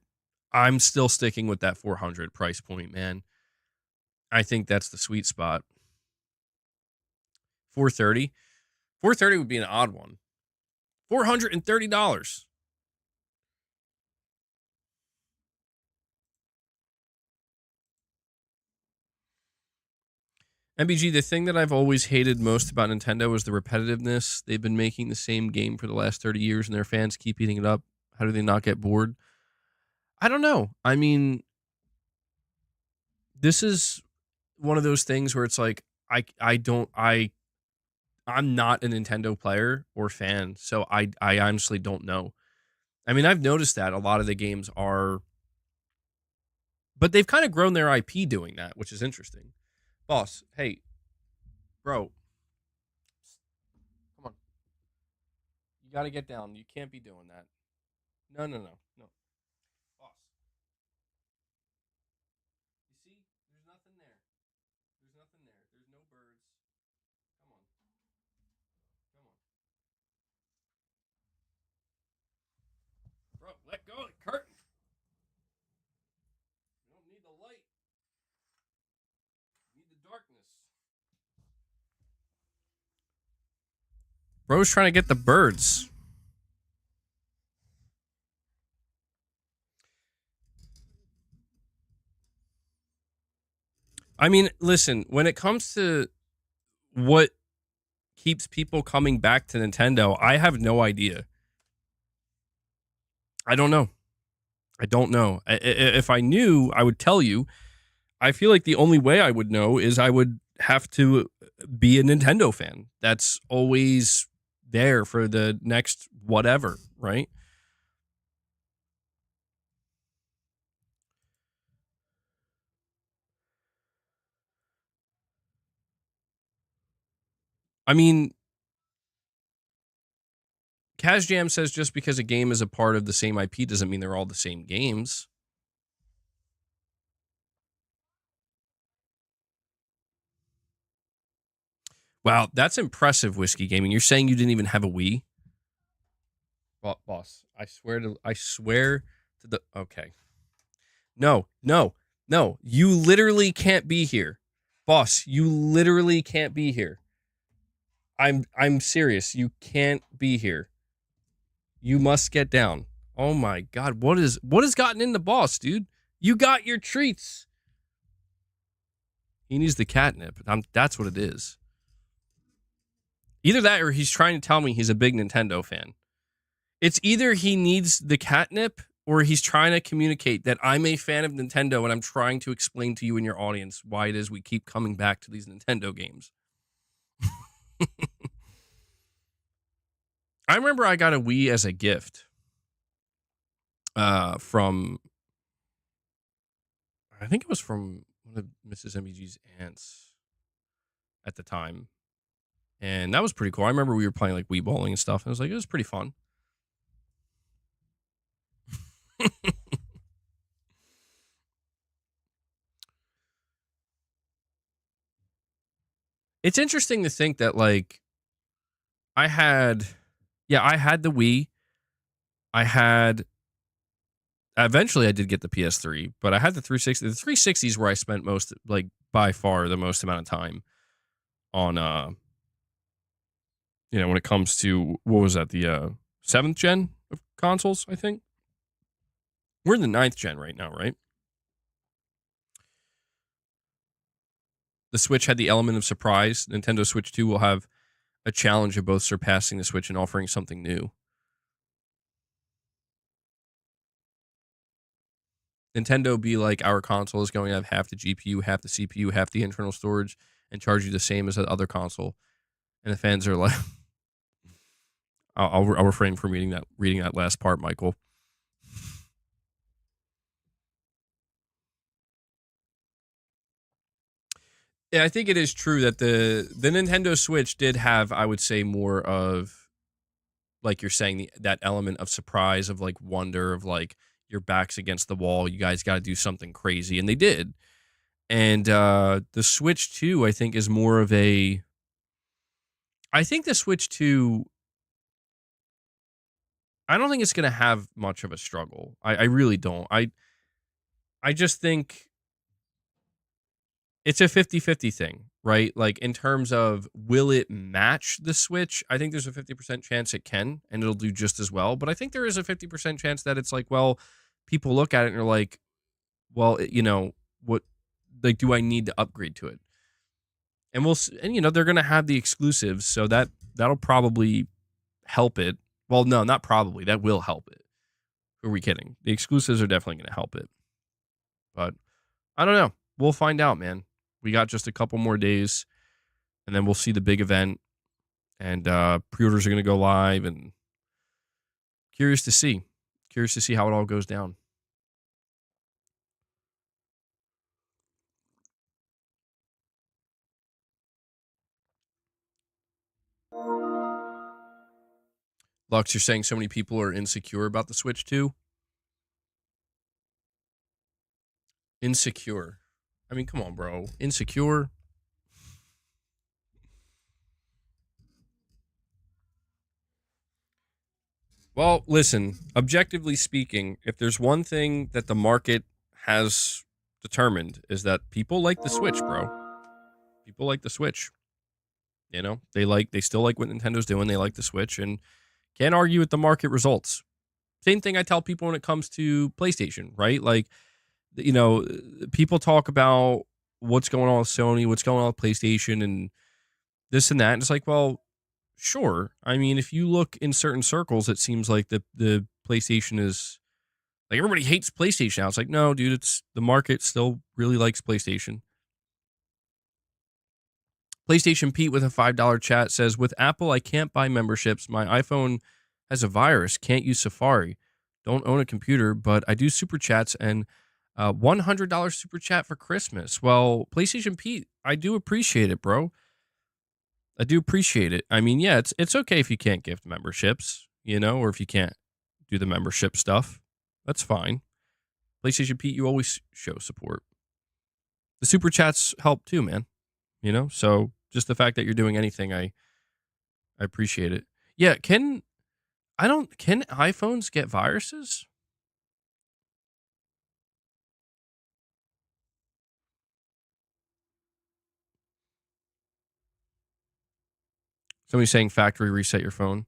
I'm still sticking with that 400 price point, man. I think that's the sweet spot. 430. 430 would be an odd one. $430. MBG, the thing that I've always hated most about Nintendo is the repetitiveness. They've been making the same game for the last 30 years, and their fans keep eating it up. How do they not get bored? I don't know. I mean, this is one of those things where it's like, I'm not a Nintendo player or fan, so I honestly don't know. I mean, I've noticed that a lot of the games are, but they've kind of grown their IP doing that, which is interesting. Boss, hey, bro, come on. You got to get down. You can't be doing that. No. Boss. You see? There's nothing there. There's nothing there. There's no birds. Come on. Bro, let go of the curtain. You don't need the light. You need the darkness. Bro's trying to get the birds. I mean, listen, when it comes to what keeps people coming back to Nintendo, I have no idea. I don't know. If I knew, I would tell you. I feel like the only way I would know is I would have to be a Nintendo fan. That's always there for the next whatever, right? I mean, Kazjam says just because a game is a part of the same IP doesn't mean they're all the same games. Wow, that's impressive, Whiskey Gaming. You're saying you didn't even have a Wii? Boss, I swear to the okay. No. You literally can't be here. Boss, you literally can't be here. I'm serious. You can't be here. You must get down. Oh my god, what has gotten into Boss, dude? You got your treats. He needs the catnip. That's what it is. Either that or he's trying to tell me he's a big Nintendo fan. It's either he needs the catnip or he's trying to communicate that I'm a fan of Nintendo and I'm trying to explain to you and your audience why it is we keep coming back to these Nintendo games. I remember I got a Wii as a gift from, I think it was from one of Mrs. MBG's aunts at the time. And that was pretty cool. I remember we were playing like Wii bowling and stuff. And it was pretty fun. It's interesting to think that like I had the Wii. I had eventually I did get the PS3, but I had the 360. The 360 is where I spent most, like by far the most amount of time on when it comes to, what was that, the 7th gen of consoles, I think. We're in the 9th gen right now, right? The Switch had the element of surprise. Nintendo Switch 2 will have a challenge of both surpassing the Switch and offering something new. Nintendo be like, our console is going to have half the GPU, half the CPU, half the internal storage, and charge you the same as the other console. And the fans are like, I'll refrain from reading that last part, Michael. Yeah, I think it is true that the Nintendo Switch did have, I would say, more of, like you're saying, that element of surprise, of like wonder, of like your back's against the wall, you guys got to do something crazy, and they did. And the Switch 2, I think, is more of a. I think the Switch 2. I don't think it's going to have much of a struggle. I really don't. I just think it's a 50-50 thing, right? Like, in terms of, will it match the Switch? I think there's a 50% chance it can, and it'll do just as well. But I think there is a 50% chance that it's like, well, people look at it and are like, well, what, like, do I need to upgrade to it? And they're going to have the exclusives, so that'll probably help it. Well, no, not probably. That will help it. Who are we kidding? The exclusives are definitely going to help it. But I don't know. We'll find out, man. We got just a couple more days, and then we'll see the big event, and pre-orders are going to go live, and curious to see how it all goes down. Lux, you're saying so many people are insecure about the Switch 2? Insecure. I mean, come on, bro. Insecure? Well, listen, objectively speaking, if there's one thing that the market has determined, is that people like the Switch, bro. People like the Switch. They still like what Nintendo's doing. They like the Switch, and can't argue with the market results. Same thing I tell people when it comes to PlayStation, right? Like, people talk about what's going on with Sony, what's going on with PlayStation, and this and that. And it's like, well, sure. I mean, if you look in certain circles, it seems like the PlayStation is, like, everybody hates PlayStation now. It's like, no, dude, it's the market still really likes PlayStation. PlayStation Pete with a $5 chat says, with Apple, I can't buy memberships. My iPhone has a virus. Can't use Safari. Don't own a computer, but I do super chats and $100 super chat for Christmas. Well, PlayStation Pete, I do appreciate it, bro. I do appreciate it. I mean, yeah, it's okay if you can't gift memberships, or if you can't do the membership stuff. That's fine. PlayStation Pete, you always show support. The super chats help too, man. So just the fact that you're doing anything, I appreciate it. Yeah, can iPhones get viruses? Somebody's saying factory reset your phone.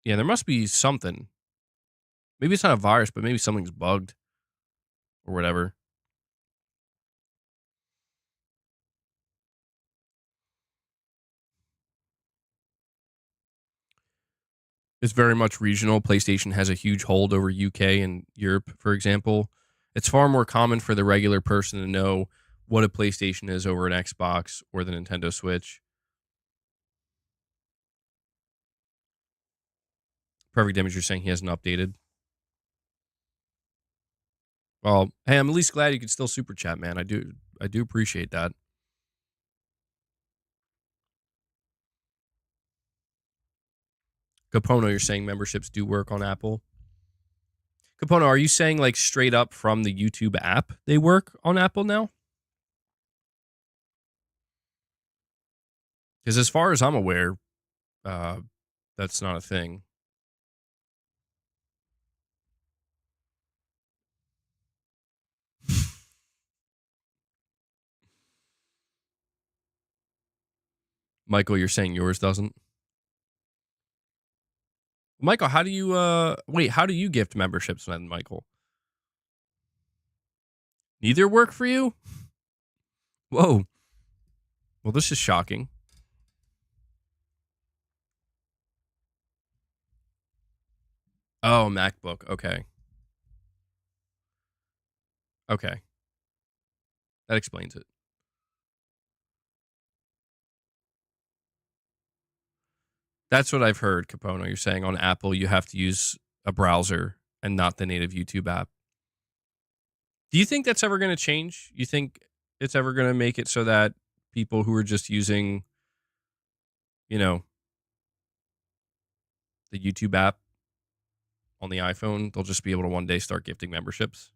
Yeah, there must be something. Maybe it's not a virus, but maybe something's bugged or whatever. It's very much regional. PlayStation has a huge hold over UK and Europe, for example. It's far more common for the regular person to know what a PlayStation is over an Xbox or the Nintendo Switch. Perfect Image, you're saying he hasn't updated. Well, hey, I'm at least glad you can still super chat, man. I do appreciate that. Capono, you're saying memberships do work on Apple. Capono, are you saying like straight up from the YouTube app they work on Apple now? Because as far as I'm aware, that's not a thing. Michael, you're saying yours doesn't? Michael, how do you how do you gift memberships then, Michael? Neither work for you? Whoa. Well, this is shocking. Oh, MacBook. Okay. Okay. That explains it. That's what I've heard, Capono. You're saying on Apple you have to use a browser and not the native YouTube app. Do you think that's ever going to change? You think it's ever going to make it so that people who are just using, you know, the YouTube app on the iPhone, they'll just be able to one day start gifting memberships?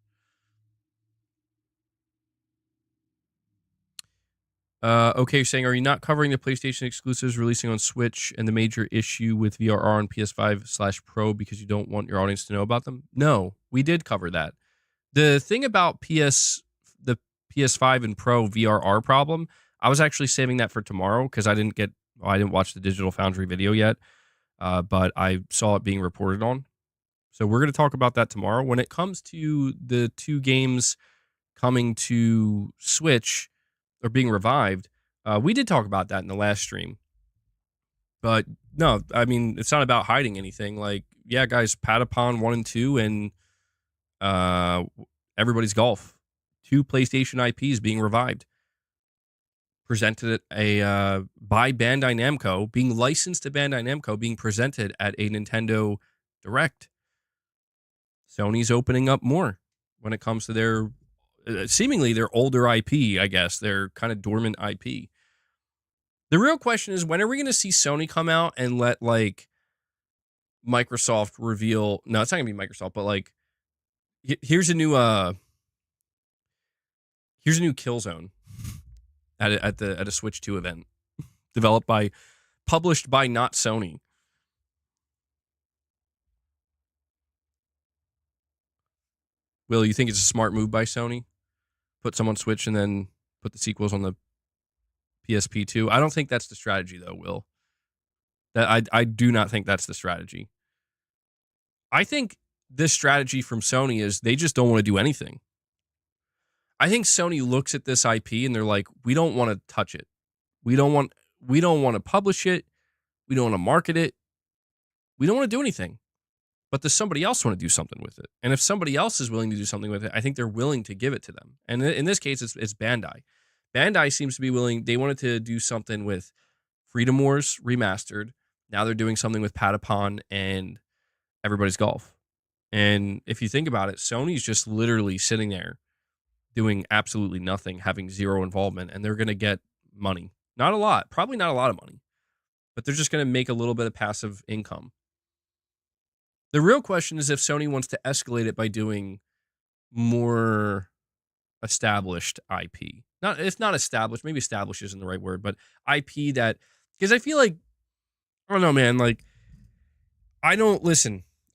Okay, you're saying, are you not covering the PlayStation exclusives releasing on Switch and the major issue with VRR on PS5/Pro because you don't want your audience to know about them? No, we did cover that. The thing about the PS5 and Pro VRR problem, I was actually saving that for tomorrow because I didn't watch the Digital Foundry video yet, but I saw it being reported on. So we're going to talk about that tomorrow. When it comes to the two games coming to Switch or being revived, we did talk about that in the last stream. But no, I mean, it's not about hiding anything. Like, yeah, guys, Patapon 1 and 2 and Everybody's Golf, two PlayStation IPs being revived, presented by Bandai Namco, being licensed to Bandai Namco, being presented at a Nintendo Direct. Sony's opening up more when it comes to their seemingly their older IP, I guess, their kind of dormant IP. The real question is, when are we going to see Sony come out and let like Microsoft reveal? No, it's not going to be Microsoft, but like here's a new Killzone at a Switch 2 event, published by not Sony. Will, you think it's a smart move by Sony? Put some on Switch and then put the sequels on the PSP2. I don't think that's the strategy, though, Will. I do not think that's the strategy. I think this strategy from Sony is they just don't want to do anything. I think Sony looks at this IP and they're like, we don't want to touch it. We don't want to publish it. We don't want to market it. We don't want to do anything. But does somebody else want to do something with it? And if somebody else is willing to do something with it, I think they're willing to give it to them. And in this case, it's Bandai. Bandai seems to be willing. They wanted to do something with Freedom Wars Remastered. Now they're doing something with Patapon and Everybody's Golf. And if you think about it, Sony's just literally sitting there doing absolutely nothing, having zero involvement, and they're going to get money. Not a lot, probably not a lot of money, but they're just going to make a little bit of passive income. The real question is if Sony wants to escalate it by doing more established IP. If not established, maybe established isn't the right word, but IP that, because I feel like, I don't know, man, like, I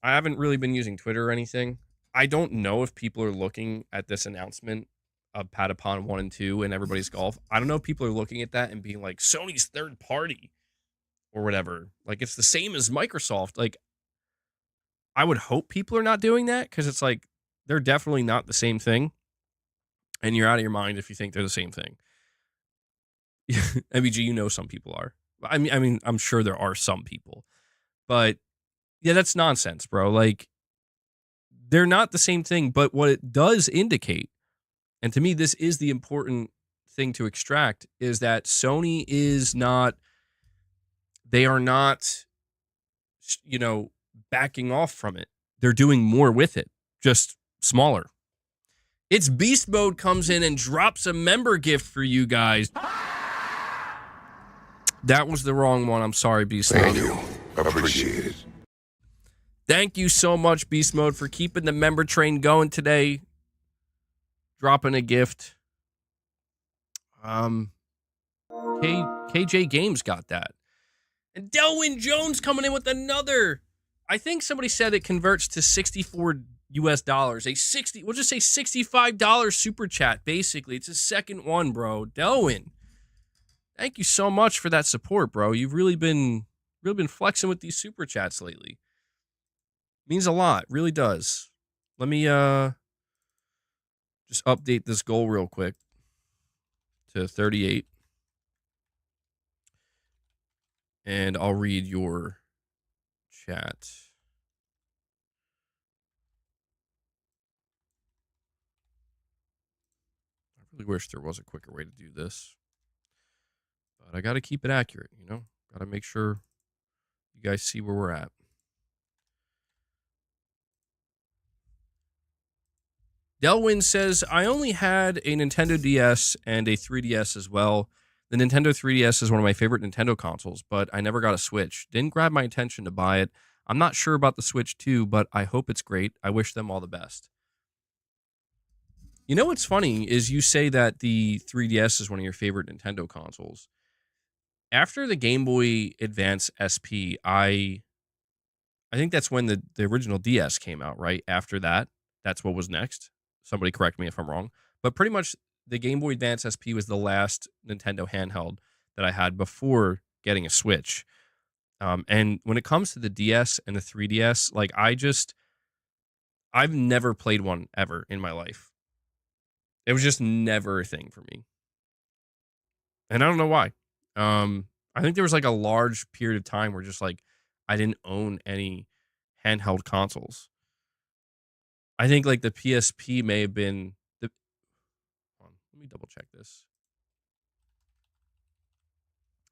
haven't really been using Twitter or anything. I don't know if people are looking at this announcement of Patapon 1 and 2 and Everybody's Golf. I don't know if people are looking at that and being like, Sony's third party or whatever. Like, it's the same as Microsoft. Like, I would hope people are not doing that because it's like they're definitely not the same thing. And you're out of your mind if you think they're the same thing. MVG, you know some people are. I mean, I'm sure there are some people. But Yeah, that's nonsense, bro. Like, they're not the same thing, but what it does indicate, and to me, this is the important thing to extract, is that Sony is not, they are not, you know, backing off from it. They're doing more with it, just smaller. It's Beast Mode comes in and drops a member gift for you guys. That was the wrong one. I'm sorry, Beast Mode. Thank you. Appreciate it. Thank you so much, Beast Mode, for keeping the member train going today. Dropping a gift. KJ Games got that. And Delwyn Jones coming in with another. I think somebody said it converts to 64 US dollars. We'll just say $65 super chat, basically. It's a second one, bro. Delwyn, thank you so much for that support, bro. You've really been flexing with these super chats lately. Means a lot, really does. Let me just update this goal real quick to 38. And I'll read your chat. I really wish there was a quicker way to do this. But I got to keep it accurate, you know? Got to make sure you guys see where we're at. Delwyn says, I only had a Nintendo DS and a 3DS as well. The Nintendo 3DS is one of my favorite Nintendo consoles, but I never got a Switch. Didn't grab my attention to buy it. I'm not sure about the Switch 2, but I hope it's great. I wish them all the best. You know what's funny is you say that the 3DS is one of your favorite Nintendo consoles. After the Game Boy Advance SP, I think that's when the original DS came out, right? After that, that's what was next. Somebody correct me if I'm wrong. But pretty much the Game Boy Advance SP was the last Nintendo handheld that I had before getting a Switch. And when it comes to the DS and the 3DS, like I've never played one ever in my life. It was just never a thing for me. And I don't know why. I think there was like a large period of time where just like I didn't own any handheld consoles. I think like the PSP may have been the. Hold on, let me double check this.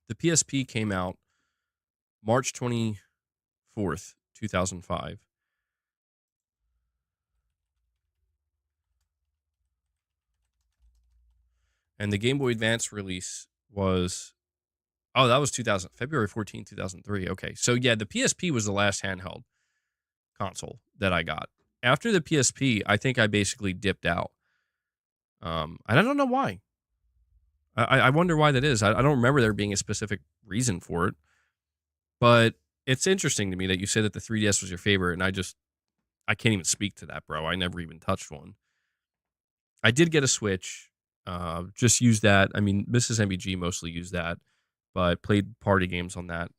The PSP came out March 24th, 2005. And the Game Boy Advance release was, that was February 14th, 2003. Okay. So yeah, the PSP was the last handheld console that I got. After the PSP, I think I basically dipped out. And I don't know why. I wonder why that is. I don't remember there being a specific reason for it. But it's interesting to me that you say that the 3DS was your favorite, and I can't even speak to that, bro. I never even touched one. I did get a Switch. Just use that. I mean, Mrs. MBG mostly used that, but played party games on that.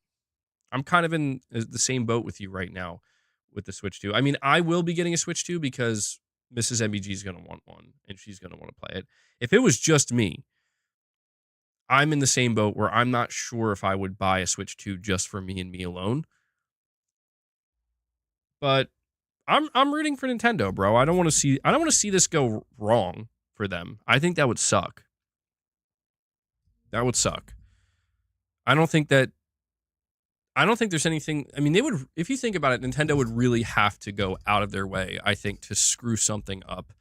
I'm kind of in the same boat with you right now with the Switch 2. I mean, I will be getting a Switch 2 because Mrs. MBG is going to want one, and she's going to want to play it. If it was just me, I'm in the same boat where I'm not sure if I would buy a Switch 2 just for me and me alone. But I'm rooting for Nintendo, bro. I don't want to see this go wrong for them. I think that would suck. That would suck. I don't think there's anything. I mean, they would, if you think about it, Nintendo would really have to go out of their way, I think, to screw something up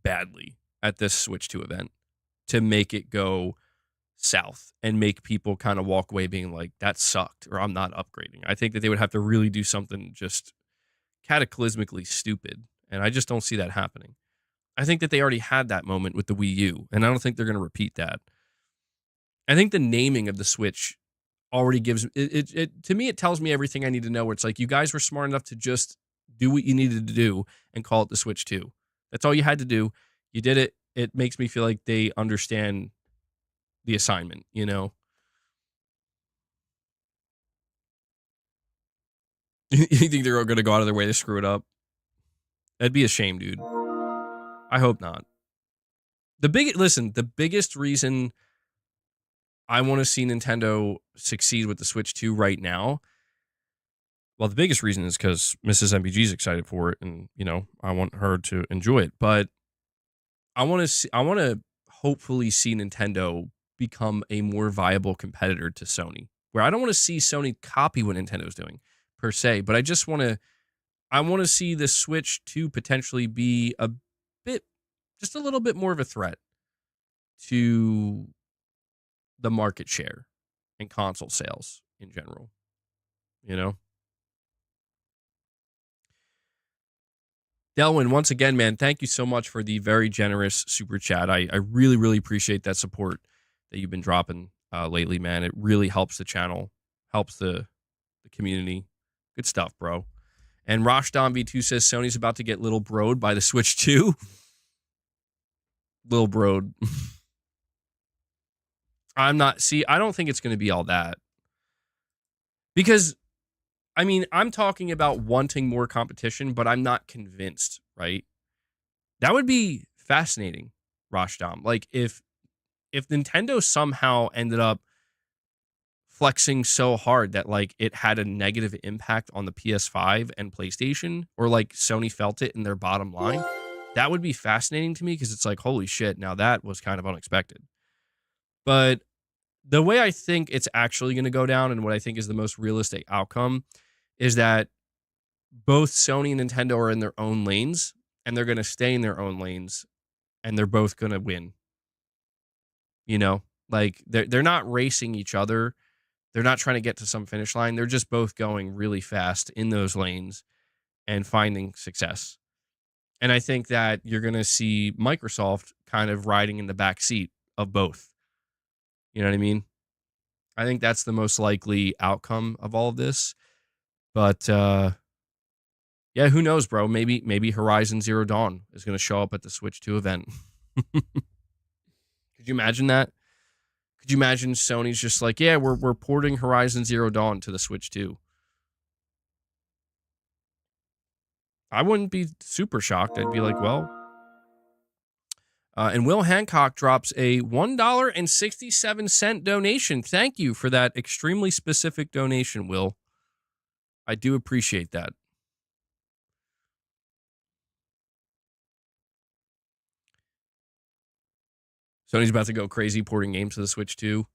badly at this Switch 2 event to make it go south and make people kind of walk away being like, that sucked, or I'm not upgrading. I think that they would have to really do something just cataclysmically stupid, and I just don't see that happening. I think that they already had that moment with the Wii U, and I don't think they're going to repeat that. I think the naming of the Switch already gives it to me. It tells me everything I need to know. Where it's like, you guys were smart enough to just do what you needed to do and call it the Switch 2. That's all you had to do. You did it. It makes me feel like they understand the assignment, you know? You think they're going to go out of their way to screw it up? That'd be a shame, dude. I hope not. The biggest reason I want to see Nintendo succeed with the Switch 2 right now Well, the biggest reason is because Mrs. MPG is excited for it, and I want her to enjoy it. But I want to see, I want to hopefully see Nintendo become a more viable competitor to Sony. Where I don't want to see Sony copy what Nintendo's doing per se, but I want to see the Switch 2 potentially be bit, just a little bit more of a threat to the market share and console sales in general. You know, Delwyn, once again, man, thank you so much for the very generous super chat. I really, really appreciate that support that you've been dropping lately, man. It really helps the channel, helps the community. Good stuff, bro. And Rashdan V2 says Sony's about to get little broed by the Switch 2. Little broed. I don't think it's going to be all that. Because, I mean, I'm talking about wanting more competition, but I'm not convinced, right? That would be fascinating, Rashdan. Like, if Nintendo somehow ended up flexing so hard that like it had a negative impact on the PS5 and PlayStation, or like Sony felt it in their bottom line, that would be fascinating to me because it's like, holy shit, now that was kind of unexpected. But the way I think it's actually going to go down and what I think is the most realistic outcome is that both Sony and Nintendo are in their own lanes and they're going to stay in their own lanes and they're both going to win. Like they're not racing each other. They're not trying to get to some finish line. They're just both going really fast in those lanes and finding success. And I think that you're going to see Microsoft kind of riding in the back seat of both. You know what I mean? I think that's the most likely outcome of all of this. But yeah, who knows, bro? Maybe Horizon Zero Dawn is going to show up at the Switch 2 event. Could you imagine that? Could you imagine Sony's just like, yeah, we're porting Horizon Zero Dawn to the Switch 2? I wouldn't be super shocked. I'd be like, well. And Will Hancock drops a $1.67 donation. Thank you for that extremely specific donation, Will. I do appreciate that. Sony's about to go crazy porting games to the Switch 2.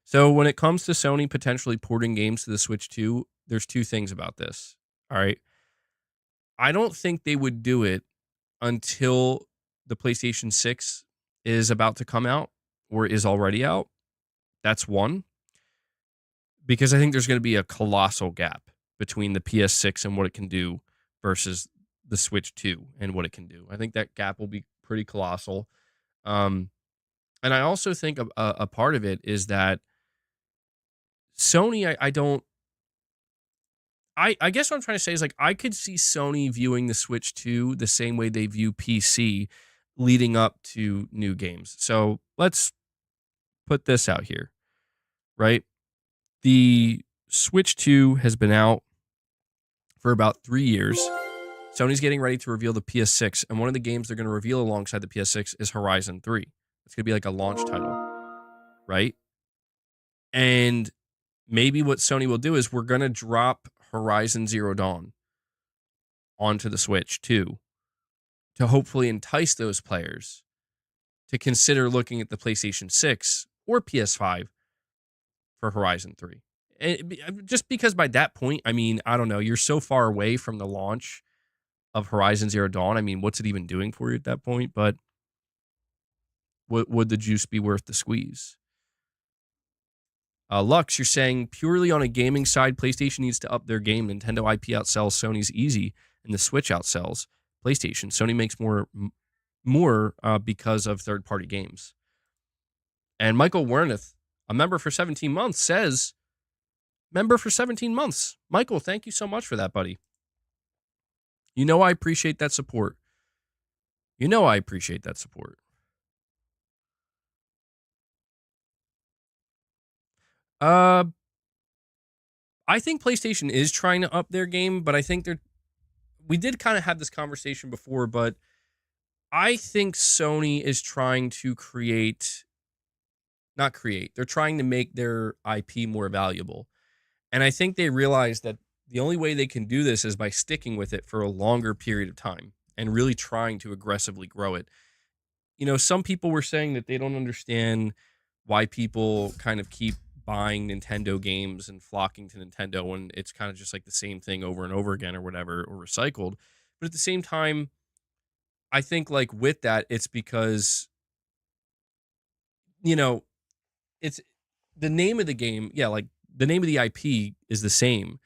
So when it comes to Sony potentially porting games to the Switch 2, there's two things about this. All right. I don't think they would do it until the PlayStation 6 is about to come out or is already out. That's one. Because I think there's going to be a colossal gap between the PS6 and what it can do versus the Switch 2 and what it can do. I think that gap will be pretty colossal. And I also think a part of it is that Sony, I guess what I'm trying to say is like, I could see Sony viewing the Switch 2 the same way they view PC leading up to new games. So let's put this out here, right? The Switch 2 has been out for about 3 years. Sony's getting ready to reveal the PS6, and one of the games they're going to reveal alongside the PS6 is Horizon 3. It's going to be like a launch title, right? And maybe what Sony will do is we're going to drop Horizon Zero Dawn onto the Switch 2 to hopefully entice those players to consider looking at the PlayStation 6 or PS5 for Horizon 3. And just because by that point, I mean, I don't know, you're so far away from the launch of Horizon Zero Dawn. I mean, what's it even doing for you at that point? But would the juice be worth the squeeze? Lux, you're saying purely on a gaming side, PlayStation needs to up their game. Nintendo IP outsells Sony's easy, and the Switch outsells PlayStation. Sony makes more because of third-party games. And Michael Wernath, a member for 17 months, says, member for 17 months. Michael, thank you so much for that, buddy. You know I appreciate that support. I think PlayStation is trying to up their game, but I think we did kind of have this conversation before, but I think Sony is trying to they're trying to make their IP more valuable. And I think they realize that the only way they can do this is by sticking with it for a longer period of time and really trying to aggressively grow it. Some people were saying that they don't understand why people kind of keep buying Nintendo games and flocking to Nintendo when it's kind of just like the same thing over and over again or whatever, or recycled. But at the same time, I think like with that, it's because, you know, it's the name of the game. Yeah, like the name of the IP is the same,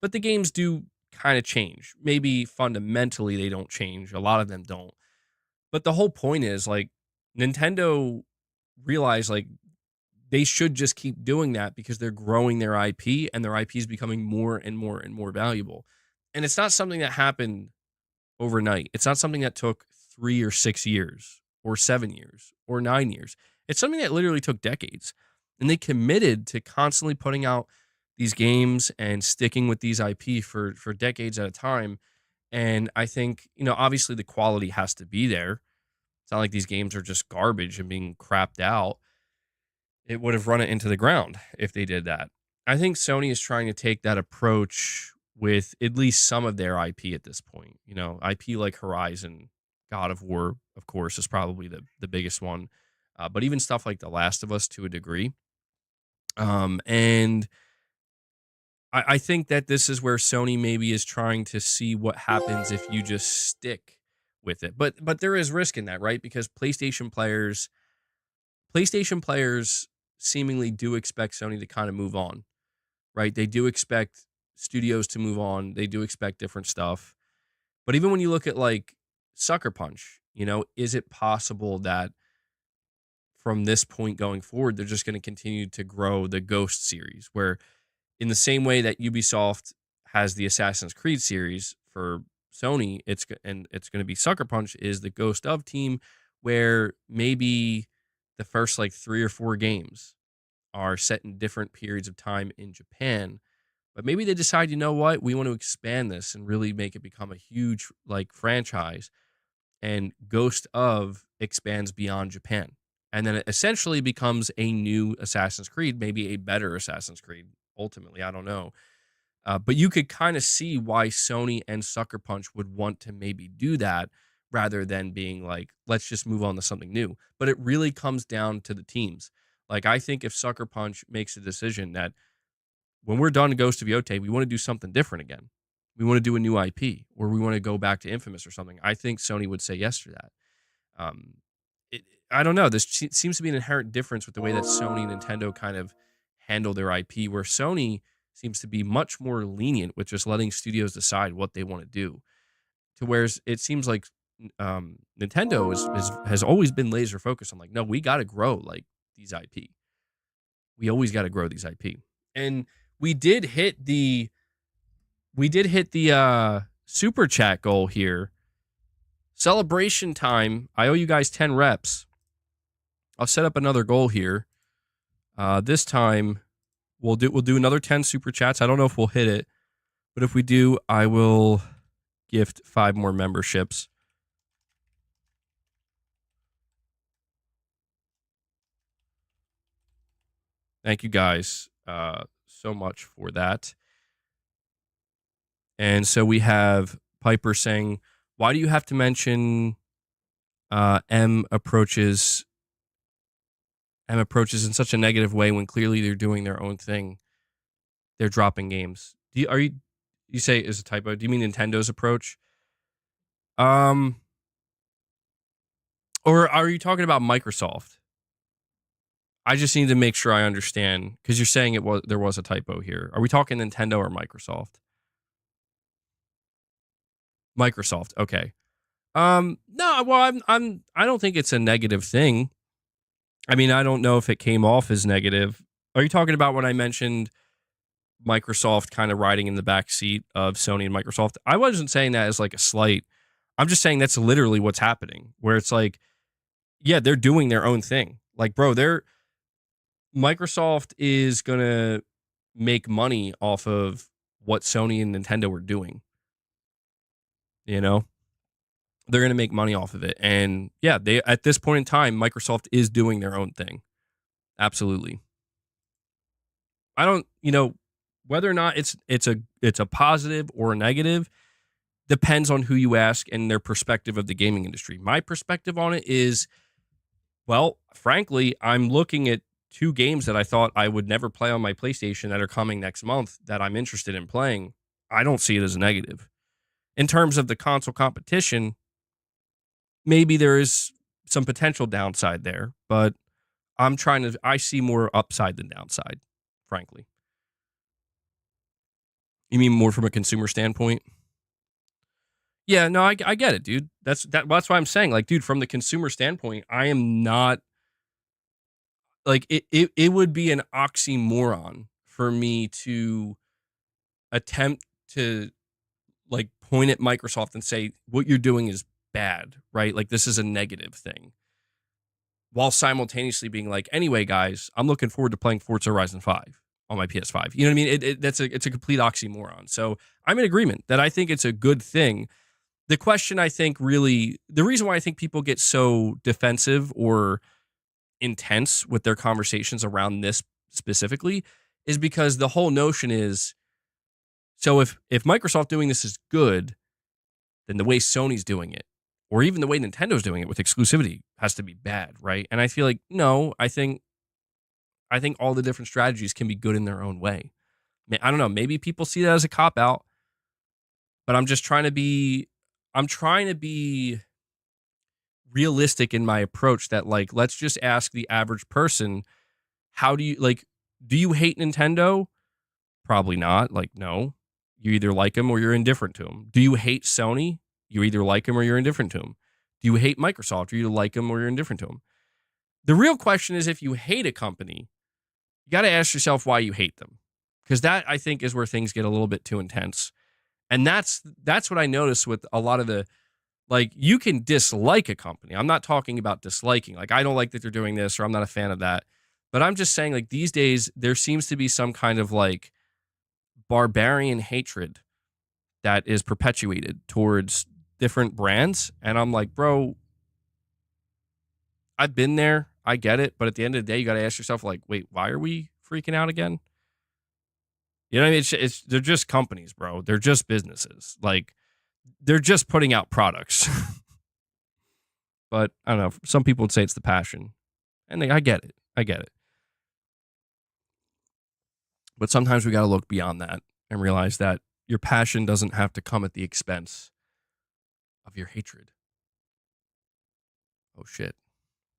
but the games do kind of change. Maybe fundamentally they don't change. A lot of them don't. But the whole point is like Nintendo realized like they should just keep doing that because they're growing their IP and their IP is becoming more and more and more valuable. And it's not something that happened overnight. It's not something that took 3 or 6 years or 7 years or 9 years. It's something that literally took decades. And they committed to constantly putting out these games and sticking with these IP for decades at a time. And I think, obviously the quality has to be there. It's not like these games are just garbage and being crapped out. It would have run it into the ground if they did that. I think Sony is trying to take that approach with at least some of their IP at this point. IP like Horizon, God of War, of course, is probably the biggest one. But even stuff like The Last of Us to a degree. And I think that this is where Sony maybe is trying to see what happens if you just stick with it. But there is risk in that, right? Because PlayStation players seemingly do expect Sony to kind of move on, right? They do expect studios to move on. They do expect different stuff. But even when you look at like Sucker Punch, is it possible that from this point going forward, they're just going to continue to grow the Ghost series, where in the same way that Ubisoft has the Assassin's Creed series for Sony, it's going to be Sucker Punch is the Ghost of team, where maybe the first like 3 or 4 games are set in different periods of time in Japan, but maybe they decide, you know what, we want to expand this and really make it become a huge like franchise, and Ghost of expands beyond Japan. And then it essentially becomes a new Assassin's Creed, maybe a better Assassin's Creed. Ultimately, I don't know. But you could kind of see why Sony and Sucker Punch would want to maybe do that rather than being like, let's just move on to something new. But it really comes down to the teams. Like, I think if Sucker Punch makes a decision that when we're done Ghost of Yote, we want to do something different again. We want to do a new IP, or we want to go back to Infamous or something. I think Sony would say yes to that. Um, I don't know. This seems to be an inherent difference with the way that Sony and Nintendo kind of handle their IP, where Sony seems to be much more lenient with just letting studios decide what they want to do. To whereas it seems like Nintendo has always been laser focused on like, no, we got to grow like these IP. We always got to grow these IP, and we did hit the super chat goal here. Celebration time. I owe you guys 10 reps. I'll set up another goal here. This time we'll do another 10 super chats. I don't know if we'll hit it, but if we do, I will gift 5 more memberships. Thank you guys so much for that. And so we have Piper saying, why do you have to mention M approaches in such a negative way when clearly they're doing their own thing? They're dropping games. You say is a typo? Do you mean Nintendo's approach? Or are you talking about Microsoft? I just need to make sure I understand, because you're saying there was a typo here. Are we talking Nintendo or Microsoft? Microsoft. Okay. No, well, I don't think it's a negative thing. I mean, I don't know if it came off as negative. Are you talking about when I mentioned Microsoft kind of riding in the back seat of Sony and Microsoft? I wasn't saying that as like a slight. I'm just saying that's literally what's happening, where it's like, yeah, they're doing their own thing. Like, bro, Microsoft is going to make money off of what Sony and Nintendo are doing. They're going to make money off of it. And yeah, they at this point in time, Microsoft is doing their own thing. Absolutely. I don't, whether or not it's a positive or a negative depends on who you ask and their perspective of the gaming industry. My perspective on it is, well, frankly, I'm looking at two games that I thought I would never play on my PlayStation that are coming next month that I'm interested in playing. I don't see it as a negative. In terms of the console competition, maybe there is some potential downside there, but I see more upside than downside, frankly. You mean more from a consumer standpoint? Yeah, no, I get it, dude. That's why I'm saying, like, dude, from the consumer standpoint, I am not like it would be an oxymoron for me to attempt to like point at Microsoft and say what you're doing is bad, right? Like this is a negative thing. While simultaneously being like, anyway, guys, I'm looking forward to playing Forza Horizon 5 on my PS5. You know what I mean? It's a complete oxymoron. So I'm in agreement that I think it's a good thing. The question I think really, the reason why I think people get so defensive or intense with their conversations around this specifically is because the whole notion is, so if Microsoft doing this is good, then the way Sony's doing it, or even the way Nintendo's doing it with exclusivity, has to be bad, right? And I feel like no, I think all the different strategies can be good in their own way. I don't know, maybe people see that as a cop out, but I'm trying to be realistic in my approach that like let's just ask the average person, how do you hate Nintendo? Probably not. Like no. You either like them or you're indifferent to them. Do you hate Sony? You either like them or you're indifferent to them. Do you hate Microsoft? You either like them or you're indifferent to them. The real question is if you hate a company, you got to ask yourself why you hate them. Because that, I think, is where things get a little bit too intense. And that's what I notice with a lot of the, like, you can dislike a company. I'm not talking about disliking. Like, I don't like that they're doing this or I'm not a fan of that. But I'm just saying, like, these days, there seems to be some kind of, like, barbarian hatred that is perpetuated towards different brands. And I'm like, bro, I've been there. I get it. But at the end of the day, you got to ask yourself, like, wait, why are we freaking out again? You know what I mean? They're just companies, bro. They're just businesses. Like, they're just putting out products. But I don't know. Some people would say it's the passion. And I get it. I get it. But sometimes we got to look beyond that and realize that your passion doesn't have to come at the expense of your hatred. Oh, shit.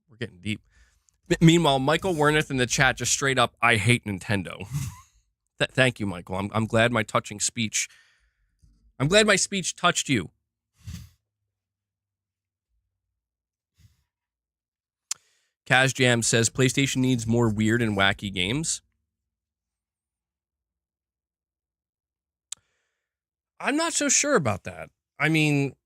We're getting deep. Meanwhile, Michael Wernick in the chat just straight up, I hate Nintendo. Thank you, Michael. I'm glad my touching speech. I'm glad my speech touched you. Kaz Jam says PlayStation needs more weird and wacky games. I'm not so sure about that. I mean,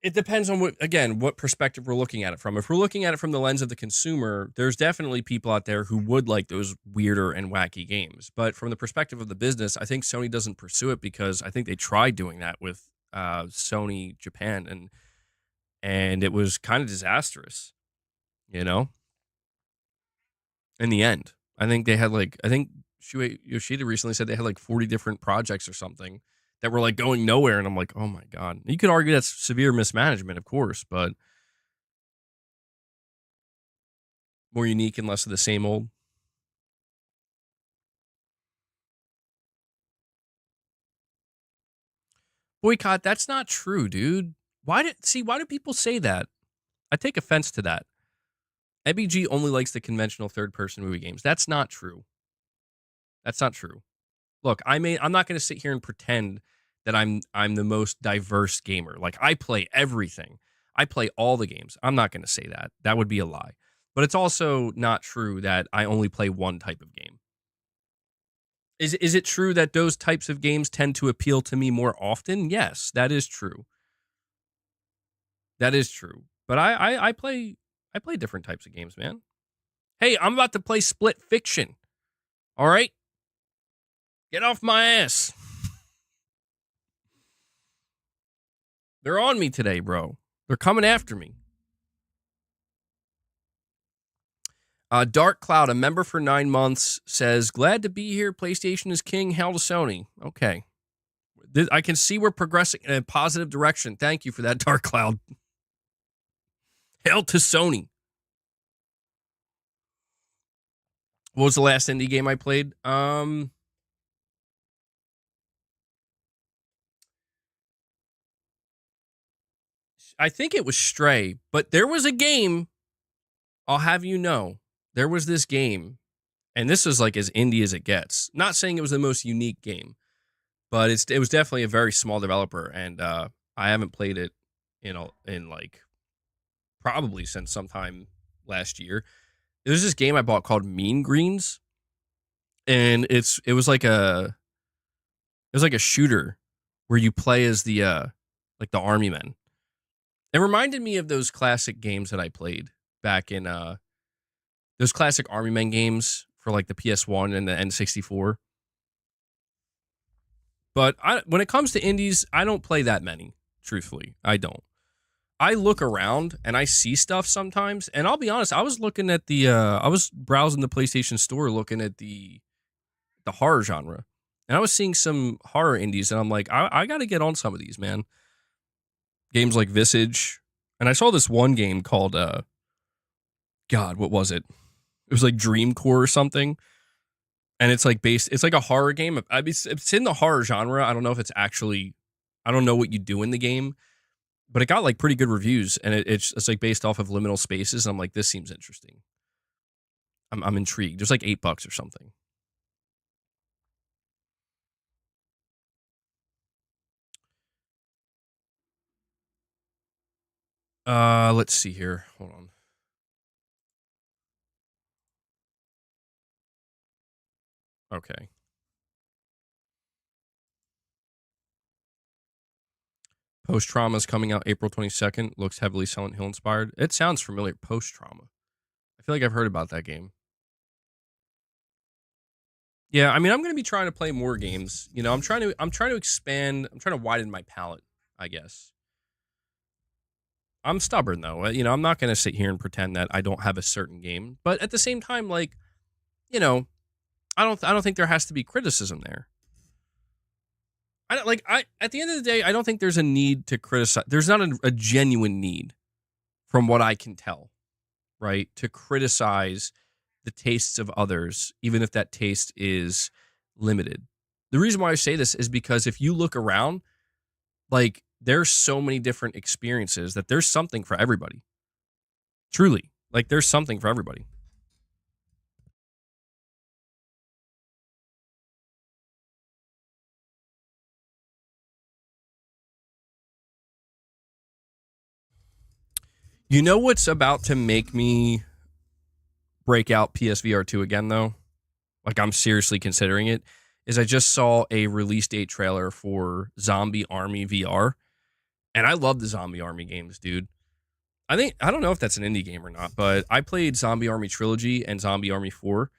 it depends on what perspective we're looking at it from. If we're looking at it from the lens of the consumer, there's definitely people out there who would like those weirder and wacky games. But from the perspective of the business, I think Sony doesn't pursue it because I think they tried doing that with Sony Japan, and it was kind of disastrous, you know? In the end, I think they had Shuei Yoshida recently said they had like 40 different projects or something that were like going nowhere. And I'm like, oh my God. You could argue that's severe mismanagement, of course, but more unique and less of the same old. Boycott, that's not true, dude. Why do people say that? I take offense to that. MBG only likes the conventional third-person movie games. That's not true. That's not true. Look, I'm not going to sit here and pretend that I'm the most diverse gamer. Like, I play everything. I play all the games. I'm not going to say that. That would be a lie. But it's also not true that I only play one type of game. Is it true that those types of games tend to appeal to me more often? Yes, that is true. That is true. But I play different types of games, man. Hey, I'm about to play Split Fiction. All right? Get off my ass. They're on me today, bro. They're coming after me. Dark Cloud, a member for 9 months, says, glad to be here. PlayStation is king. Hail to Sony. Okay. I can see we're progressing in a positive direction. Thank you for that, Dark Cloud. Hail to Sony. What was the last indie game I played? I think it was Stray, but there was a game, I'll have you know, there was this game, and this was like as indie as it gets. Not saying it was the most unique game, but it was definitely a very small developer, and I haven't played it in like probably since sometime last year. There's this game I bought called Mean Greens, and it was like a shooter where you play as the like the army men. It reminded me of those classic games that I played back in those classic army men games for like the PS1 and the N64. But when it comes to indies, I don't play that many. Truthfully, I don't. I look around and I see stuff sometimes, and I'll be honest. I was looking at I was browsing the PlayStation Store, looking at the horror genre, and I was seeing some horror indies, and I'm like, I got to get on some of these, man. Games like Visage, and I saw this one game called God, what was it? It was like Dreamcore or something, and it's like it's like a horror game. I mean, it's in the horror genre. I don't know if it's actually, I don't know what you do in the game, but it got like pretty good reviews, and it's like based off of liminal spaces. And I'm like, this seems interesting. I'm intrigued. There's like $8 or something. Let's see here. Hold on. Okay. Post Trauma is coming out April 22nd. Looks heavily Silent Hill inspired. It sounds familiar. Post Trauma. I feel like I've heard about that game. Yeah, I mean, I'm going to be trying to play more games. You know, I'm trying to expand. I'm trying to widen my palette, I guess. I'm stubborn though. You know, I'm not going to sit here and pretend that I don't have a certain game. But at the same time, like, you know, I don't think there has to be criticism there. At the end of the day, I don't think there's a need to criticize. There's not a genuine need, from what I can tell, right, to criticize the tastes of others, even if that taste is limited. The reason why I say this is because if you look around, like, there's so many different experiences that there's something for everybody. Truly, like, there's something for everybody. You know what's about to make me break out PSVR 2 again, though? Like, I'm seriously considering it. Is I just saw a release date trailer for Zombie Army VR. And I love the Zombie Army games, dude. I don't know if that's an indie game or not, but I played Zombie Army Trilogy and Zombie Army 4.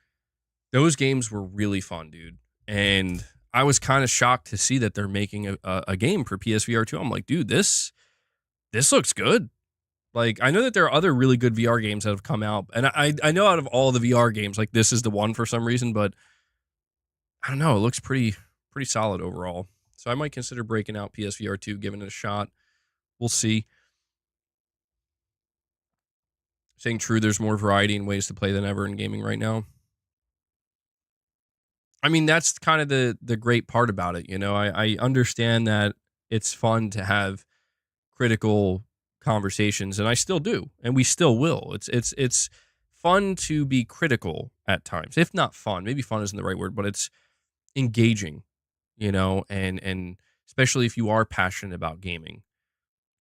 Those games were really fun, dude. And I was kind of shocked to see that they're making a game for PSVR 2. I'm like, dude, this looks good. Like, I know that there are other really good VR games that have come out, and I know out of all the VR games, like, this is the one for some reason, but I don't know, it looks pretty solid overall. So I might consider breaking out PSVR 2, giving it a shot. We'll see. Saying true, there's more variety and ways to play than ever in gaming right now. I mean, that's kind of the great part about it, you know. I understand that it's fun to have critical conversations, and I still do, and we still will. It's fun to be critical at times, if not fun. Maybe fun isn't the right word, but it's engaging, you know, and especially if you are passionate about gaming,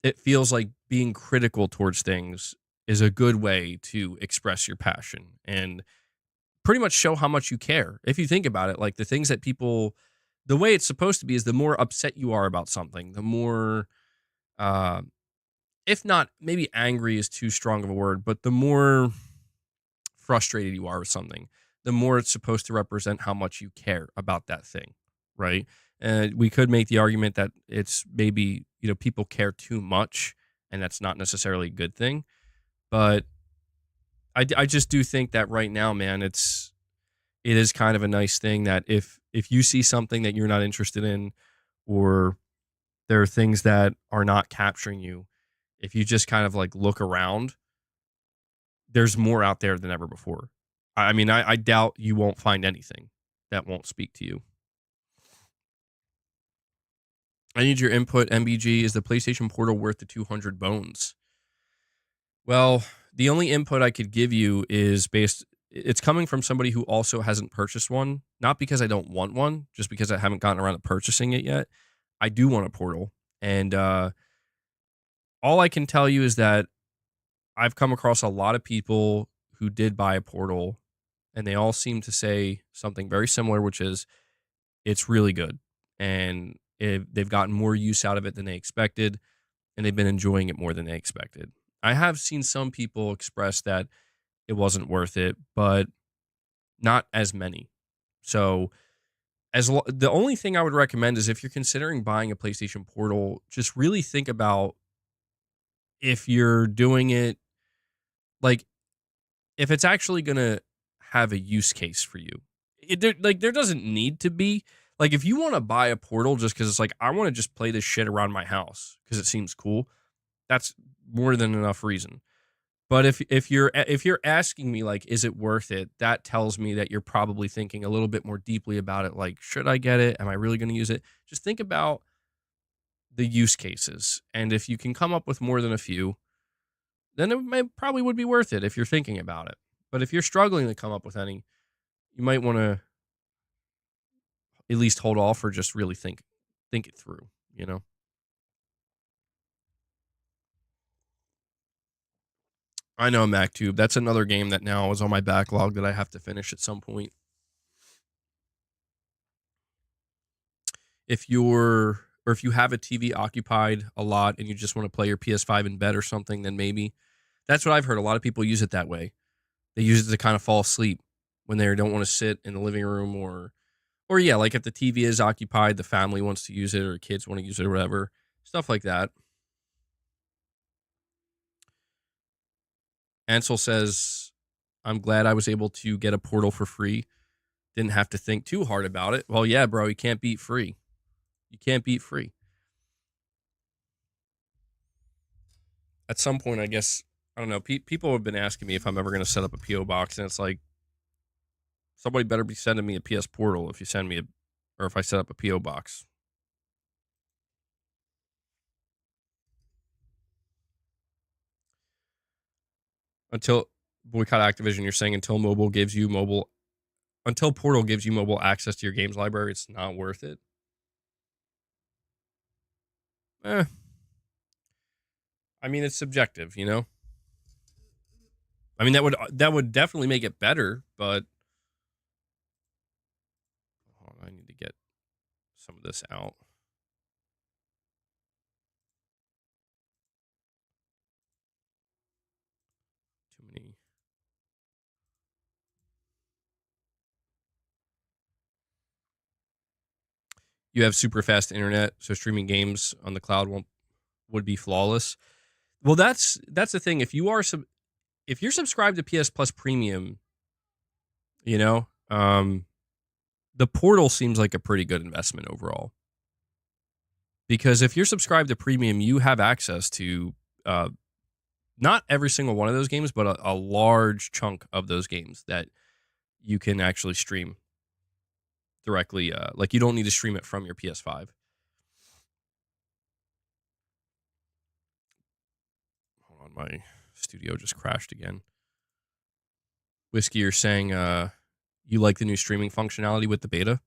it feels like being critical towards things is a good way to express your passion and pretty much show how much you care. If you think about it, like, the things that people, the way it's supposed to be is the more upset you are about something, the more if not, maybe angry is too strong of a word, but the more frustrated you are with something, the more it's supposed to represent how much you care about that thing, right? And we could make the argument that it's maybe, you know, people care too much, and that's not necessarily a good thing. But I just do think that right now, man, it is kind of a nice thing that if you see something that you're not interested in, or there are things that are not capturing you, if you just kind of like look around, there's more out there than ever before. I mean, I doubt you won't find anything that won't speak to you. I need your input, MBG. Is the PlayStation Portal worth the 200 bones? Well, the only input I could give you is it's coming from somebody who also hasn't purchased one. Not because I don't want one, just because I haven't gotten around to purchasing it yet. I do want a Portal. And all I can tell you is that I've come across a lot of people who did buy a Portal, and they all seem to say something very similar, which is it's really good. And they've gotten more use out of it than they expected, and they've been enjoying it more than they expected. I have seen some people express that it wasn't worth it, but not as many. So, the only thing I would recommend is if you're considering buying a PlayStation Portal, just really think about if you're doing it, like, if it's actually going to have a use case for you. There doesn't need to be. Like, if you want to buy a Portal just because it's like, I want to just play this shit around my house because it seems cool, that's more than enough reason. But if you're asking me, like, is it worth it? That tells me that you're probably thinking a little bit more deeply about it. Like, should I get it? Am I really going to use it? Just think about the use cases. And if you can come up with more than a few, then probably would be worth it if you're thinking about it. But if you're struggling to come up with any, you might want to at least hold off or just really think it through, you know? I know, MacTube. That's another game that now is on my backlog that I have to finish at some point. If you have a TV occupied a lot and you just want to play your PS5 in bed or something, then maybe. That's what I've heard. A lot of people use it that way. They use it to kind of fall asleep when they don't want to sit in the living room, or yeah, like if the TV is occupied, the family wants to use it or kids want to use it or whatever. Stuff like that. Ansel says, I'm glad I was able to get a Portal for free. Didn't have to think too hard about it. Well, yeah, bro, you can't beat free. You can't beat free. At some point, I guess, I don't know, people have been asking me if I'm ever going to set up a P.O. box, and it's like, somebody better be sending me a PS Portal if you send me or if I set up a P.O. box. Until boycott Activision, you're saying until Portal gives you mobile access to your games library, it's not worth it. I mean, it's subjective, you know? I mean, that would definitely make it better, but I need to get some of this out. Too many. You have super fast internet, so streaming games on the cloud would be flawless. Well, that's the thing. If you're subscribed to PS Plus Premium, you know, the Portal seems like a pretty good investment overall. Because if you're subscribed to Premium, you have access to not every single one of those games, but a large chunk of those games that you can actually stream directly. Like, you don't need to stream it from your PS5. Hold on, my studio just crashed again. Whiskey, you're saying you like the new streaming functionality with the beta?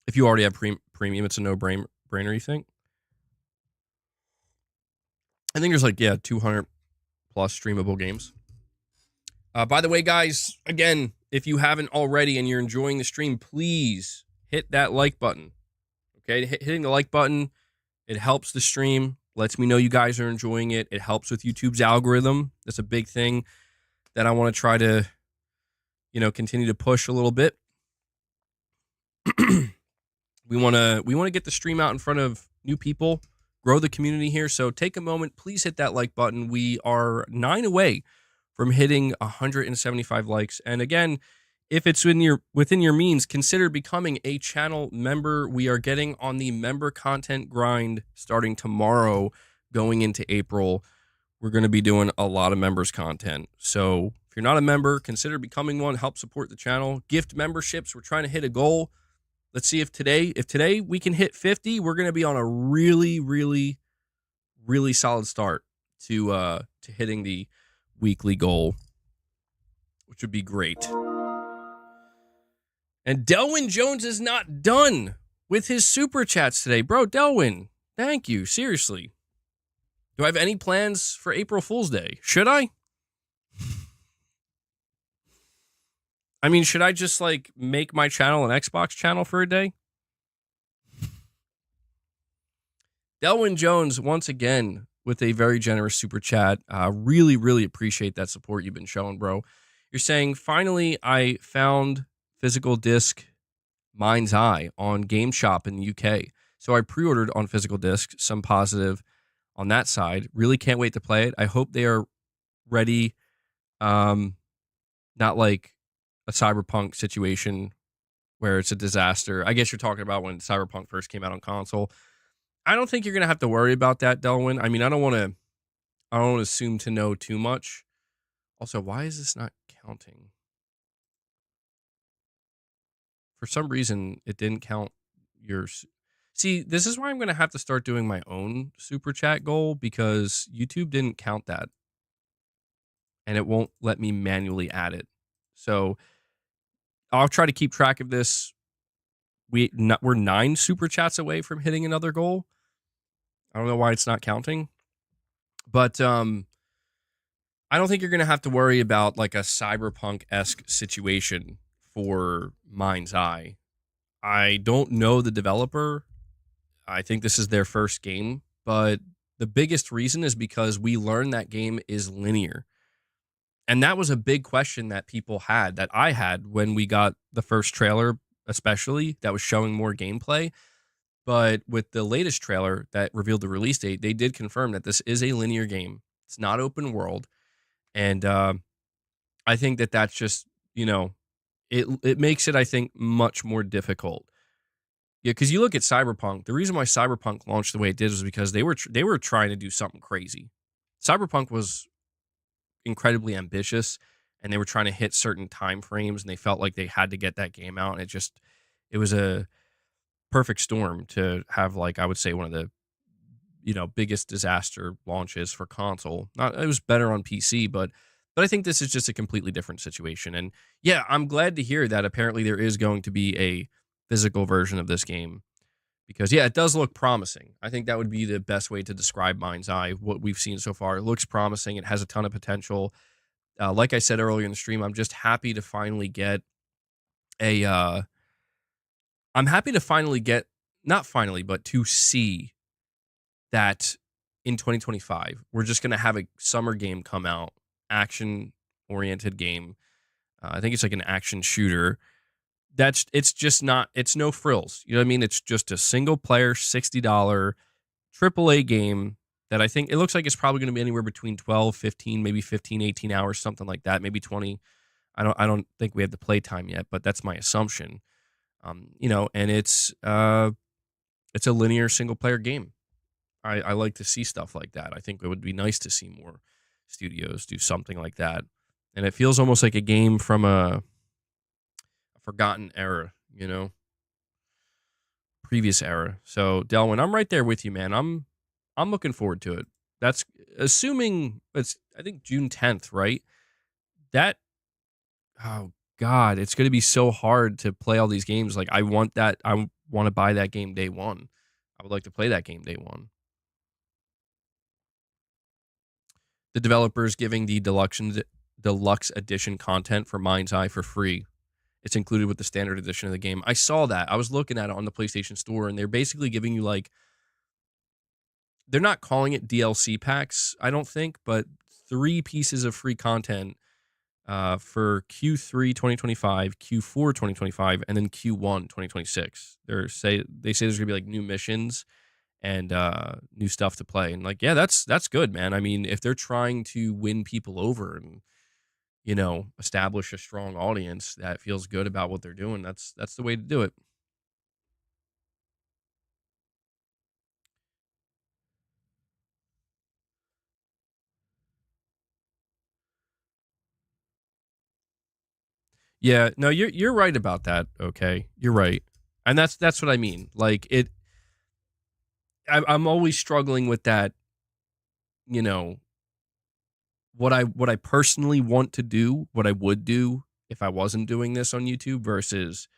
If you already have premium, it's a no-brainer, you think? I think there's 200 plus streamable games. By the way, guys, again, if you haven't already and you're enjoying the stream, please hit that like button. Okay, hitting the like button, it helps the stream, lets me know you guys are enjoying it. It helps with YouTube's algorithm. That's a big thing that I want to try to, continue to push a little bit. We want to get the stream out in front of new people, grow the community here. So take a moment, please hit that like button. We are 9 away from hitting 175 likes. And again, if it's within your means, consider becoming a channel member. We are getting on the member content grind starting tomorrow, going into April. We're going to be doing a lot of members content. So if you're not a member, consider becoming one. Help support the channel. Gift memberships. We're trying to hit a goal. Let's see if today we can hit 50. We're going to be on a really, really, really solid start to hitting the weekly goal, which would be great. And Delwyn Jones is not done with his super chats today. Bro, Delwyn, thank you. Seriously. Do I have any plans for April Fool's Day? Should I? I mean, should I just like make my channel an Xbox channel for a day? Delwyn Jones, once again, with a very generous super chat. Really, really appreciate that support you've been showing, bro. You're saying, finally, I found physical disc Mind's Eye on Game Shop in the UK. So I pre-ordered on physical disc, some positive on that side. Really can't wait to play it. I hope they are ready. Not like a Cyberpunk situation where it's a disaster. I guess you're talking about when Cyberpunk first came out on console. I don't think you're going to have to worry about that, Delwyn. I mean, I don't want to assume to know too much. Also, why is this not counting? For some reason, it didn't count yours. See, this is why I'm going to have to start doing my own super chat goal, because YouTube didn't count that. And it won't let me manually add it. So I'll try to keep track of this. We're 9 super chats away from hitting another goal. I don't know why it's not counting. But I don't think you're going to have to worry about like a Cyberpunk-esque situation for Mind's Eye. I don't know the developer. I think this is their first game, but the biggest reason is because we learned that game is linear. And that was a big question that people had, that I had when we got the first trailer, especially, that was showing more gameplay. But with the latest trailer that revealed the release date, they did confirm that this is a linear game. It's not open world. And I think that that's just, it makes it, I think, much more difficult. Yeah, because you look at Cyberpunk. The reason why Cyberpunk launched the way it did was because they were trying to do something crazy. Cyberpunk was incredibly ambitious, and they were trying to hit certain time frames, and they felt like they had to get that game out. And it was a perfect storm to have, like, I would say, one of the biggest disaster launches for console. It was better on PC, but I think this is just a completely different situation. And yeah, I'm glad to hear that apparently there is going to be a physical version of this game, because yeah, it does look promising. I think that would be the best way to describe Mind's Eye. What we've seen so far, it looks promising. It has a ton of potential. Like I said earlier in the stream, I'm just happy to finally get not finally, but to see that in 2025, we're just going to have a summer game come out, action-oriented game. I think it's like an action shooter. It's no frills. You know what I mean? It's just a single-player, $60 AAA game that I think it looks like it's probably going to be anywhere between 12, 15, maybe 15, 18 hours, something like that, maybe 20. I don't think we have the play time yet, but that's my assumption. And it's a linear single-player game. I like to see stuff like that. I think it would be nice to see more studios do something like that. And it feels almost like a game from a forgotten era, previous era. So, Delwyn, I'm right there with you, man. I'm looking forward to it. That's assuming it's, I think, June 10th, right? Oh God, it's going to be so hard to play all these games. Like, I want to buy that game day one. I would like to play that game day one. The developers giving the deluxe edition content for Mind's Eye for free. It's included with the standard edition of the game. I saw that. I was looking at it on the PlayStation Store, and they're basically giving you, like, they're not calling it DLC packs, I don't think, but 3 pieces of free content for Q3 2025, Q4 2025, and then Q1 2026. They say there's going to be, like, new missions and new stuff to play. And like, yeah, that's good, man. I mean, if they're trying to win people over and establish a strong audience that feels good about what they're doing, that's the way to do it. Yeah, no, you're right about that. Okay, you're right, and that's what I mean. Like I'm always struggling with that. You know, what I personally want to do, what I would do if I wasn't doing this on YouTube versus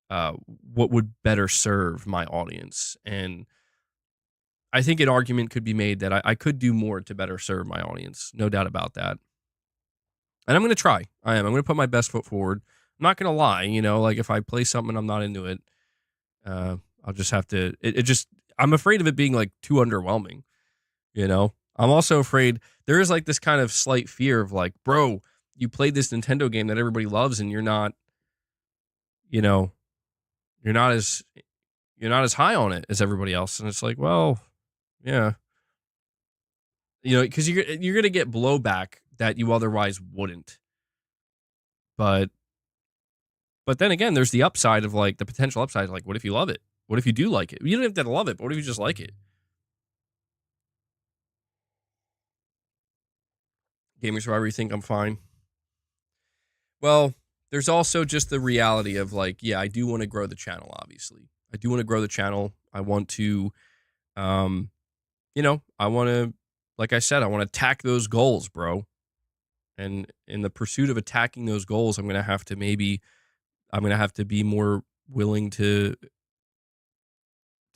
what would better serve my audience. And I think an argument could be made that I could do more to better serve my audience, no doubt about that. And I'm going to try. I am. I'm going to put my best foot forward. I'm not going to lie. Like if I play something and I'm not into it, I'll just have to. It just. I'm afraid of it being like too underwhelming. I'm also afraid there is like this kind of slight fear of like, bro, you played this Nintendo game that everybody loves, and you know, you're not as you're not as high on it as everybody else. And it's like, well, yeah, because you're gonna get blowback that you otherwise wouldn't. But then again, there's the upside of like the potential upside. Like, what if you love it? What if you do like it? You don't have to love it, but what if you just like it? Gaming Survivor, you think I'm fine? Well, there's also just the reality of like, yeah, I do want to grow the channel, obviously. I do want to grow the channel. I want to, I want to, like I said, I want to attack those goals, bro. And in the pursuit of attacking those goals, I'm going to be more willing to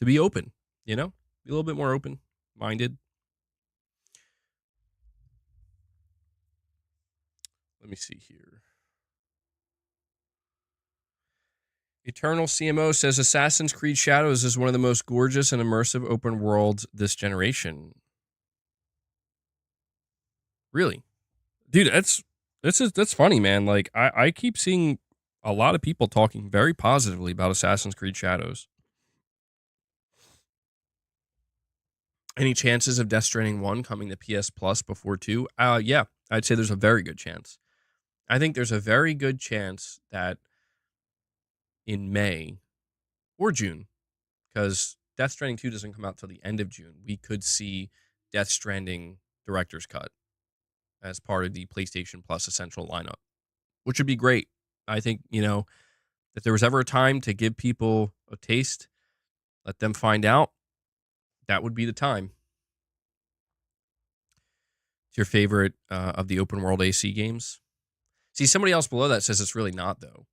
be open, be a little bit more open minded. Let me see here. Eternal CMO says Assassin's Creed Shadows is one of the most gorgeous and immersive open worlds this generation. Really? Dude, that's funny, man. Like I keep seeing a lot of people talking very positively about Assassin's Creed Shadows. Any chances of Death Stranding 1 coming to PS Plus before 2? Yeah, I'd say there's a very good chance. I think there's a very good chance that in May or June, because Death Stranding 2 doesn't come out till the end of June, we could see Death Stranding Director's Cut as part of the PlayStation Plus Essential lineup, which would be great. I think, if there was ever a time to give people a taste, let them find out, that would be the time. It's your favorite of the open world AC games? See, somebody else below that says it's really not, though.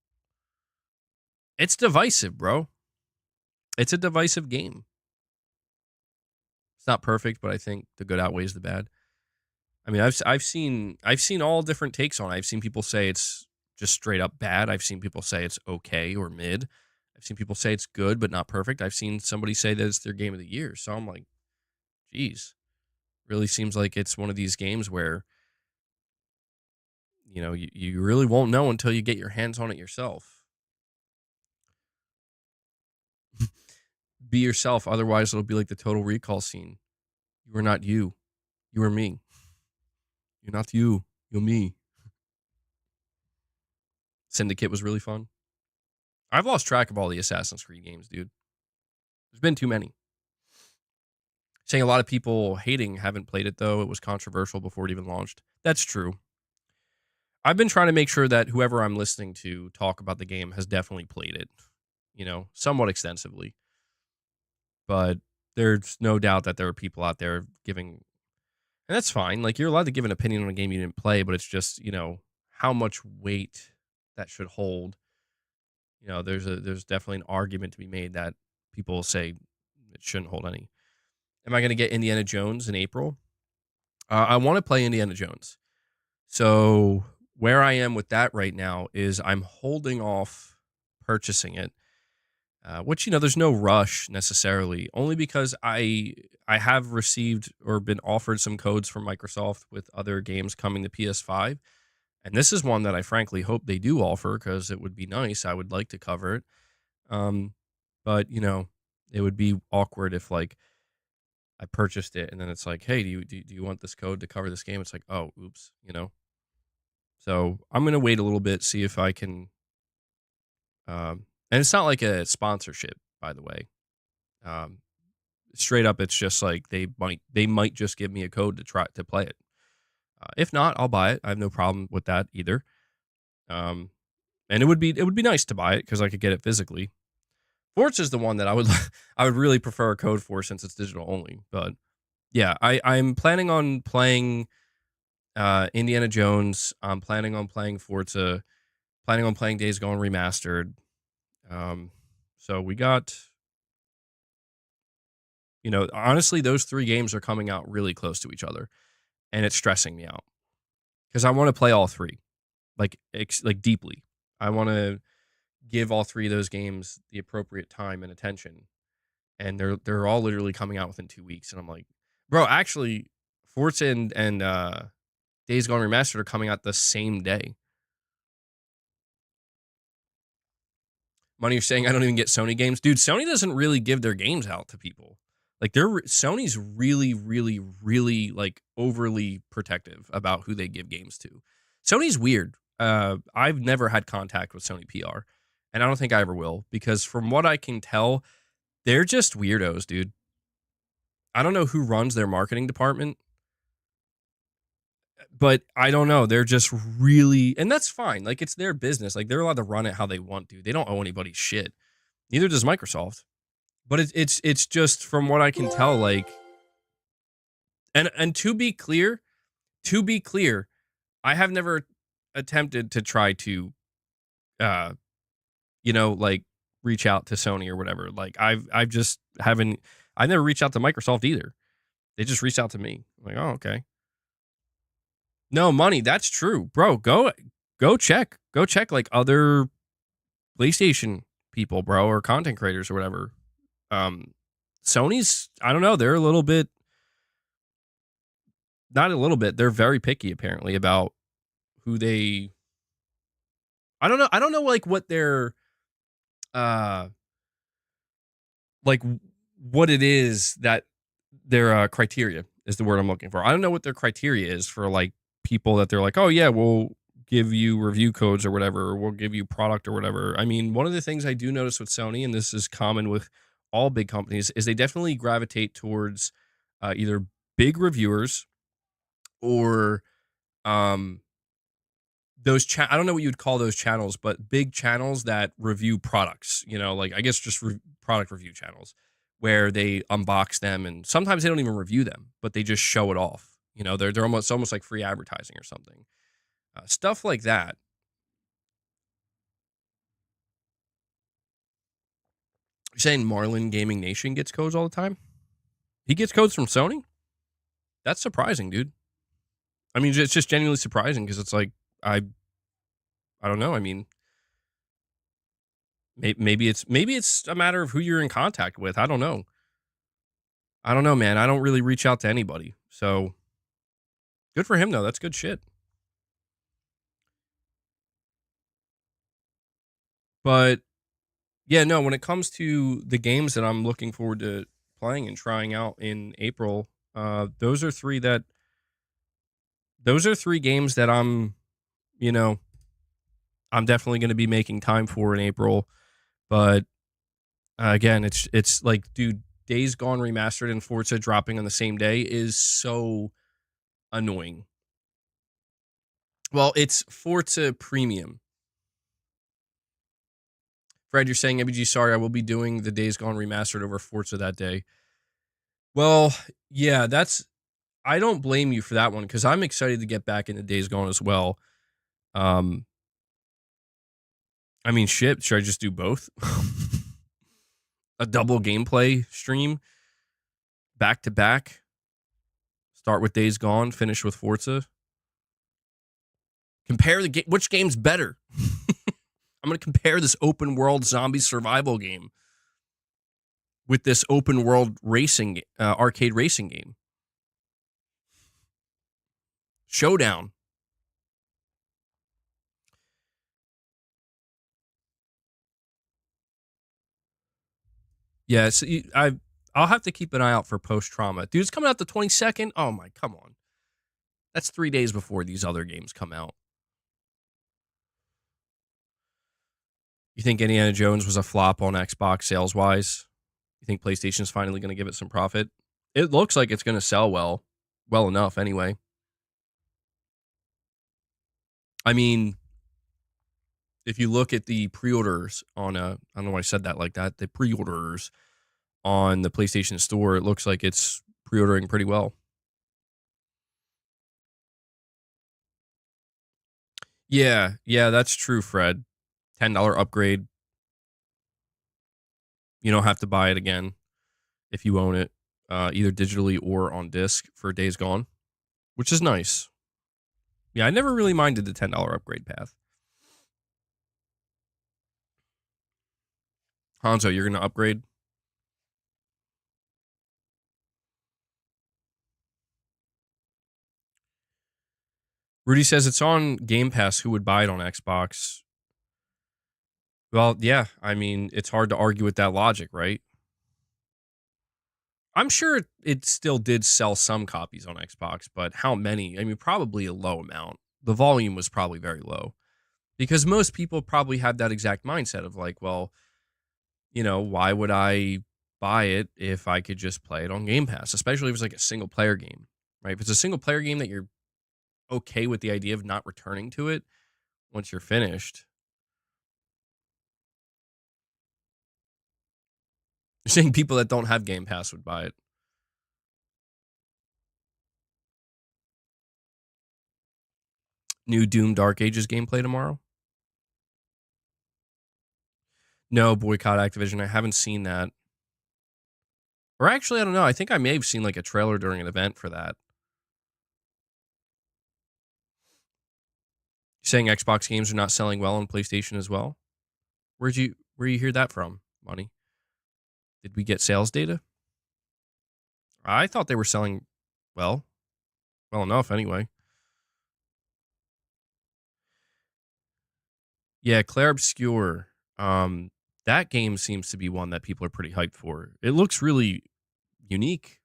It's divisive, bro. It's a divisive game. It's not perfect, but I think the good outweighs the bad. I mean, I've seen all different takes on it. I've seen people say it's just straight up bad. I've seen people say it's okay or mid. I've seen people say it's good but not perfect. I've seen somebody say that it's their game of the year. So I'm like, geez, really seems like it's one of these games where you really won't know until you get your hands on it yourself. Be yourself, otherwise it'll be like the Total Recall scene. You are not you. You are me. You're not you. You're me. Syndicate was really fun. I've lost track of all the Assassin's Creed games, dude. There's been too many. Saying a lot of people hating haven't played it, though. It was controversial before it even launched. That's true. I've been trying to make sure that whoever I'm listening to talk about the game has definitely played it, somewhat extensively. But there's no doubt that there are people out there giving, and that's fine. Like, you're allowed to give an opinion on a game you didn't play, but it's just, how much weight that should hold. There's definitely an argument to be made that people say it shouldn't hold any. Am I going to get Indiana Jones in April? I want to play Indiana Jones. So where I am with that right now is I'm holding off purchasing it, which, there's no rush necessarily, only because I have received or been offered some codes from Microsoft with other games coming to PS5. And this is one that I frankly hope they do offer because it would be nice. I would like to cover it. But, it would be awkward if, like, I purchased it, and then it's like, hey, do you want this code to cover this game? It's like, oh, oops, So I'm gonna wait a little bit, see if I can. And it's not like a sponsorship, by the way. Um, Straight up, it's just like they might just give me a code to try to play it. If not, I'll buy it. I have no problem with that either. Um, and it would be nice to buy it because I could get it physically. Forza is the one that I would I would really prefer a code for since it's digital only. But yeah, I'm planning on playing Indiana Jones. I'm planning on playing Forza. Planning on playing Days Gone Remastered. Um, so we got, honestly, those three games are coming out really close to each other, and it's stressing me out because I want to play all three, like deeply. I want to give all three of those games the appropriate time and attention, and they're all literally coming out within 2 weeks, and I'm like, bro, actually, Forza and Days Gone Remastered are coming out the same day. Money, you're saying I don't even get Sony games, dude. Sony doesn't really give their games out to people. Like Sony's really, really, really like overly protective about who they give games to. Sony's weird. I've never had contact with Sony PR, and I don't think I ever will because from what I can tell, they're just weirdos, dude. I don't know who runs their marketing department, but I don't know. They're just really, and that's fine. Like it's their business. Like they're allowed to run it how they want to. They don't owe anybody shit. Neither does Microsoft. But it's just from what I can tell, like, and to be clear, I have never attempted to try to, uh, like reach out to Sony or whatever. Like I've just haven't. I never reached out to Microsoft either. They just reached out to me. I'm like, oh, okay. No money. That's true, bro. Go check like other PlayStation people, bro, or content creators or whatever. Um, Sony's, I don't know, they're a little bit, not a little bit, they're very picky apparently about who they, I don't know like what their, uh, like what it is that their criteria is the word I'm looking for. I don't know what their criteria is for like people that they're like, oh yeah, we'll give you review codes or whatever, or we'll give you product or whatever. I mean, one of the things I do notice with Sony, and this is common with all big companies, is they definitely gravitate towards either big reviewers or um I don't know what you'd call those channels, but big channels that review products, like I guess just product review channels where they unbox them and sometimes they don't even review them, but they just show it off. They're almost like free advertising or something. Stuff like that. You're saying Marlin Gaming Nation gets codes all the time? He gets codes from Sony? That's surprising, dude. I mean, it's just genuinely surprising because it's like I don't know. I mean, maybe it's a matter of who you're in contact with. I don't know. I don't know, man. I don't really reach out to anybody. So good for him though. That's good shit. But yeah, no, when it comes to the games that I'm looking forward to playing and trying out in April, those are three games that you know, I'm definitely going to be making time for in April. But again, it's like, dude, Days Gone Remastered and Forza dropping on the same day is so annoying. Well, it's Forza Premium. Fred, you're saying, MBG, sorry, I will be doing the Days Gone Remastered over Forza that day. Well, yeah, I don't blame you for that one because I'm excited to get back into Days Gone as well. I mean, shit, should I just do both? A double gameplay stream, back to back. Start with Days Gone, finish with Forza. Compare the game. Which game's better? I'm going to compare this open world zombie survival game with this open world racing, arcade racing game. Showdown. Yeah, I'll have to keep an eye out for Post Trauma. Dude, it's coming out the 22nd. Oh my, come on. That's 3 days before these other games come out. You think Indiana Jones was a flop on Xbox sales-wise? You think PlayStation's finally going to give it some profit? It looks like it's going to sell well enough anyway. I mean, if you look at the pre-orders on I don't know why I said that like that, the pre-orders on the PlayStation Store, it looks like it's pre-ordering pretty well. Yeah, that's true, Fred. $10 upgrade. You don't have to buy it again if you own it, either digitally or on disc for Days Gone, which is nice. Yeah, I never really minded the $10 upgrade path. Hanzo, you're going to upgrade? Rudy says it's on Game Pass. Who would buy it on Xbox? Well, yeah. I mean, it's hard to argue with that logic, right? I'm sure it still did sell some copies on Xbox, but how many? I mean, probably a low amount. The volume was probably very low because most people probably have that exact mindset of like, well, why would I buy it if I could just play it on Game Pass, especially if it's like a single player game, right? If it's a single player game that you're okay with the idea of not returning to it once you're finished. You're saying people that don't have Game Pass would buy it. New Doom Dark Ages gameplay tomorrow? No, boycott Activision. I haven't seen that. Or actually, I don't know. I think I may have seen like a trailer during an event for that. You're saying Xbox games are not selling well on PlayStation as well? Where you hear that from, Money? Did we get sales data? I thought they were selling well enough anyway. Yeah, Claire Obscure. That game seems to be one that people are pretty hyped for. It looks really unique.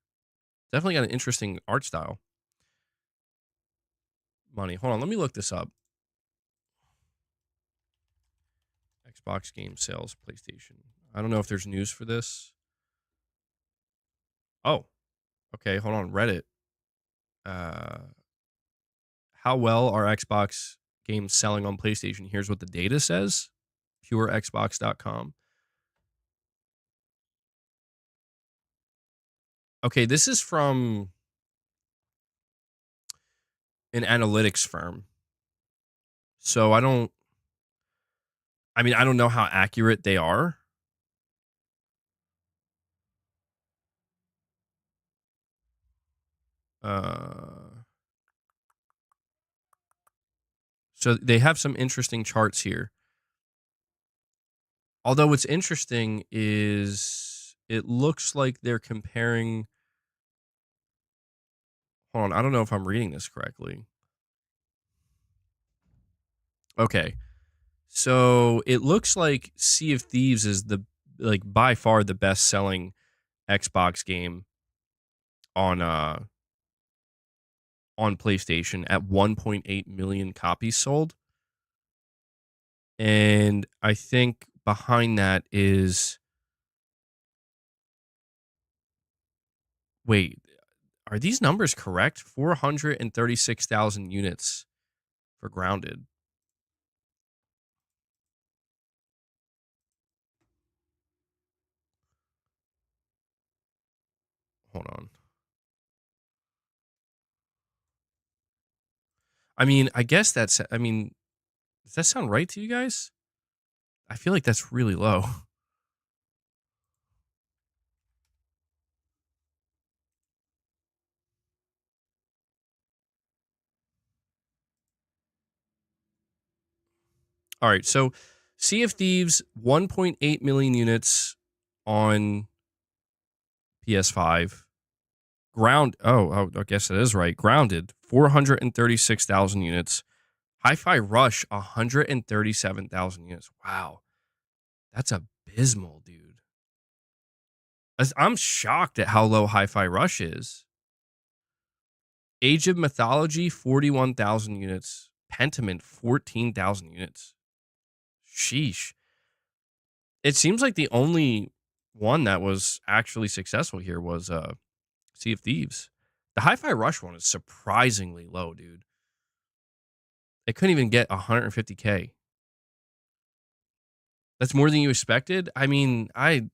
Definitely got an interesting art style. Money. Hold on, let me look this up. Xbox game sales, PlayStation. I don't know if there's news for this. Oh, okay. Hold on. Reddit. How well are Xbox games selling on PlayStation? Here's what the data says. PureXbox.com. Okay, this is from an analytics firm. So I don't know how accurate they are. So they have some interesting charts here. Although what's interesting is it looks like they're comparing. Hold on, I don't know if I'm reading this correctly. Okay. So it looks like Sea of Thieves is by far the best selling Xbox game on PlayStation at 1.8 million copies sold. And I think behind that is, wait, are these numbers correct? 436,000 units for Grounded. Hold on. I mean, I guess does that sound right to you guys? I feel like that's really low. All right, so Sea of Thieves, 1.8 million units on PS5. I guess it is right. Grounded, 436,000 units. Hi-Fi Rush, 137,000 units. Wow. That's abysmal, dude. I'm shocked at how low Hi-Fi Rush is. Age of Mythology, 41,000 units. Pentiment, 14,000 units. Sheesh. It seems like the only one that was actually successful here was Sea of Thieves. The Hi-Fi Rush one is surprisingly low, dude. It couldn't even get 150K. That's more than you expected. I mean, I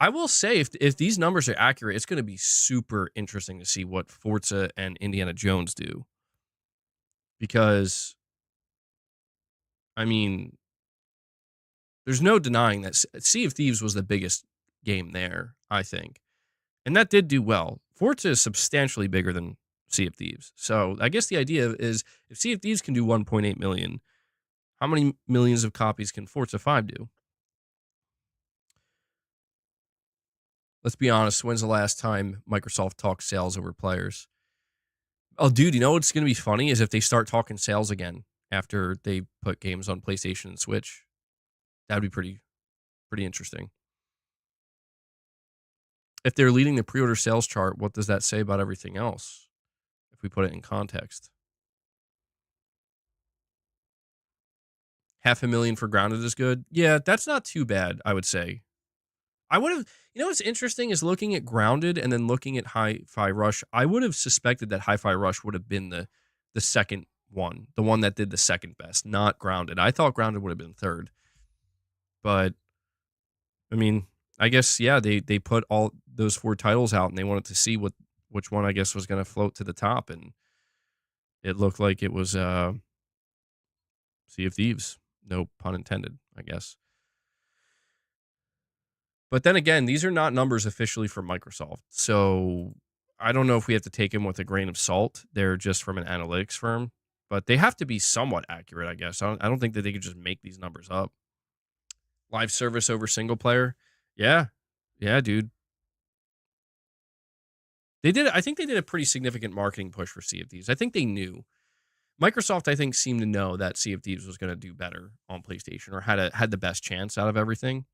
will say if these numbers are accurate, it's going to be super interesting to see what Forza and Indiana Jones do. Because, I mean, there's no denying that Sea of Thieves was the biggest game there, I think. And that did do well. Forza is substantially bigger than Sea of Thieves. So I guess the idea is if Sea of Thieves can do 1.8 million, how many millions of copies can Forza 5 do? Let's be honest. When's the last time Microsoft talked sales over players? Oh, dude, you know what's going to be funny is if they start talking sales again after they put games on PlayStation and Switch. That would be pretty interesting. If they're leading the pre-order sales chart, what does that say about everything else? If we put it in context. 500,000 for Grounded is good. Yeah, that's not too bad, I would say. I would have, you know what's interesting is looking at Grounded and then looking at Hi-Fi Rush. I would have suspected that Hi-Fi Rush would have been the second one, the one that did the second best, not Grounded. I thought Grounded would have been third. But, I mean, I guess, yeah, they put all those 4 titles out and they wanted to see which one, I guess, was going to float to the top. And it looked like it was Sea of Thieves. No pun intended, I guess. But then again, these are not numbers officially from Microsoft. So I don't know if we have to take them with a grain of salt. They're just from an analytics firm. But they have to be somewhat accurate, I guess. I don't think that they could just make these numbers up. Live service over single player. Yeah. Yeah, dude. I think they did a pretty significant marketing push for Sea of Thieves. I think they knew. Microsoft, I think, seemed to know that Sea of Thieves was going to do better on PlayStation or had the best chance out of everything.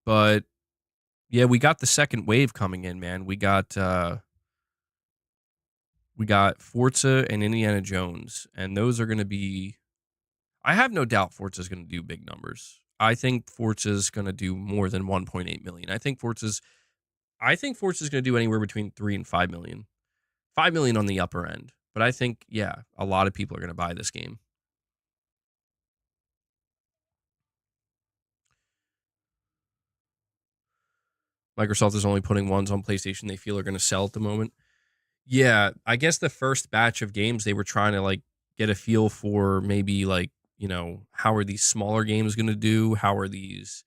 But yeah, we got the second wave coming in, man. We got Forza and Indiana Jones, and those are going to be. I have no doubt Forza is going to do big numbers. I think Forza is going to do more than 1.8 million. I think Forza is going to do anywhere between 3 and 5 million. 5 million on the upper end. But I think, yeah, a lot of people are going to buy this game. Microsoft is only putting ones on PlayStation they feel are going to sell at the moment. Yeah, I guess the first batch of games they were trying to like get a feel for maybe like, you know, how are these smaller games going to do? How are these,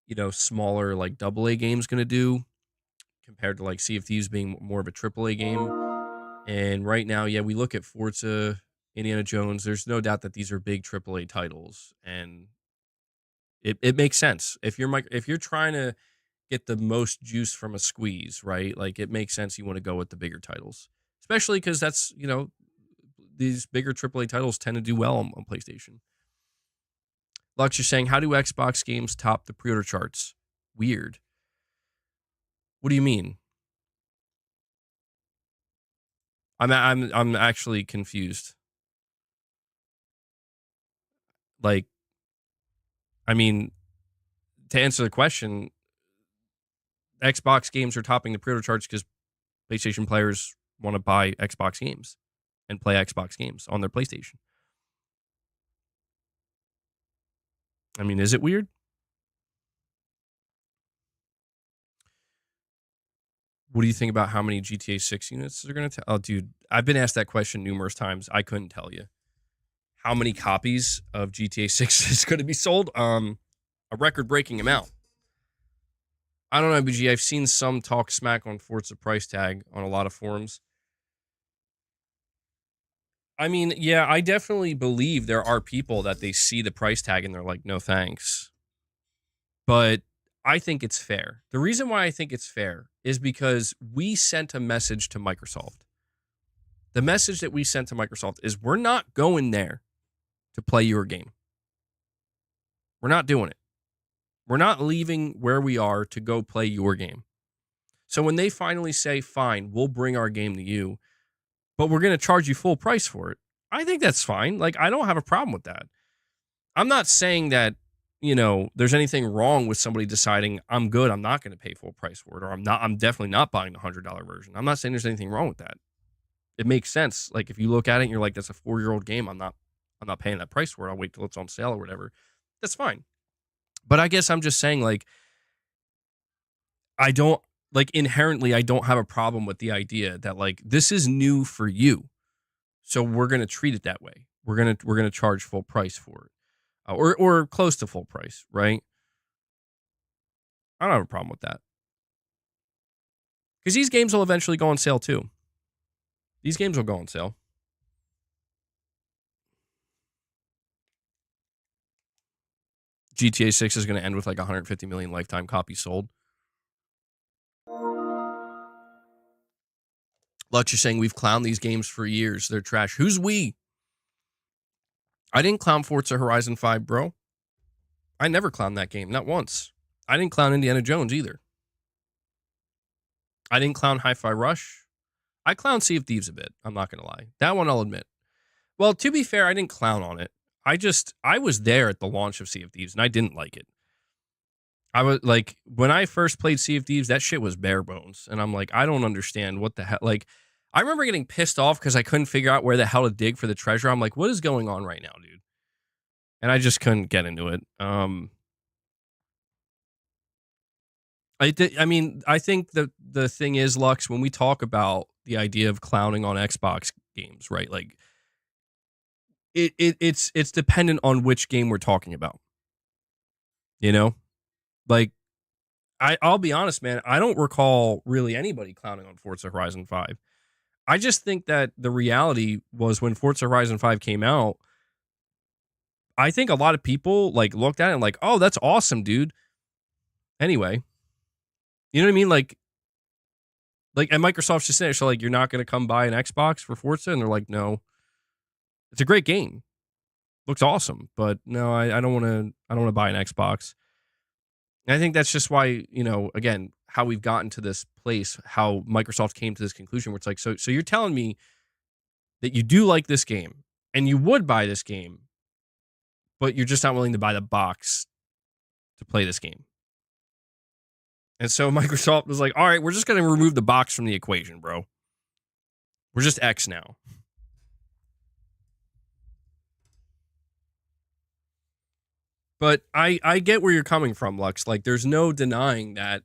you know, smaller like AA games going to do compared to like Sea of Thieves being more of a AAA game? And right now, yeah, we look at Forza, Indiana Jones. There's no doubt that these are big AAA titles, and it makes sense if you're trying to get the most juice from a squeeze, right? Like it makes sense you want to go with the bigger titles, especially because that's, you know, these bigger AAA titles tend to do well on PlayStation. Lux, you're saying, how do Xbox games top the pre-order charts? Weird. What do you mean? I'm actually confused. Like, I mean, to answer the question, Xbox games are topping the pre-order charts because PlayStation players want to buy Xbox games and play Xbox games on their PlayStation. I mean, is it weird? What do you think about how many GTA 6 units are going to Oh, dude, I've been asked that question numerous times. I couldn't tell you. How many copies of GTA 6 is going to be sold? A record-breaking amount. I don't know, BG. I've seen some talk smack on Forza price tag on a lot of forums. I mean, yeah, I definitely believe there are people that they see the price tag and they're like, no thanks. But I think it's fair. The reason why I think it's fair is because we sent a message to Microsoft. The message that we sent to Microsoft is we're not going there. to play your game. We're not doing it. We're not leaving where we are to go play your game. So when they finally say, fine, we'll bring our game to you, but we're going to charge you full price for it, I think that's fine. Like, I don't have a problem with that. I'm not saying that, there's anything wrong with somebody deciding I'm good, I'm not going to pay full price for it, or I'm definitely not buying the $100 version. I'm not saying there's anything wrong with that. It makes sense. Like, if you look at it and you're like, that's a 4-year-old game, I'm not paying that price for it. I'll wait till it's on sale or whatever. That's fine. But I guess I'm just saying, like, inherently, I don't have a problem with the idea that, like, this is new for you. So we're going to treat it that way. We're going to charge full price for it. Or close to full price, right? I don't have a problem with that. Because these games will eventually go on sale too. These games will go on sale. GTA 6 is going to end with like 150 million lifetime copies sold. Lux, you're saying we've clowned these games for years. They're trash. Who's we? I didn't clown Forza Horizon 5, bro. I never clowned that game, not once. I didn't clown Indiana Jones either. I didn't clown Hi-Fi Rush. I clowned Sea of Thieves a bit. I'm not going to lie. That one I'll admit. Well, to be fair, I didn't clown on it. I was there at the launch of Sea of Thieves, and I didn't like it. I was like, when I first played Sea of Thieves, that shit was bare bones. And I'm like, I don't understand what the hell. Like, I remember getting pissed off because I couldn't figure out where the hell to dig for the treasure. I'm like, what is going on right now, dude? And I just couldn't get into it. I think the thing is, Lux, when we talk about the idea of clowning on Xbox games, right? Like, it's dependent on which game we're talking about. Like, I'll be honest, man. I don't recall really anybody clowning on Forza Horizon 5. I just think that the reality was when Forza Horizon 5 came out, I think a lot of people like looked at it and like, oh, that's awesome, dude. Anyway, you know what I mean? Like, and Microsoft's just saying, so like, you're not going to come buy an Xbox for Forza? And they're like, no. It's a great game. Looks awesome, but no, I don't want to buy an Xbox. And I think that's just why, again, how we've gotten to this place, how Microsoft came to this conclusion where it's like, so you're telling me that you do like this game and you would buy this game, but you're just not willing to buy the box to play this game. And so Microsoft was like, all right, we're just going to remove the box from the equation, bro. We're just X now. But I get where you're coming from, Lux. Like, there's no denying that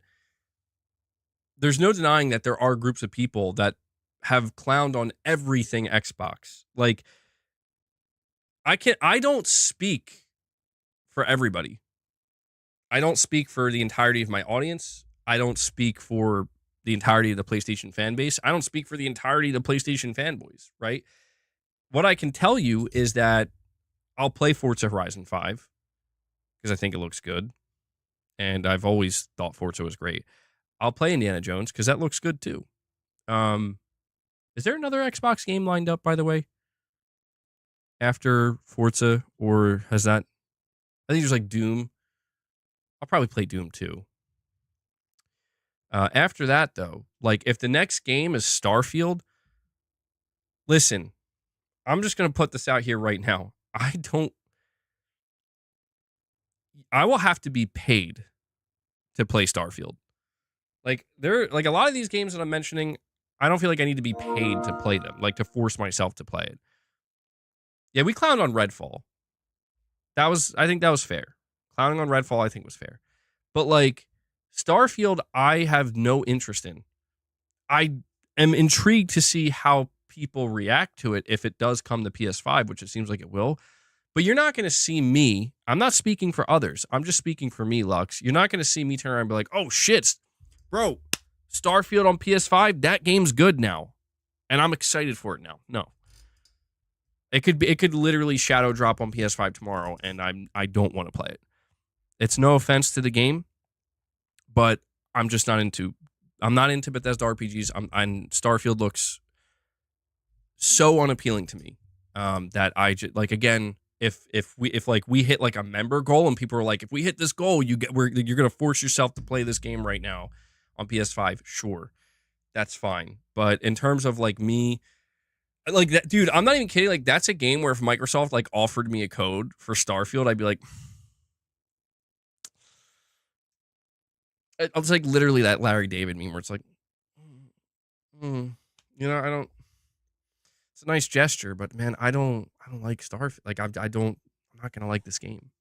there are groups of people that have clowned on everything Xbox. Like, I don't speak for everybody. I don't speak for the entirety of my audience. I don't speak for the entirety of the PlayStation fan base. I don't speak for the entirety of the PlayStation fanboys, right? What I can tell you is that I'll play Forza Horizon 5 because I think it looks good. And I've always thought Forza was great. I'll play Indiana Jones because that looks good too. Is there another Xbox game lined up, by the way, after Forza? Or has that... I think there's like Doom. I'll probably play Doom too. After that, though, like, if the next game is Starfield, listen, I'm just going to put this out here right now. I will have to be paid to play Starfield. Like, a lot of these games that I'm mentioning, I don't feel like I need to be paid to play them, like, to force myself to play it. Yeah, we clowned on Redfall. I think that was fair. Clowning on Redfall, I think, was fair. But, like, Starfield, I have no interest in. I am intrigued to see how people react to it if it does come to PS5, which it seems like it will. But you're not going to see me. I'm not speaking for others. I'm just speaking for me, Lux. You're not going to see me turn around and be like, oh, shit, bro, Starfield on PS5, that game's good now. And I'm excited for it now. No. It could literally shadow drop on PS5 tomorrow, and I don't want to play it. It's no offense to the game, but I'm just not into Bethesda RPGs. And Starfield looks so unappealing to me that I just, like, again, if like we hit like a member goal and people are like, if we hit this goal, you're gonna force yourself to play this game right now on PS5. Sure, that's fine. But in terms of like me, like that, dude, I'm not even kidding. Like that's a game where if Microsoft like offered me a code for Starfield, I'd be like, it's like literally that Larry David meme where it's like, you know, I don't. It's a nice gesture, but man, I don't like Starfield. Like I don't. I'm not gonna like this game.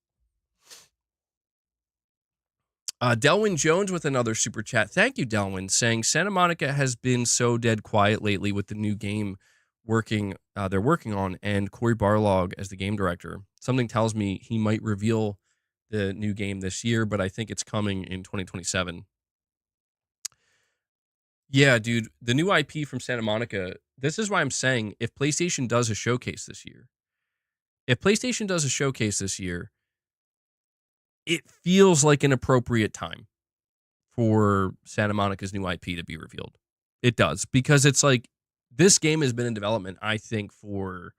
Delwyn Jones with another super chat. Thank you, Delwyn, saying Santa Monica has been so dead quiet lately with the new game they're working on, and Cory Barlog as the game director. Something tells me he might reveal the new game this year, but I think it's coming in 2027. Yeah, dude, the new IP from Santa Monica. This is why I'm saying if PlayStation does a showcase this year, it feels like an appropriate time for Santa Monica's new IP to be revealed. It does, because it's like this game has been in development, I think, for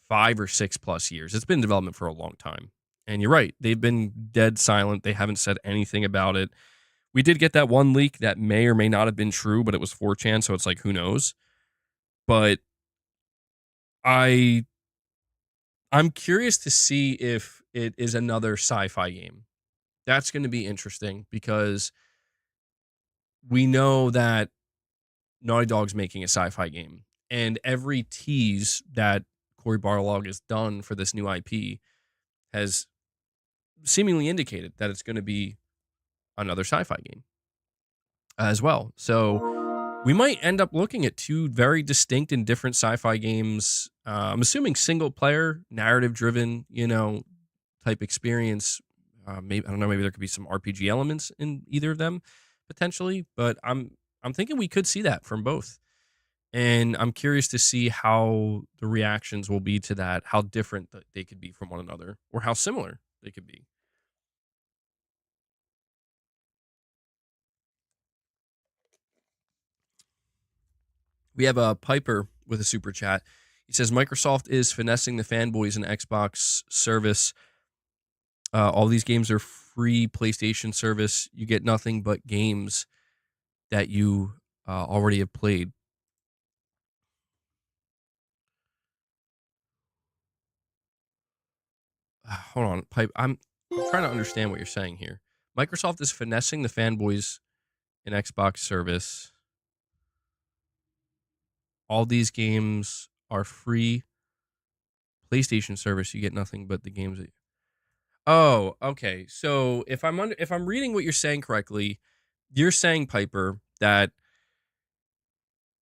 5 or 6 plus years. It's been in development for a long time. And you're right, they've been dead silent. They haven't said anything about it. We did get that one leak that may or may not have been true, but it was 4chan, so it's like, who knows? But I'm curious to see if it is another sci-fi game. That's going to be interesting because we know that Naughty Dog's making a sci-fi game, and every tease that Cory Barlog has done for this new IP has seemingly indicated that it's going to be another sci-fi game as well. So we might end up looking at 2 very distinct and different sci-fi games. I'm assuming single player, narrative driven, type experience. Maybe I don't know. Maybe there could be some RPG elements in either of them potentially, but I'm thinking we could see that from both. And I'm curious to see how the reactions will be to that, how different they could be from one another, or how similar they could be. We have a Piper with a super chat. He says Microsoft is finessing the fanboys in Xbox service. All these games are free PlayStation service. You get nothing but games that you already have played. Hold on, Pipe. I'm trying to understand what you're saying here. Microsoft is finessing the fanboys in Xbox service. All these games are free PlayStation service. You get nothing but the games that. Oh, okay. So if I'm reading what you're saying correctly, you're saying, Piper, that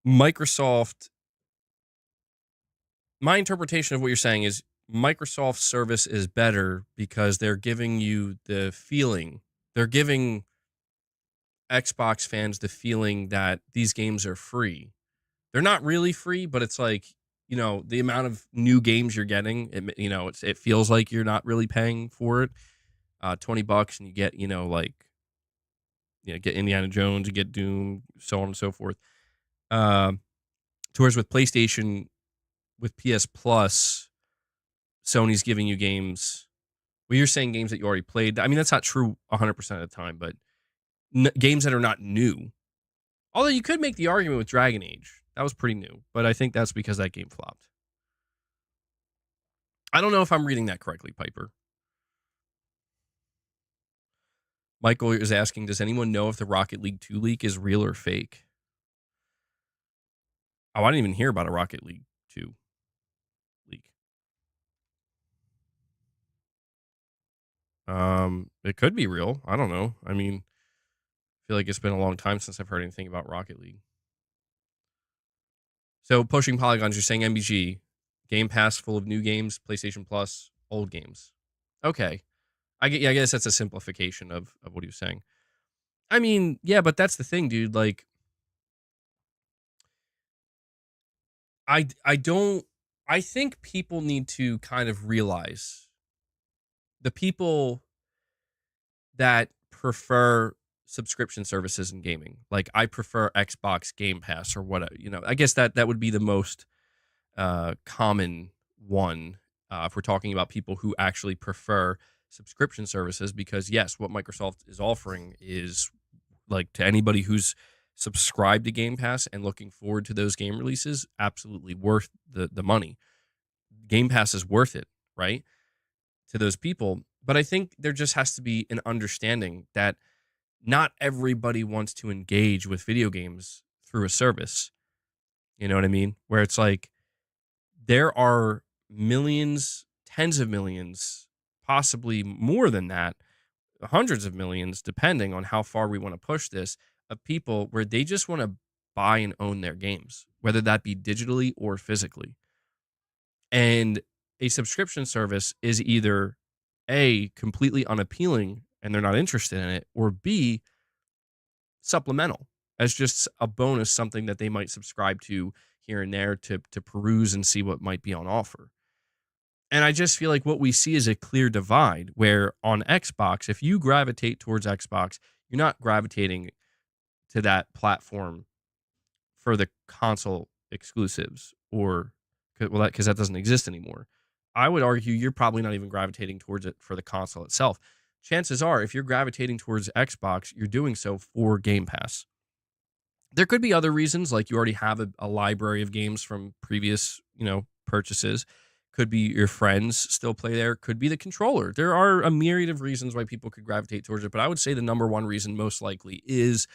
Microsoft. My interpretation of what you're saying is Microsoft's service is better because they're giving you the feeling. They're giving Xbox fans the feeling that these games are free. They're not really free, but it's like, the amount of new games you're getting, it feels like you're not really paying for it. $20 and you get, get Indiana Jones, you get Doom, so on and so forth. Whereas with PlayStation, with PS Plus, Sony's giving you games. Well, you're saying games that you already played. I mean, that's not true 100% of the time, but games that are not new. Although you could make the argument with Dragon Age. That was pretty new, but I think that's because that game flopped. I don't know if I'm reading that correctly, Piper. Michael is asking, does anyone know if the Rocket League 2 leak is real or fake? Oh, I didn't even hear about a Rocket League 2 leak. It could be real. I don't know. I mean, I feel like it's been a long time since I've heard anything about Rocket League. So, Pushing Polygons, you're saying MBG, Game Pass full of new games, PlayStation Plus, old games. Okay. I guess that's a simplification of what he was saying. I mean, yeah, but that's the thing, dude. Like, I think people need to kind of realize the people that prefer subscription services in gaming. Like, I prefer Xbox Game Pass or whatever. I guess that would be the most common one. if we're talking about people who actually prefer subscription services, because yes, what Microsoft is offering is, like, to anybody who's subscribed to Game Pass and looking forward to those game releases, absolutely worth the money. Game Pass is worth it, right? To those people. But I think there just has to be an understanding that not everybody wants to engage with video games through a service. You know what I mean? Where it's like there are millions, tens of millions, possibly more than that, hundreds of millions, depending on how far we want to push this, of people where they just want to buy and own their games, whether that be digitally or physically. And a subscription service is either A, completely unappealing and they're not interested in it, or B, supplemental as just a bonus, something that they might subscribe to here and there to peruse and see what might be on offer. And I just feel like what we see is a clear divide where on Xbox, if you gravitate towards Xbox, you're not gravitating to that platform for the console exclusives or, well, because that doesn't exist anymore. I would argue you're probably not even gravitating towards it for the console itself. Chances are, if you're gravitating towards Xbox, you're doing so for Game Pass. There could be other reasons, like you already have a library of games from previous, purchases. Could be your friends still play there. Could be the controller. There are a myriad of reasons why people could gravitate towards it, but I would say the number one reason most likely is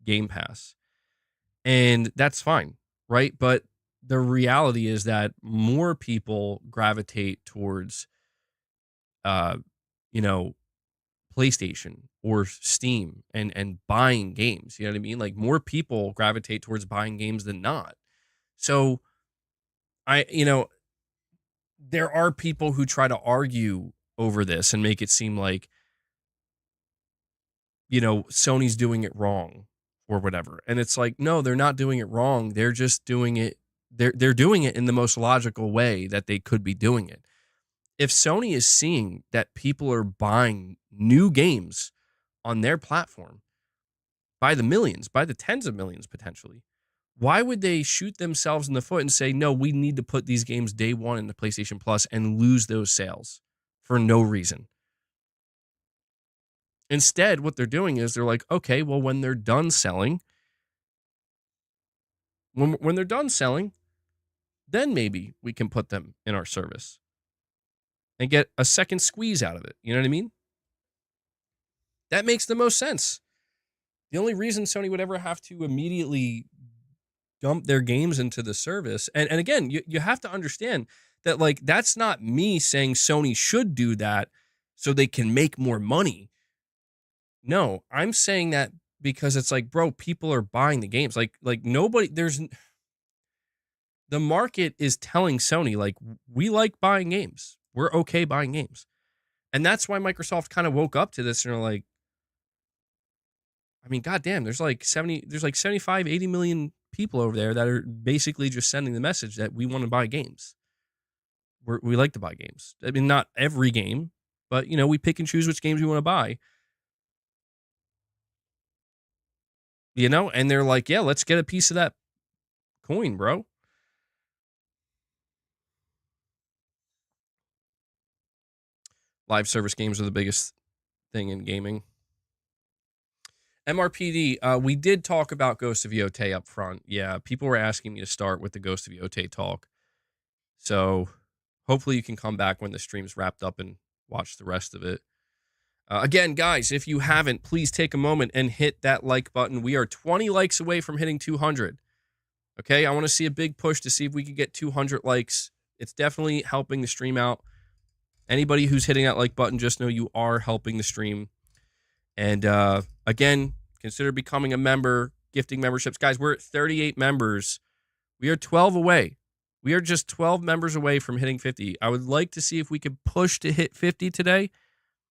Game Pass. And that's fine, right? But the reality is that more people gravitate towards, uh, you know, PlayStation or Steam and buying games. You know what I mean? Like more people gravitate towards buying games than not. So there are people who try to argue over this and make it seem like, Sony's doing it wrong or whatever. And it's like, no, they're not doing it wrong. They're just doing it. They're doing it in the most logical way that they could be doing it. If Sony is seeing that people are buying new games on their platform by the millions, by the tens of millions potentially, why would they shoot themselves in the foot and say, no, we need to put these games day one into PlayStation Plus and lose those sales for no reason? Instead, what they're doing is they're like, okay, well, when they're done selling, when they're done selling, then maybe we can put them in our service and get a second squeeze out of it. You know what I mean? That makes the most sense. The only reason Sony would ever have to immediately dump their games into the service, and again, you have to understand that, like, that's not me saying Sony should do that so they can make more money. No, I'm saying that because it's like, bro, people are buying the games. Like nobody, the market is telling Sony, like, we like buying games. We're okay buying games. And that's why Microsoft kind of woke up to this and are like, I mean, goddamn, there's like 75, 80 million people over there that are basically just sending the message that we want to buy games. We like to buy games. I mean, not every game, but, we pick and choose which games we want to buy. And they're like, yeah, let's get a piece of that coin, bro. Live service games are the biggest thing in gaming. MRPD, we did talk about Ghost of Yote up front. Yeah, people were asking me to start with the Ghost of Yote talk. So hopefully you can come back when the stream's wrapped up and watch the rest of it. Again, guys, if you haven't, please take a moment and hit that like button. We are 20 likes away from hitting 200. Okay, I want to see a big push to see if we can get 200 likes. It's definitely helping the stream out. Anybody who's hitting that like button, just know you are helping the stream. And again, consider becoming a member, gifting memberships. Guys, we're at 38 members. We are 12 away. We are just 12 members away from hitting 50. I would like to see if we could push to hit 50 today.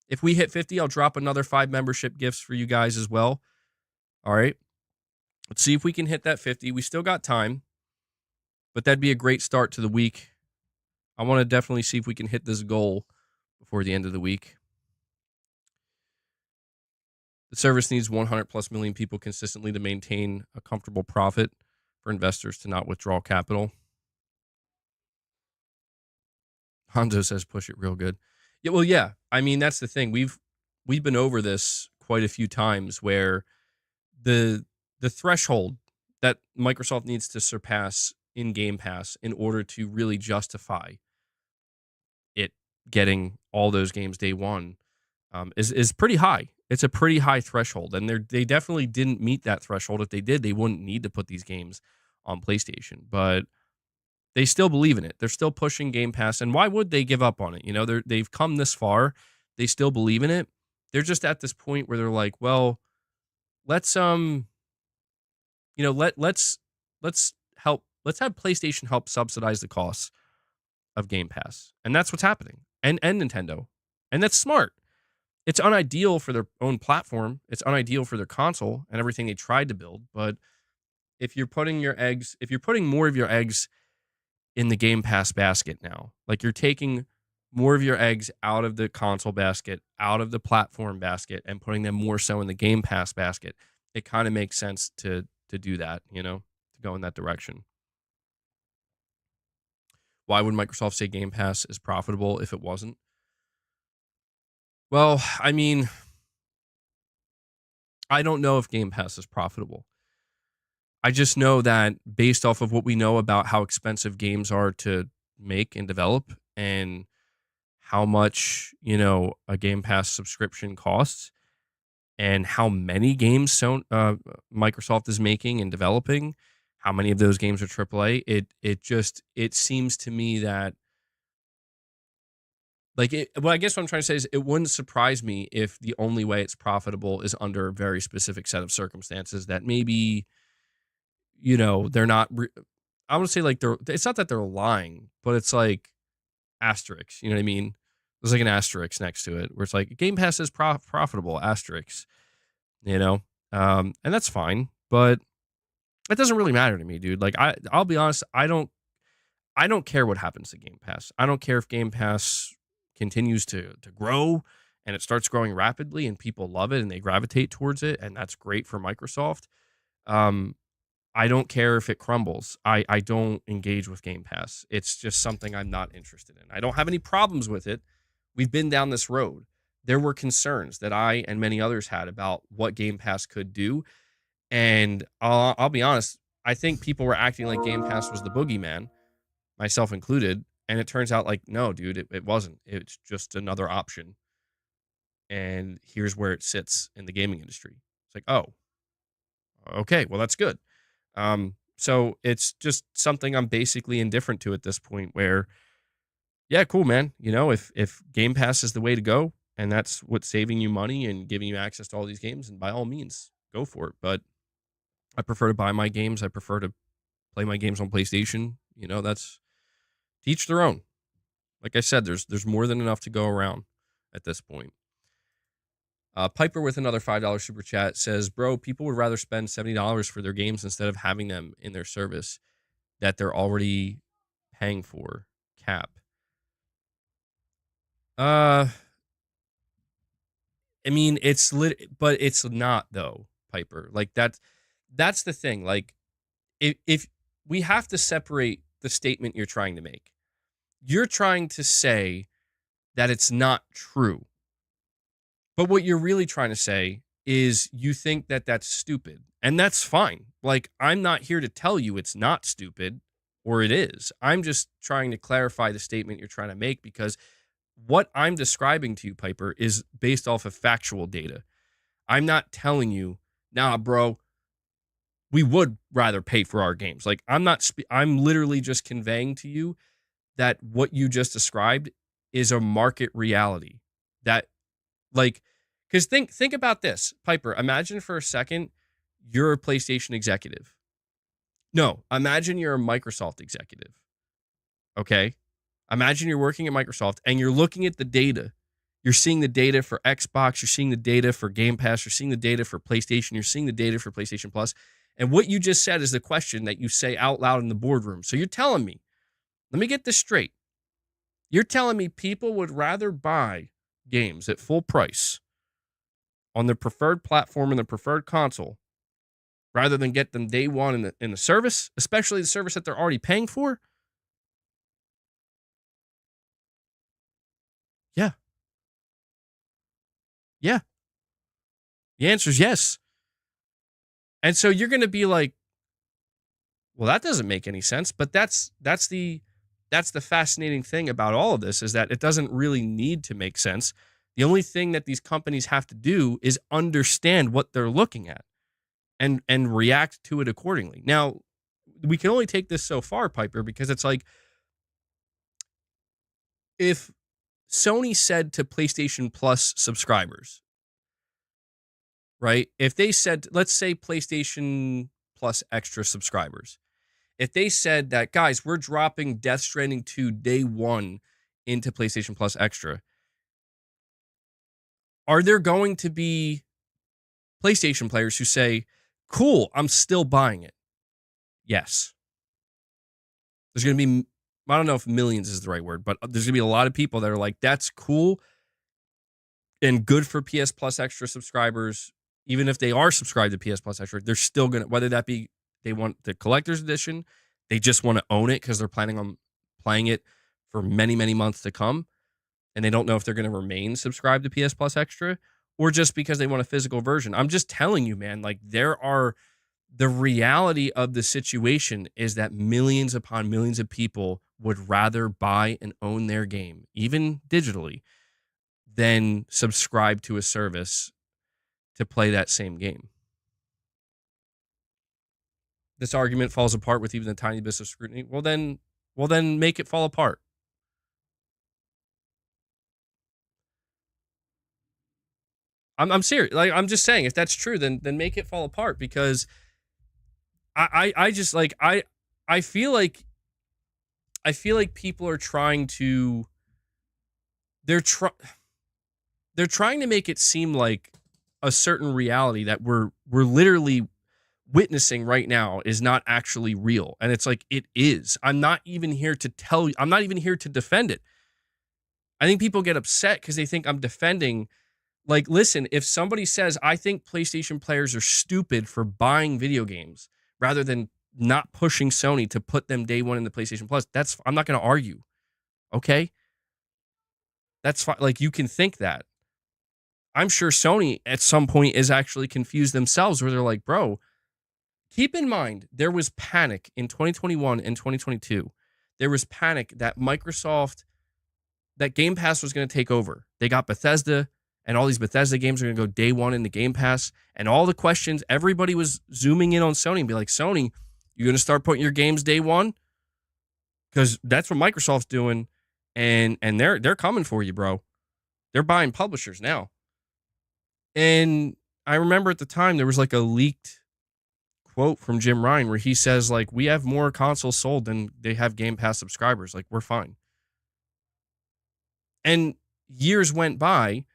If we hit 50, I'll drop another 5 membership gifts for you guys as well. All right. Let's see if we can hit that 50. We still got time, but that'd be a great start to the week. I want to definitely see if we can hit this goal before the end of the week. The service needs 100 plus million people consistently to maintain a comfortable profit for investors to not withdraw capital. Hondo says push it real good. Yeah, well, yeah. I mean, that's the thing. We've been over this quite a few times where the the threshold that Microsoft needs to surpass in Game Pass in order to really justify it getting all those games day one is pretty high. It's a pretty high threshold, and they definitely didn't meet that threshold. If they did, they wouldn't need to put these games on PlayStation. But they still believe in it. They're still pushing Game Pass, and why would they give up on it? You know, they've come this far. They still believe in it. They're just at this point where they're like, well, let's let's help. Let's have PlayStation help subsidize the costs of Game Pass, and that's what's happening. And Nintendo, and that's smart. It's unideal for their own platform. It's unideal for their console and everything they tried to build. But if you're putting more of your eggs in the Game Pass basket now, like you're taking more of your eggs out of the console basket, out of the platform basket, and putting them more so in the Game Pass basket, it kind of makes sense to do that, to go in that direction. Why would Microsoft say Game Pass is profitable if it wasn't? Well, I mean, I don't know if Game Pass is profitable. I just know that based off of what we know about how expensive games are to make and develop and how much, a Game Pass subscription costs and how many games Microsoft is making and developing, how many of those games are AAA, it seems to me that well, I guess what I'm trying to say is it wouldn't surprise me if the only way it's profitable is under a very specific set of circumstances that maybe, they're not, I want to say like it's not that they're lying, but it's like asterisks, you know what I mean? There's like an asterisk next to it where it's like Game Pass is profitable, asterisk, and that's fine, but it doesn't really matter to me, dude. Like I'll be honest, I don't care what happens to Game Pass. I don't care if Game Pass continues to grow and it starts growing rapidly and people love it and they gravitate towards it, and that's great for Microsoft. I don't care if it crumbles. I don't engage with Game Pass. It's just something I'm not interested in. I don't have any problems with it. We've been down this road. There were concerns that I and many others had about what Game Pass could do. And I'll be honest, I think people were acting like Game Pass was the boogeyman, myself included. And it turns out like, no, dude, it wasn't. It's just another option. And here's where it sits in the gaming industry. It's like, oh, okay, well, that's good. So it's just something I'm basically indifferent to at this point where, yeah, cool, man. If Game Pass is the way to go and that's what's saving you money and giving you access to all these games, and by all means, go for it. But I prefer to buy my games. I prefer to play my games on PlayStation. That's to each their own. Like I said, there's more than enough to go around at this point. Piper with another $5 super chat says, bro, people would rather spend $70 for their games instead of having them in their service that they're already paying for. Cap. I mean, but it's not though, Piper. Like that's the thing. Like if we have to separate the statement you're trying to make. You're trying to say that it's not true. But what you're really trying to say is you think that that's stupid. And that's fine. Like, I'm not here to tell you it's not stupid or it is. I'm just trying to clarify the statement you're trying to make because what I'm describing to you, Piper, is based off of factual data. I'm not telling you, nah, bro, we would rather pay for our games. Like, I'm literally just conveying to you that what you just described is a market reality that like, because think about this, Piper. Imagine for a second you're a PlayStation executive. No, imagine you're a Microsoft executive. Okay? Imagine you're working at Microsoft and you're looking at the data. You're seeing the data for Xbox. You're seeing the data for Game Pass. You're seeing the data for PlayStation. You're seeing the data for PlayStation Plus. And what you just said is the question that you say out loud in the boardroom. So you're telling me, let me get this straight. You're telling me people would rather buy games at full price on their preferred platform and their preferred console rather than get them day one in the service, especially the service that they're already paying for? Yeah. Yeah. The answer is yes. And so you're going to be like, well, that doesn't make any sense. But that's the fascinating thing about all of this, is that it doesn't really need to make sense. The only thing that these companies have to do is understand what they're looking at and react to it accordingly. Now, we can only take this so far, Piper, because it's like, if Sony said to PlayStation Plus subscribers, right? If they said, let's say PlayStation Plus Extra subscribers, if they said that, guys, we're dropping Death Stranding 2 day one into PlayStation Plus Extra, are there going to be PlayStation players who say, cool, I'm still buying it? Yes. There's going to be, I don't know if millions is the right word, but there's going to be a lot of people that are like, that's cool and good for PS Plus Extra subscribers. Even if they are subscribed to PS Plus Extra, they're still going to, whether that be they want the collector's edition, they just want to own it because they're planning on playing it for many, many months to come, and they don't know if they're going to remain subscribed to PS Plus Extra, or just because they want a physical version. I'm just telling you, man, like, the reality of the situation is that millions upon millions of people would rather buy and own their game, even digitally, than subscribe to a service to play that same game. This argument falls apart with even the tiny bit of scrutiny. Well, then make it fall apart. I'm serious. Like, I'm just saying, if that's true, then make it fall apart, because I just like, I feel like people are trying to, they're trying to make it seem like a certain reality that we're literally witnessing right now is not actually real. And it's like, it is. I'm not even here to tell you, I'm not even here to defend it. I think people get upset because they think I'm defending. Like, listen, if somebody says, I think PlayStation players are stupid for buying video games rather than not pushing Sony to put them day one in the PlayStation Plus, I'm not going to argue. Okay? That's fine. Like, you can think that. I'm sure Sony at some point is actually confused themselves, where they're like, bro, keep in mind, there was panic in 2021 and 2022. There was panic that that Game Pass was going to take over. They got Bethesda, and all these Bethesda games are going to go day one in the Game Pass. And all the questions, everybody was zooming in on Sony and be like, Sony, you going to start putting your games day one? Because that's what Microsoft's doing. And they're coming for you, bro. They're buying publishers now. And I remember at the time, there was like a leaked quote from Jim Ryan where he says, like, we have more consoles sold than they have Game Pass subscribers. Like, we're fine. And years went by,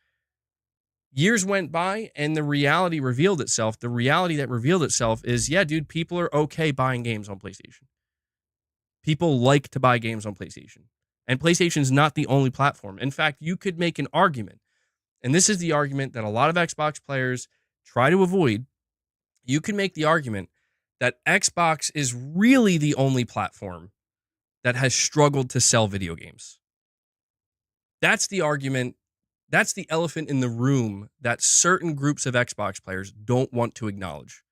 and the reality revealed itself. The reality that revealed itself is, yeah, dude, people are okay buying games on PlayStation. People like to buy games on PlayStation. And PlayStation's not the only platform. In fact, you could make an argument, and this is the argument that a lot of Xbox players try to avoid. You can make the argument that Xbox is really the only platform that has struggled to sell video games. That's the argument. That's the elephant in the room that certain groups of Xbox players don't want to acknowledge.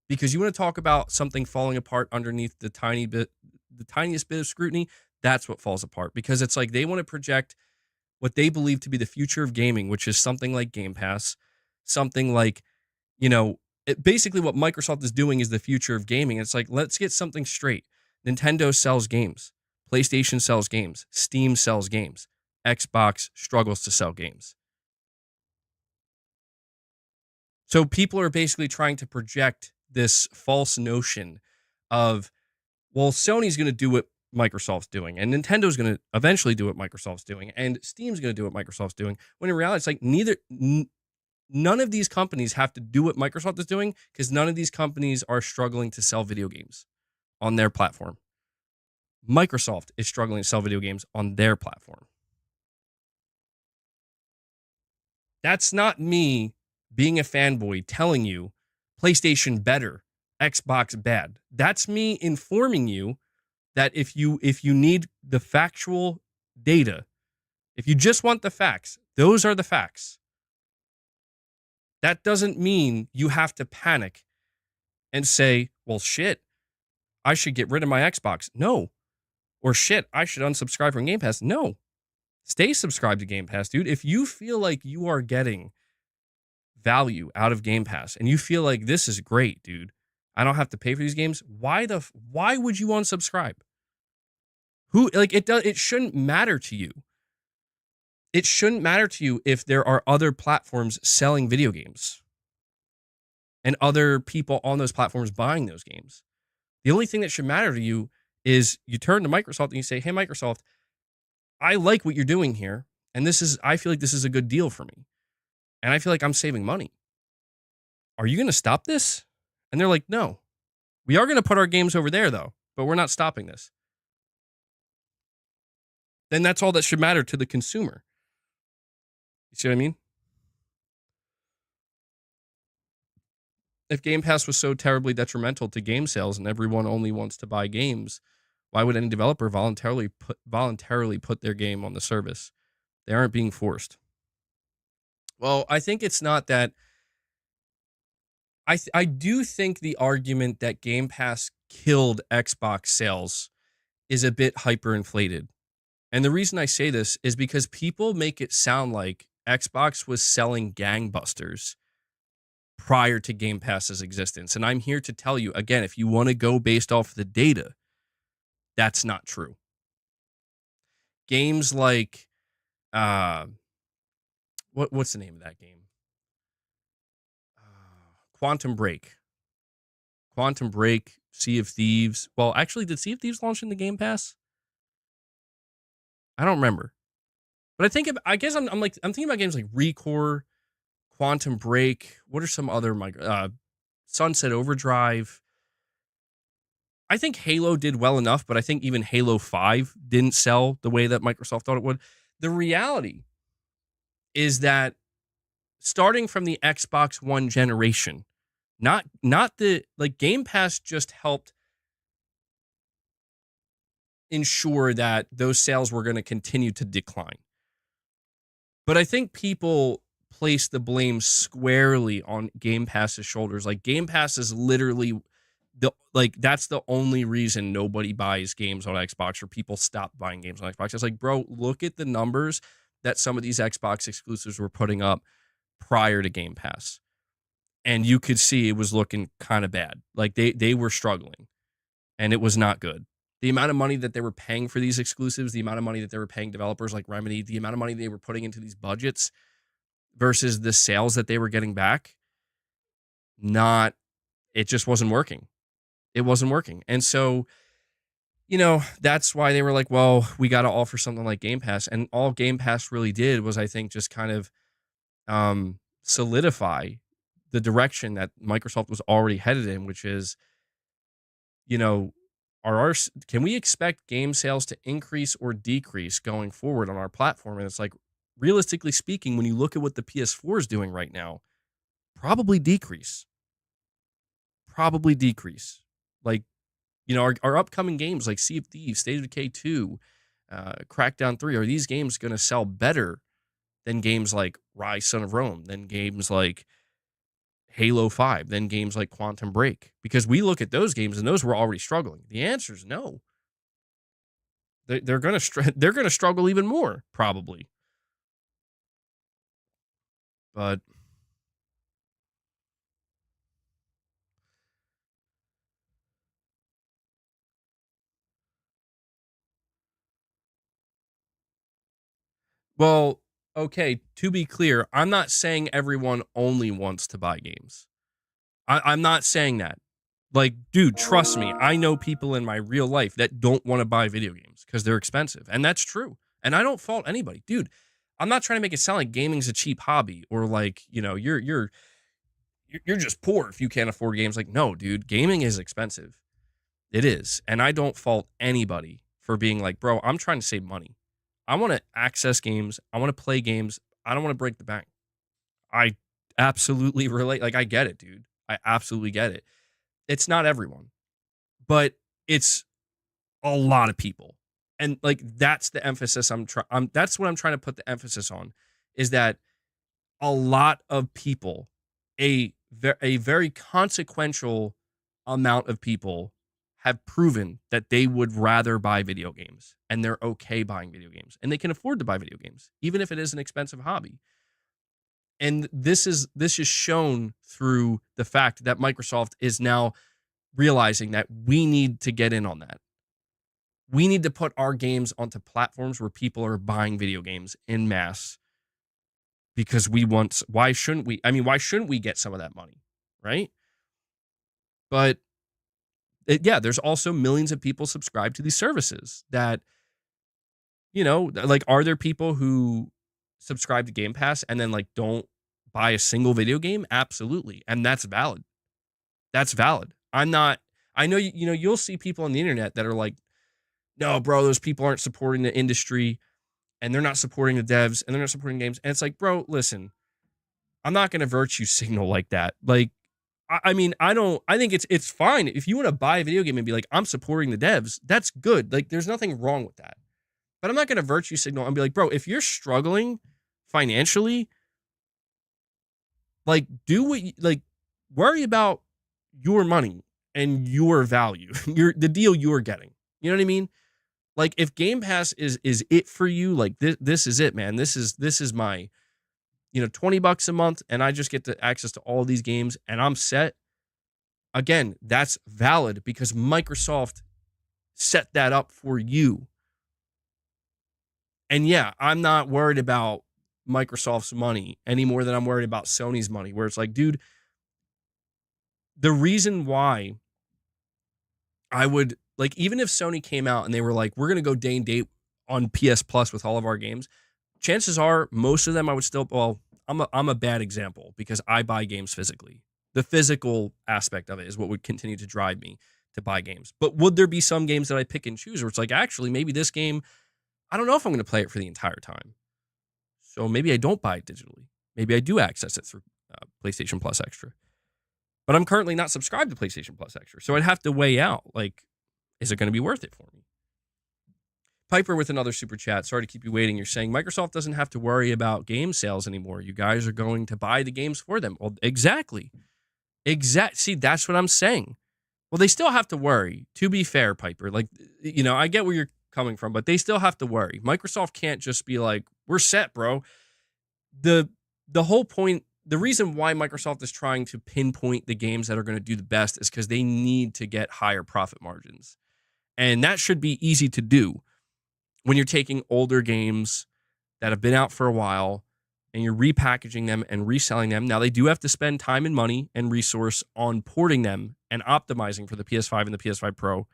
Because you want to talk about something falling apart underneath the tiniest bit of scrutiny, that's what falls apart. Because it's like, they want to project what they believe to be the future of gaming, which is something like Game Pass, something like, basically what Microsoft is doing is the future of gaming. It's like, let's get something straight. Nintendo sells games. PlayStation sells games. Steam sells games. Xbox struggles to sell games. So people are basically trying to project this false notion of, well, Sony's going to do what Microsoft's doing, and Nintendo's going to eventually do what Microsoft's doing, and Steam's going to do what Microsoft's doing. When in reality, it's like none of these companies have to do what Microsoft is doing, because none of these companies are struggling to sell video games on their platform. Microsoft is struggling to sell video games on their platform. That's not me being a fanboy telling you PlayStation better, Xbox bad. That's me informing you that if you need the factual data If you just want the facts, those are the facts. That doesn't mean you have to panic and say, well, shit, I should get rid of my Xbox. No. Or shit, I should unsubscribe from Game Pass. No. Stay subscribed to Game Pass, dude. If you feel like you are getting value out of Game Pass and you feel like this is great, dude, I don't have to pay for these games, why would you unsubscribe? It shouldn't matter to you. It shouldn't matter to you if there are other platforms selling video games and other people on those platforms buying those games. The only thing that should matter to you is you turn to Microsoft and you say, hey, Microsoft, I like what you're doing here. And I feel like this is a good deal for me. And I feel like I'm saving money. Are you going to stop this? And they're like, no, we are going to put our games over there though, but we're not stopping this. Then that's all that should matter to the consumer. You see what I mean? If Game Pass was so terribly detrimental to game sales and everyone only wants to buy games, why would any developer voluntarily put their game on the service? They aren't being forced. Well, I think it's not that. I do think the argument that Game Pass killed Xbox sales is a bit hyperinflated. And the reason I say this is because people make it sound like Xbox was selling gangbusters prior to Game Pass's existence. And I'm here to tell you, again, if you want to go based off the data, that's not true. Games like, what's the name of that game? Quantum Break, Sea of Thieves. Well, actually, did Sea of Thieves launch in the Game Pass? I don't remember. But I guess I'm thinking about games like Recore, Quantum Break. What are some other Sunset Overdrive? I think Halo did well enough, but I think even Halo 5 didn't sell the way that Microsoft thought it would. The reality is that starting from the Xbox One generation, not the Game Pass just helped ensure that those sales were going to continue to decline. But I think people place the blame squarely on Game Pass's shoulders. Like, Game Pass is literally that's the only reason nobody buys games on Xbox, or people stop buying games on Xbox. It's like, bro, look at the numbers that some of these Xbox exclusives were putting up prior to Game Pass. And you could see it was looking kind of bad. Like, they were struggling, and it was not good. The amount of money that they were paying for these exclusives, the amount of money that they were paying developers like Remedy, the amount of money they were putting into these budgets versus the sales that they were getting back, it just wasn't working. It wasn't working. And so, that's why they were like, well, we got to offer something like Game Pass. And all Game Pass really did was, I think, just kind of solidify the direction that Microsoft was already headed in, which is, can we expect game sales to increase or decrease going forward on our platform? And it's like, realistically speaking, when you look at what the PS4 is doing right now, probably decrease. Like, our upcoming games like Sea of Thieves, State of Decay 2, Crackdown 3, are these games going to sell better than games like Rise, Son of Rome, than games like Halo 5, than games like Quantum Break? Because we look at those games and those were already struggling. The answer is no. They're going to struggle even more, probably. But well, okay, to be clear, I'm not saying everyone only wants to buy games. I'm not saying that. Like, dude, trust me, I know people in my real life that don't want to buy video games because they're expensive. And that's true. And I don't fault anybody. Dude, I'm not trying to make it sound like gaming's a cheap hobby, or like, you're just poor if you can't afford games. Like, no, dude, gaming is expensive. It is. And I don't fault anybody for being like, bro, I'm trying to save money. I want to access games. I want to play games. I don't want to break the bank. I absolutely relate. Like, I get it, dude. I absolutely get it. It's not everyone, but it's a lot of people. And like, that's the emphasis that's what I'm trying to put the emphasis on, is that a lot of people, a very consequential amount of people, have proven that they would rather buy video games, and they're okay buying video games, and they can afford to buy video games, even if it is an expensive hobby. And this is shown through the fact that Microsoft is now realizing that we need to get in on that. We need to put our games onto platforms where people are buying video games en masse, because why shouldn't we? I mean, why shouldn't we get some of that money, right? But yeah, there's also millions of people subscribed to these services that, like, are there people who subscribe to Game Pass and then like don't buy a single video game? Absolutely. And that's valid. That's valid. I know, you'll see people on the internet that are like, no, bro, those people aren't supporting the industry, and they're not supporting the devs, and they're not supporting games. And it's like, bro, listen, I'm not going to virtue signal like that. Like, I think it's fine. If you want to buy a video game and be like, I'm supporting the devs, that's good. Like, there's nothing wrong with that. But I'm not going to virtue signal and be like, bro, if you're struggling financially, like, worry about your money and your value, the deal you're getting. You know what I mean? Like, if Game Pass is it for you, like, this is it, man. This is my, $20 a month, and I just get the access to all these games, and I'm set. Again, that's valid because Microsoft set that up for you. And yeah, I'm not worried about Microsoft's money any more than I'm worried about Sony's money, where it's like, dude, the reason why I would, like, even if Sony came out and they were like, we're going to go day and date on PS Plus with all of our games, chances are most of them I would still, well, I'm a bad example because I buy games physically. The physical aspect of it is what would continue to drive me to buy games. But would there be some games that I pick and choose where it's like, actually, maybe this game, I don't know if I'm going to play it for the entire time. So maybe I don't buy it digitally. Maybe I do access it through PlayStation Plus Extra. But I'm currently not subscribed to PlayStation Plus Extra. So I'd have to weigh out, like, is it going to be worth it for me? Piper with another super chat. Sorry to keep you waiting. You're saying Microsoft doesn't have to worry about game sales anymore. You guys are going to buy the games for them. Well, exactly. See, that's what I'm saying. Well, they still have to worry. To be fair, Piper, like, I get where you're coming from, but they still have to worry. Microsoft can't just be like, we're set, bro. The whole point, the reason why Microsoft is trying to pinpoint the games that are going to do the best is because they need to get higher profit margins. And that should be easy to do when you're taking older games that have been out for a while and you're repackaging them and reselling them. Now, they do have to spend time and money and resource on porting them and optimizing for the PS5 and the PS5 Pro.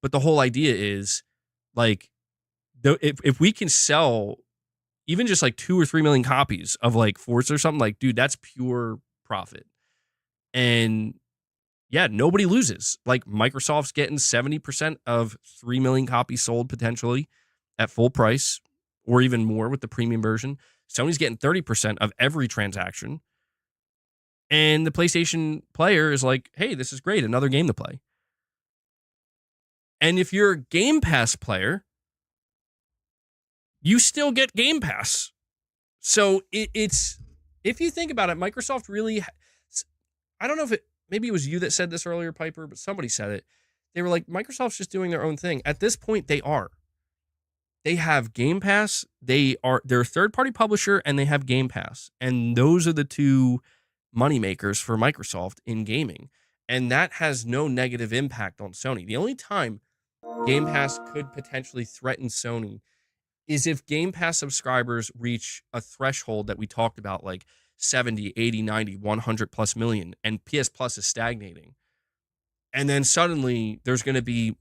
But the whole idea is, like, if we can sell even just like 2 or 3 million copies of like Forza or something, like, dude, that's pure profit. And yeah, nobody loses. Like, Microsoft's getting 70% of 3 million copies sold potentially at full price, or even more with the premium version. Sony's getting 30% of every transaction. And the PlayStation player is like, hey, this is great, another game to play. And if you're a Game Pass player, you still get Game Pass. So it's, if you think about it, Microsoft really, I don't know if maybe it was you that said this earlier, Piper, but somebody said it. They were like, Microsoft's just doing their own thing. At this point, they are. They have Game Pass. They're a third-party publisher, and they have Game Pass. And those are the two moneymakers for Microsoft in gaming. And that has no negative impact on Sony. The only time Game Pass could potentially threaten Sony is if Game Pass subscribers reach a threshold that we talked about, like 70, 80, 90, 100 plus million, and PS Plus is stagnating. And then suddenly there's going to be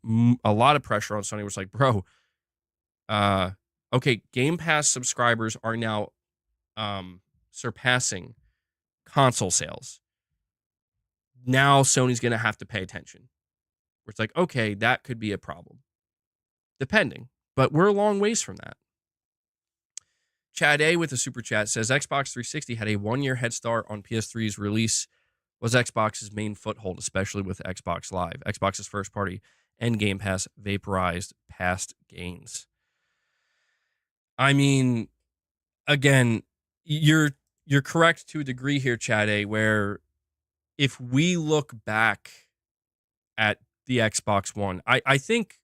a lot of pressure on Sony, where it's like, bro, okay, Game Pass subscribers are now surpassing console sales. Now Sony's going to have to pay attention. Where it's like, okay, that could be a problem. Depending. But we're a long ways from that. Chad A with a super chat says, Xbox 360 had a 1-year head start on PS3's release, was Xbox's main foothold, especially with Xbox Live, Xbox's first party. and Game Pass vaporized past gains. I mean, again, you're correct to a degree here, Chad A, where if we look back at the Xbox One, I think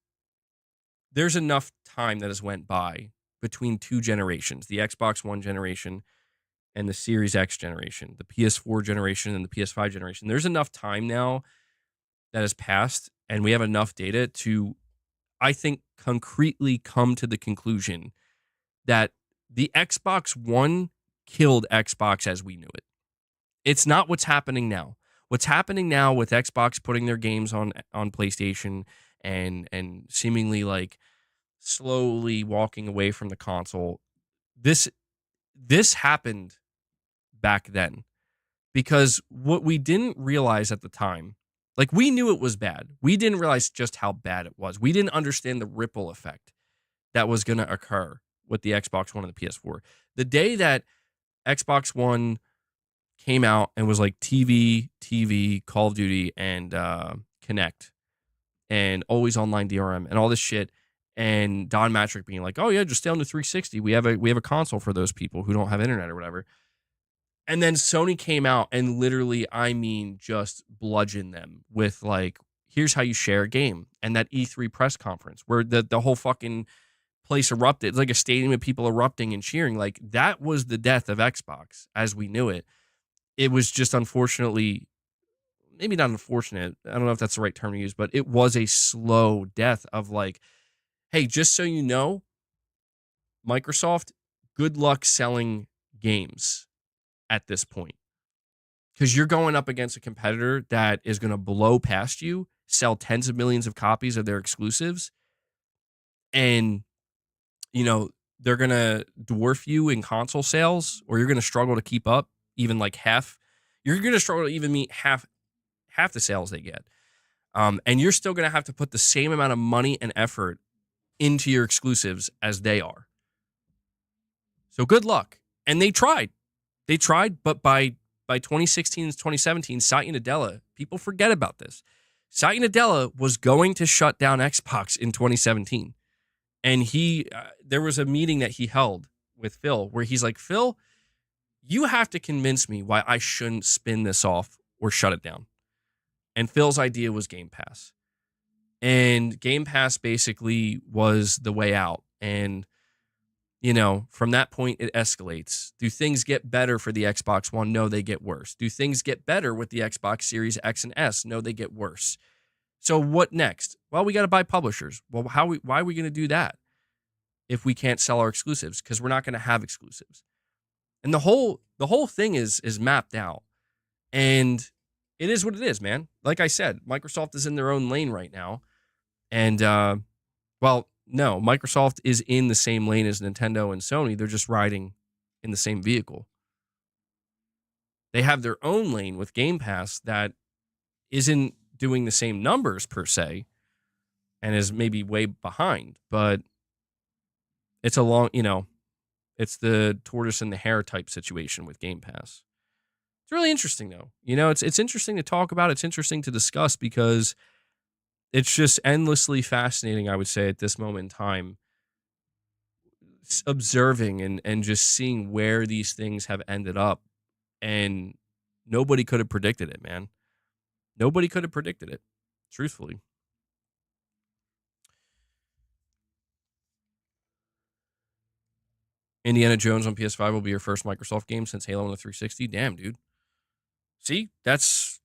there's enough time that has went by between two generations, the Xbox One generation and the Series X generation, the PS4 generation and the PS5 generation. There's enough time now that has passed, and we have enough data to, I think, concretely come to the conclusion that the Xbox One killed Xbox as we knew it. It's not what's happening now. What's happening now with Xbox putting their games on PlayStation and seemingly like slowly walking away from the console. This happened back then, because what we didn't realize at the time, like, we knew it was bad. We didn't realize just how bad it was. We didn't understand the ripple effect that was going to occur with the Xbox One and the PS4. The day that Xbox One came out and was like TV, Call of Duty, and Kinect, and always online DRM and all this shit, and Don Matrick being like, "Oh yeah, just stay on the 360. We have a console for those people who don't have internet or whatever." And then Sony came out and literally, I mean, just bludgeoned them with like, "Here's how you share a game." And that E3 press conference where the whole fucking place erupted. It's like a stadium of people erupting and cheering. Like, that was the death of Xbox as we knew it. It was just, unfortunately, maybe not unfortunate, I don't know if that's the right term to use, but it was a slow death of like, hey, just so you know, Microsoft, good luck selling games at this point, because you're going up against a competitor that is going to blow past you, sell tens of millions of copies of their exclusives, and, you know, they're going to dwarf you in console sales, or you're going to struggle to keep up even like half. You're going to struggle to even meet half the sales they get. And you're still going to have to put the same amount of money and effort into your exclusives as they are. So good luck. And they tried. But by 2016 and 2017, Satya Nadella, people forget about this. Satya Nadella was going to shut down Xbox in 2017. And there was a meeting that he held with Phil where he's like, "Phil, you have to convince me why I shouldn't spin this off or shut it down." And Phil's idea was Game Pass. And Game Pass basically was the way out. And, you know, from that point, it escalates. Do things get better for the Xbox One? No, they get worse. Do things get better with the Xbox Series X and S? No, they get worse. So what next? Well, we got to buy publishers. Well, why are we going to do that if we can't sell our exclusives? Because we're not going to have exclusives. And the whole thing is mapped out. And it is what it is, man. Like I said, Microsoft is in their own lane right now. And, well, no, Microsoft is in the same lane as Nintendo and Sony. They're just riding in the same vehicle. They have their own lane with Game Pass that isn't doing the same numbers per se and is maybe way behind, but it's a long, it's the tortoise and the hare type situation with Game Pass. It's really interesting, though. It's interesting to talk about. It's interesting to discuss because it's just endlessly fascinating, I would say, at this moment in time, observing and just seeing where these things have ended up. And nobody could have predicted it, man. Nobody could have predicted it, truthfully. Indiana Jones on PS5 will be your first Microsoft game since Halo on the 360. Damn, dude. See, that's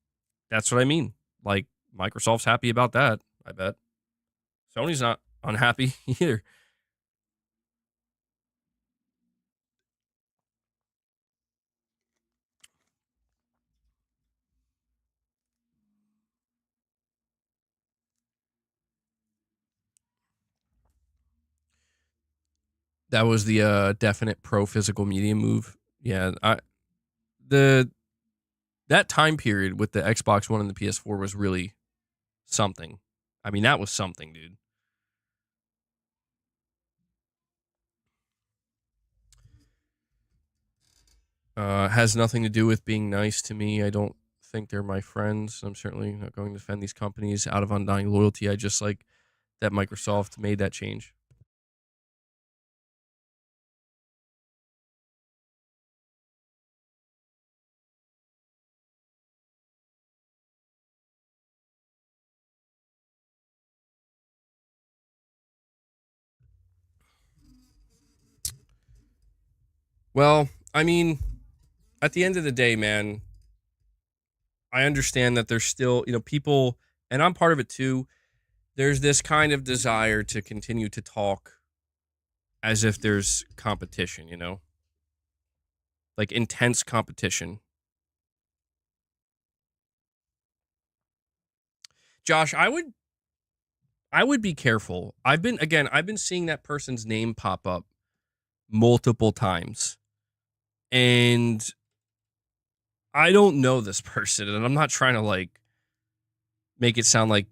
what I mean. Like, Microsoft's happy about that, I bet. Sony's not unhappy either. That was the definite pro physical media move. Yeah, that time period with the Xbox One and the PS4 was really something. I mean, that was something, dude. Has nothing to do with being nice to me. I don't think they're my friends. I'm certainly not going to defend these companies out of undying loyalty. I just like that Microsoft made that change. Well, I mean, at the end of the day, man, I understand that there's still, people, and I'm part of it too. There's this kind of desire to continue to talk as if there's competition, like intense competition. Josh, I would be careful. I've been seeing that person's name pop up multiple times. And I don't know this person, and I'm not trying to like make it sound like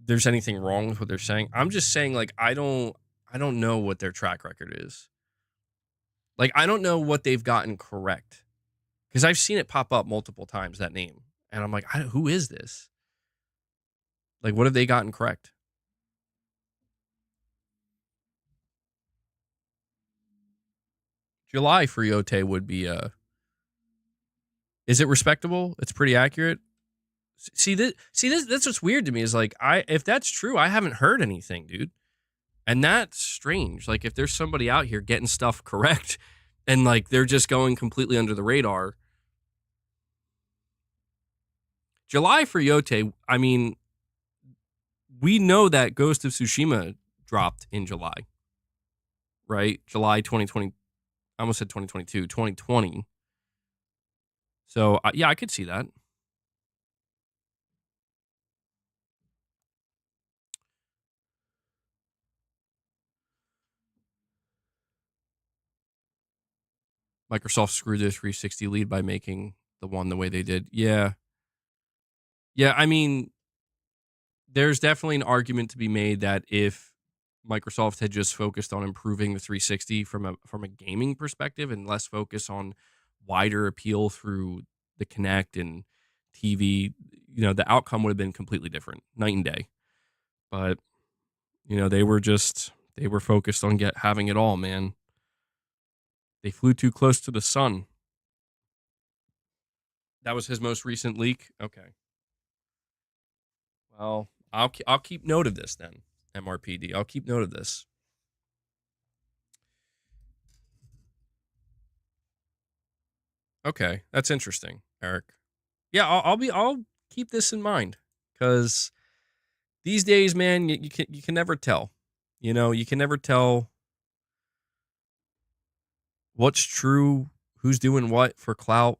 there's anything wrong with what they're saying. I'm just saying like I don't know what their track record is. Like I don't know what they've gotten correct. Cuz I've seen it pop up multiple times, that name. And I'm like, who is this? Like what have they gotten correct? July for Yote would be is it respectable? It's pretty accurate. See this that's what's weird to me is like if that's true, I haven't heard anything, dude. And that's strange. Like if there's somebody out here getting stuff correct and like they're just going completely under the radar. July for Yote, I mean, we know that Ghost of Tsushima dropped in July, right? July 2020. I almost said 2022, 2020. So, yeah, I could see that. Microsoft screwed their 360 lead by making the one the way they did. Yeah. Yeah, I mean, there's definitely an argument to be made that if Microsoft had just focused on improving the 360 from a gaming perspective and less focus on wider appeal through the Kinect and TV, the outcome would have been completely different, night and day. But they were focused on having it all, man. They flew too close to the sun. That was his most recent leak. Okay. Well, I'll keep note of this then. MRPD. I'll keep note of this. Okay, that's interesting, Eric. Yeah, I'll keep this in mind because these days, man, you can never tell. You can never tell what's true, who's doing what for clout.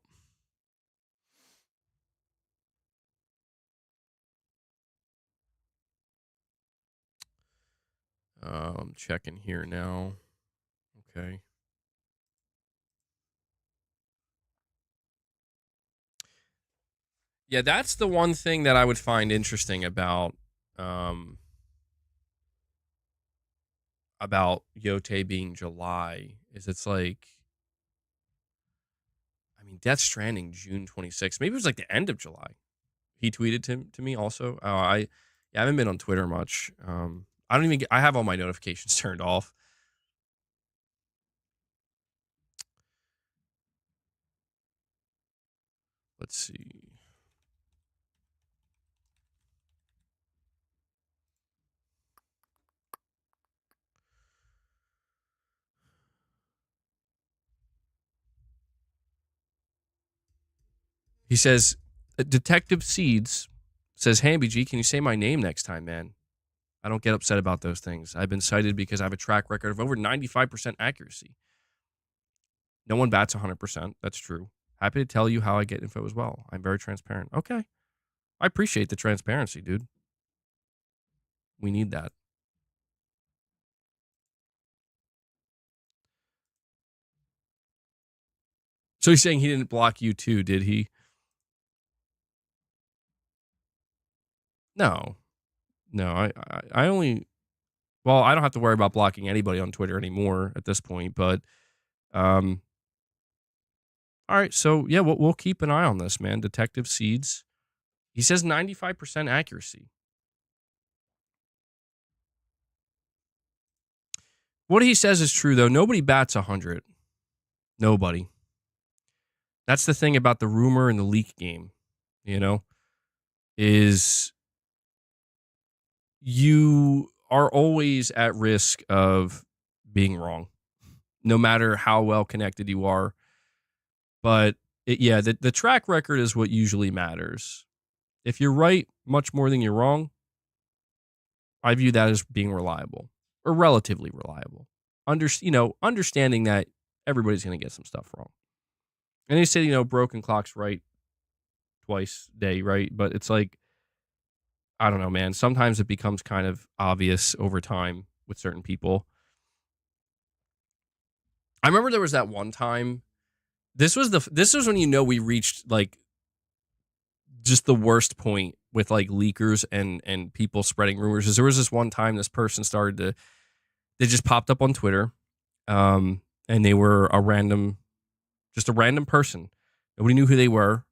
I'm checking here now. Okay. Yeah, that's the one thing that I would find interesting um about Yote being July is it's like I mean Death Stranding June 26th. Maybe it was like the end of July. He tweeted to me also. I haven't been on Twitter much. I don't even I have all my notifications turned off. Let's see. He says, Detective Seeds says, "Hey, BG, can you say my name next time, man? I don't get upset about those things. I've been cited because I have a track record of over 95% accuracy. No one bats 100%. That's true. Happy to tell you how I get info as well. I'm very transparent." Okay. I appreciate the transparency, dude. We need that. So he's saying he didn't block you too, did he? No. No, I only well, I don't have to worry about blocking anybody on Twitter anymore at this point, but um All right, so yeah, we'll keep an eye on this, man. Detective Seeds. He says 95% accuracy. What he says is true, though. Nobody bats 100. Nobody. That's the thing about the rumor and the leak game, is you are always at risk of being wrong, no matter how well connected you are. But the track record is what usually matters. If you're right much more than you're wrong, I view that as being reliable or relatively reliable. Understanding that everybody's going to get some stuff wrong. And they say, broken clock's right twice a day, right? But it's like, I don't know, man. Sometimes it becomes kind of obvious over time with certain people. I remember there was that one time. This was when we reached like just the worst point with like leakers and people spreading rumors. Is there was this one time this person they just popped up on Twitter, and they were just a random person. Nobody knew who they were.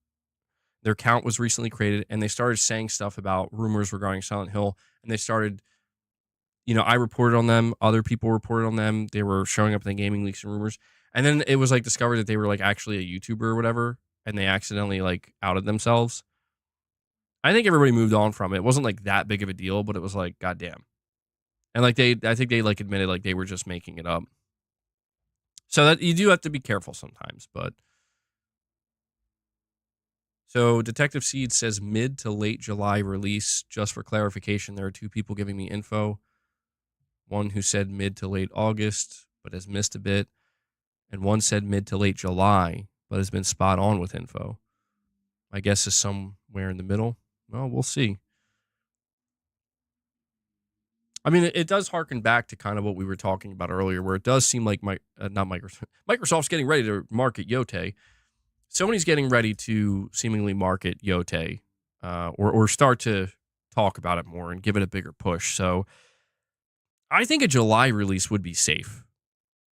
Their account was recently created, and they started saying stuff about rumors regarding Silent Hill. And they started, I reported on them. Other people reported on them. They were showing up in the gaming leaks and rumors. And then it was like discovered that they were like actually a YouTuber or whatever, and they accidentally like outed themselves. I think everybody moved on from it. It wasn't like that big of a deal, but it was like, goddamn. And like I think they like admitted like they were just making it up. So that you do have to be careful sometimes, but. So Detective Seed says mid to late July release. Just for clarification, there are two people giving me info. One who said mid to late August, but has missed a bit. And one said mid to late July, but has been spot on with info. My guess is somewhere in the middle. Well, we'll see. I mean, it does harken back to kind of what we were talking about earlier, where it does seem like Microsoft's getting ready to market Yote. Sony's getting ready to seemingly market Yote, or start to talk about it more and give it a bigger push. So I think a July release would be safe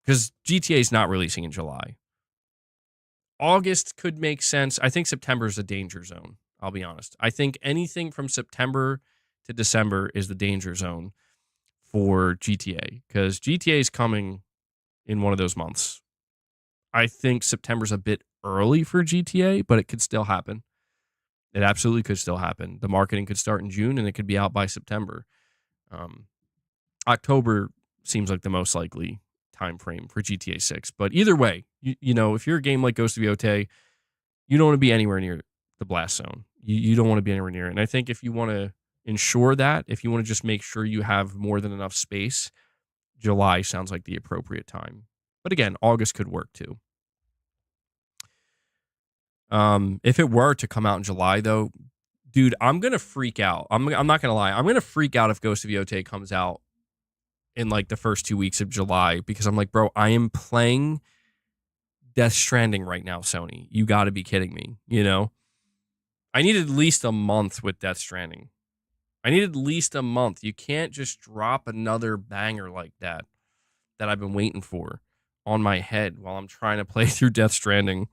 because GTA is not releasing in July. August could make sense. I think September is a danger zone. I'll be honest. I think anything from September to December is the danger zone for GTA because GTA is coming in one of those months. I think September's a bit early for GTA, but it could still happen. It absolutely could still happen. The marketing could start in June and it could be out by September. October seems like the most likely time frame for GTA 6. But either way, if you're a game like Ghost of Yote, you don't want to be anywhere near the blast zone. You don't want to be anywhere near it. And I think if you want to ensure that, if you want to just make sure you have more than enough space, July sounds like the appropriate time. But again, August could work too. If it were to come out in July, though, dude, I'm going to freak out. I'm not going to lie. I'm going to freak out if Ghost of Yote comes out in like the first 2 weeks of July because I'm like, bro, I am playing Death Stranding right now, Sony. You got to be kidding me, I need at least a month with Death Stranding. I need at least a month. You can't just drop another banger like that I've been waiting for on my head while I'm trying to play through Death Stranding.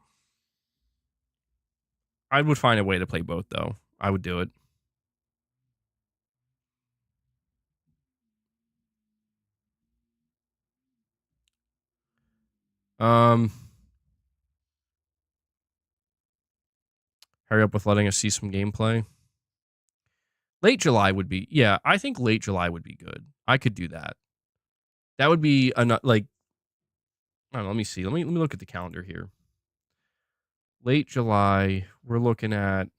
I would find a way to play both, though. I would do it. Hurry up with letting us see some gameplay. Late July would be, yeah, I think late July would be good. I could do that. That would be, I don't know, let me see. Let me look at the calendar here. Late July, we're looking at,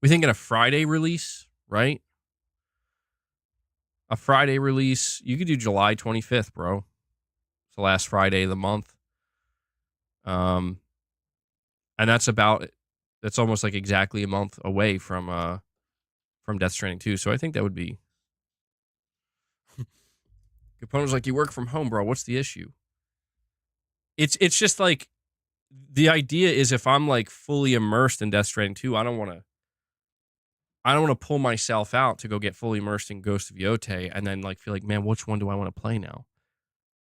we thinking a Friday release, right? A Friday release. You could do July 25th, bro. It's the last Friday of the month. And that's almost like exactly a month away from Death Stranding 2. So I think that would be. Capone's like, you work from home, bro. What's the issue? It's just like the idea is if I'm like fully immersed in Death Stranding 2, I don't want to pull myself out to go get fully immersed in Ghost of Yote and then like feel like, man, which one do I want to play now?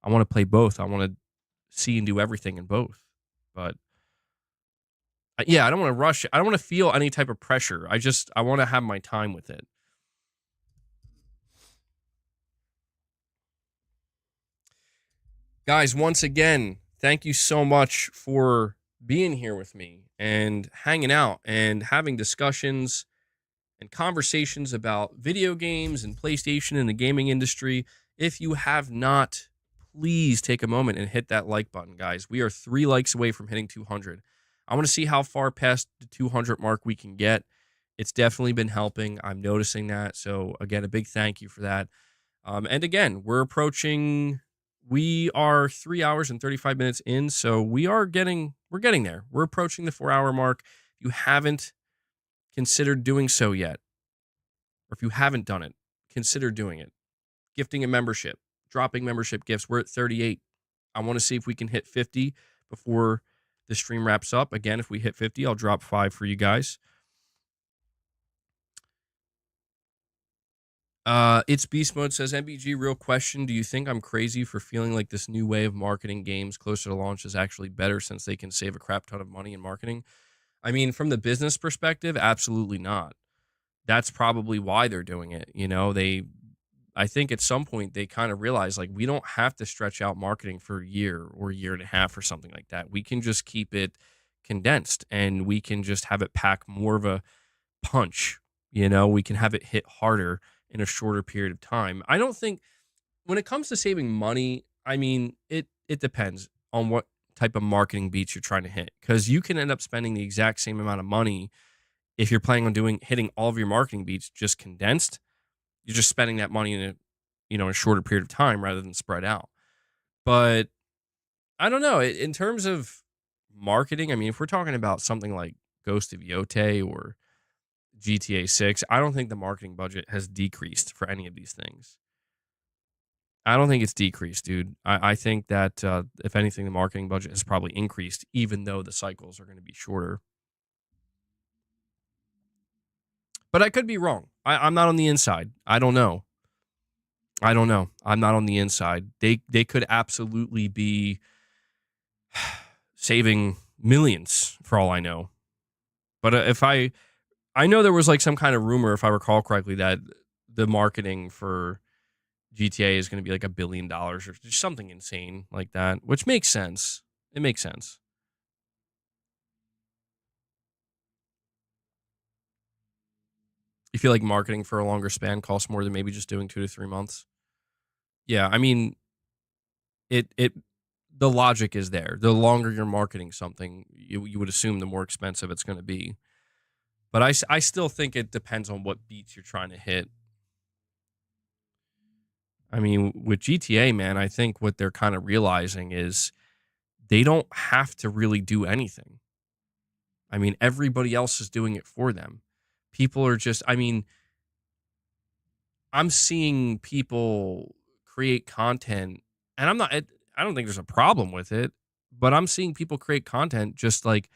I want to play both. I want to see and do everything in both. But yeah, I don't want to rush. I don't want to feel any type of pressure. I want to have my time with it. Guys, once again, thank you so much for being here with me and hanging out and having discussions and conversations about video games and PlayStation and the gaming industry. If you have not, please take a moment and hit that like button, guys. We are 3 likes away from hitting 200. I want to see how far past the 200 mark we can get. It's definitely been helping. I'm noticing that. So, again, a big thank you for that. And again, we are 3 hours and 35 minutes in. So we're getting there. We're approaching the 4-hour mark. If you haven't considered doing so yet, or if you haven't done it, consider doing it. Gifting a membership, dropping membership gifts. We're at 38. I want to see if we can hit 50 before the stream wraps up. Again, if we hit 50, I'll drop 5 for you guys. It's Beast Mode says, MBG, real question. Do you think I'm crazy for feeling like this new way of marketing games closer to launch is actually better since they can save a crap ton of money in marketing? I mean, from the business perspective, absolutely not. That's probably why they're doing it. I think at some point they kind of realize like we don't have to stretch out marketing for a year or a year and a half or something like that. We can just keep it condensed and we can just have it pack more of a punch. We can have it hit harder in a shorter period of time. I don't think when it comes to saving money, I mean, it depends on what type of marketing beats you're trying to hit, because you can end up spending the exact same amount of money if you're planning on hitting all of your marketing beats just condensed. You're just spending that money in a shorter period of time rather than spread out. But I don't know. In terms of marketing, I mean, if we're talking about something like Ghost of Yote or GTA 6, I don't think the marketing budget has decreased for any of these things. I don't think it's decreased, dude. I think that if anything, the marketing budget has probably increased, even though the cycles are going to be shorter. But I could be wrong. I'm not on the inside. I don't know. I'm not on the inside. They could absolutely be saving millions for all I know. But I know there was like some kind of rumor, if I recall correctly, that the marketing for GTA is going to be like $1 billion or just something insane like that, which makes sense. It makes sense. You feel like marketing for a longer span costs more than maybe just doing 2 to 3 months? Yeah, I mean, the logic is there. The longer you're marketing something, you would assume the more expensive it's going to be. But I still think it depends on what beats you're trying to hit. I mean, with GTA, man, I think what they're kind of realizing is they don't have to really do anything. I mean, everybody else is doing it for them. People are just, I mean, I'm seeing people create content, and I don't think there's a problem with it, but I'm seeing people create content just like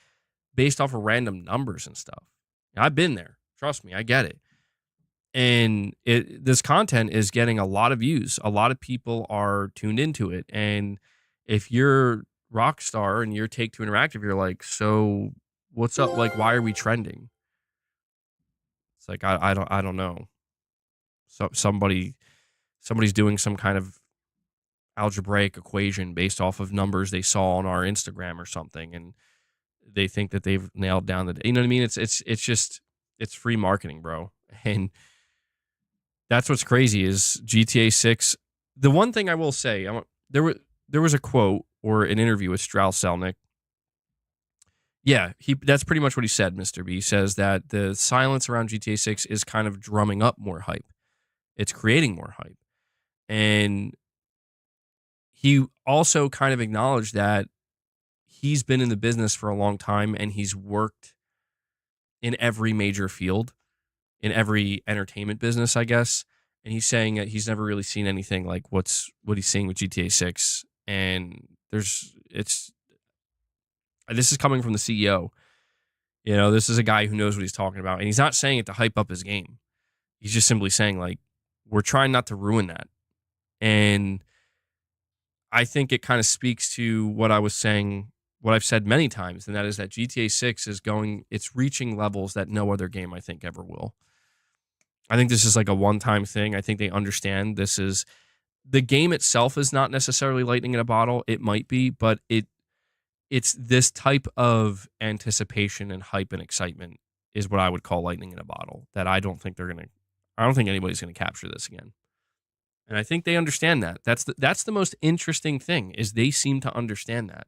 based off of random numbers and stuff. I've been there. Trust me, I get it. And this content is getting a lot of views. A lot of people are tuned into it. And if you're Rockstar and you're Take-Two Interactive, you're like, so what's up? Like, why are we trending? It's like, I don't know. So somebody's doing some kind of algebraic equation based off of numbers they saw on our Instagram or something, and they think that they've nailed down you know what I mean? It's free marketing, bro. And that's what's crazy is GTA 6. The one thing I will say, there was a quote or an interview with Strauss Zelnick. Yeah, that's pretty much what he said, Mr. B. He says that the silence around GTA 6 is kind of drumming up more hype. It's creating more hype. And he also kind of acknowledged that he's been in the business for a long time and he's worked in every major field, in every entertainment business, I guess. And he's saying that he's never really seen anything like what he's seeing with GTA 6. And this is coming from the CEO. This is a guy who knows what he's talking about. And he's not saying it to hype up his game. He's just simply saying, like, we're trying not to ruin that. And I think it kind of speaks to what I was saying, what I've said many times, and that is that GTA 6 is it's reaching levels that no other game I think ever will. I think this is like a one-time thing. I think they understand the game itself is not necessarily lightning in a bottle. It might be, but it's this type of anticipation and hype and excitement is what I would call lightning in a bottle that I don't think anybody's going to capture this again. And I think they understand that. That's the most interesting thing is they seem to understand that.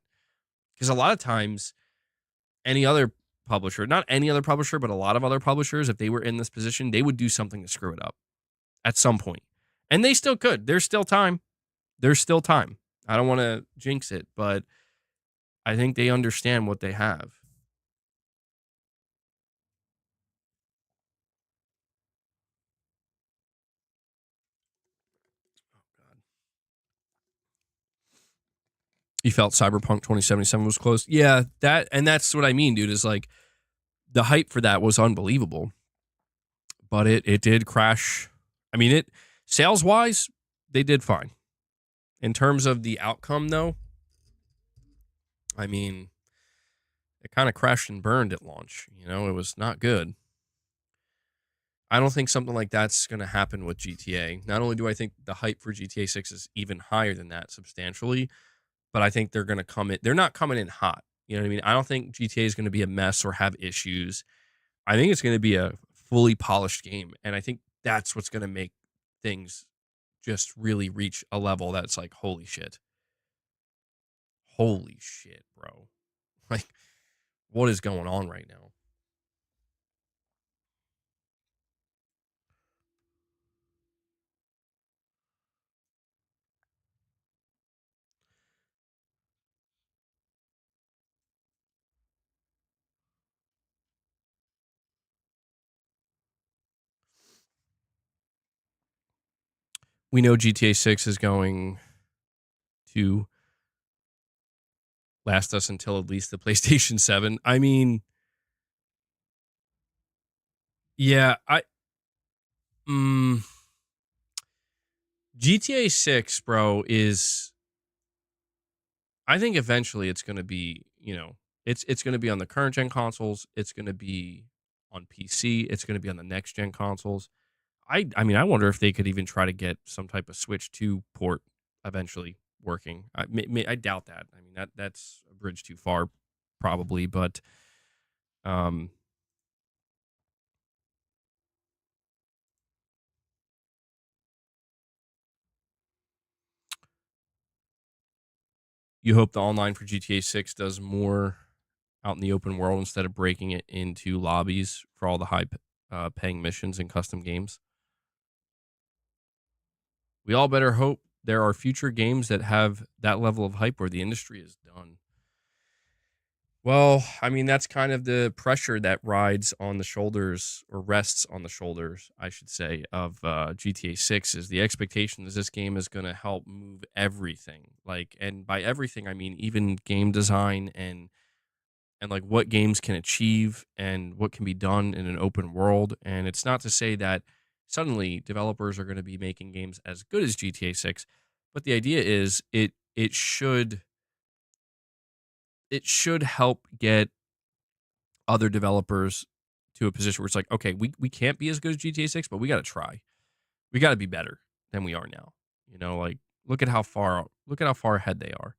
Because a lot of times any other publisher, not any other publisher, but a lot of other publishers, if they were in this position, they would do something to screw it up at some point. And they still could. There's still time. There's still time. I don't want to jinx it, but I think they understand what they have. You felt Cyberpunk 2077 was close? Yeah, that's what I mean, dude, is like the hype for that was unbelievable. But it did crash. I mean, sales wise, they did fine. In terms of the outcome, though, I mean, it kind of crashed and burned at launch. You know, it was not good. I don't think something like that's going to happen with GTA. Not only do I think the hype for GTA 6 is even higher than that substantially, but I think they're going to come in. They're not coming in hot. You know what I mean? I don't think GTA is going to be a mess or have issues. I think it's going to be a fully polished game. And I think that's what's going to make things just really reach a level that's like, holy shit. Holy shit, bro. Like, what is going on right now? We know GTA 6 is going to last us until at least the PlayStation 7. I mean, yeah, GTA 6, bro, is I think eventually it's going to be, it's going to be on the current gen consoles, it's going to be on PC, it's going to be on the next gen consoles. I mean, I wonder if they could even try to get some type of Switch 2 port eventually working. I doubt that. I mean, that's a bridge too far, probably. But you hope the online for GTA 6 does more out in the open world instead of breaking it into lobbies for all the high paying missions and custom games. We all better hope there are future games that have that level of hype where the industry is done. Well, I mean, that's kind of the pressure that rides on the shoulders or rests on the shoulders, I should say, of GTA 6 is the expectation that this game is going to help move everything. Like, and by everything, I mean, even game design and like what games can achieve and what can be done in an open world. And it's not to say that suddenly developers are going to be making games as good as GTA 6, but the idea is it should help get other developers to a position where it's like, okay, we can't be as good as GTA 6, but we got to try. We got to be better than we are now. You know, like look at how far ahead they are.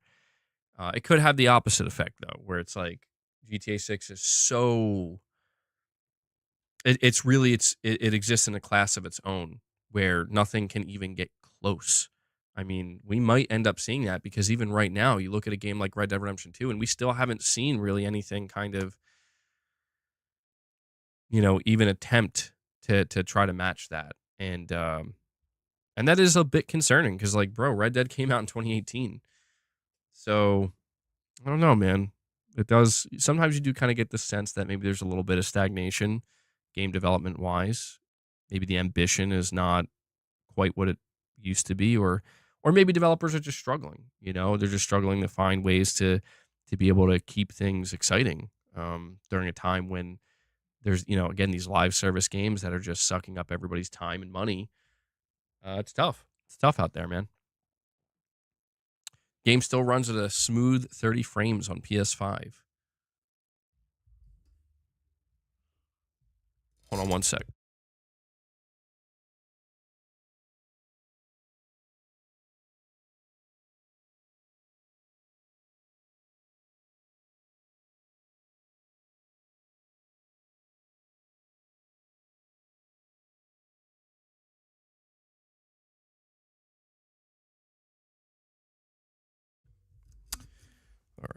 It could have the opposite effect though, where it's like GTA 6 is so it exists in a class of its own where nothing can even get close. I mean, we might end up seeing that because even right now, you look at a game like Red Dead Redemption 2, and we still haven't seen really anything kind of, even attempt to try to match that. And that is a bit concerning because, like, bro, Red Dead came out in 2018. So I don't know, man. It does. Sometimes you do kind of get the sense that maybe there's a little bit of stagnation game development wise. Maybe the ambition is not quite what it used to be, or maybe developers are just struggling. They're just struggling to find ways to be able to keep things exciting during a time when there's again these live service games that are just sucking up everybody's time and money. It's tough. It's tough out there, man. Game still runs at a smooth 30 frames on PS5. Hold on one sec. All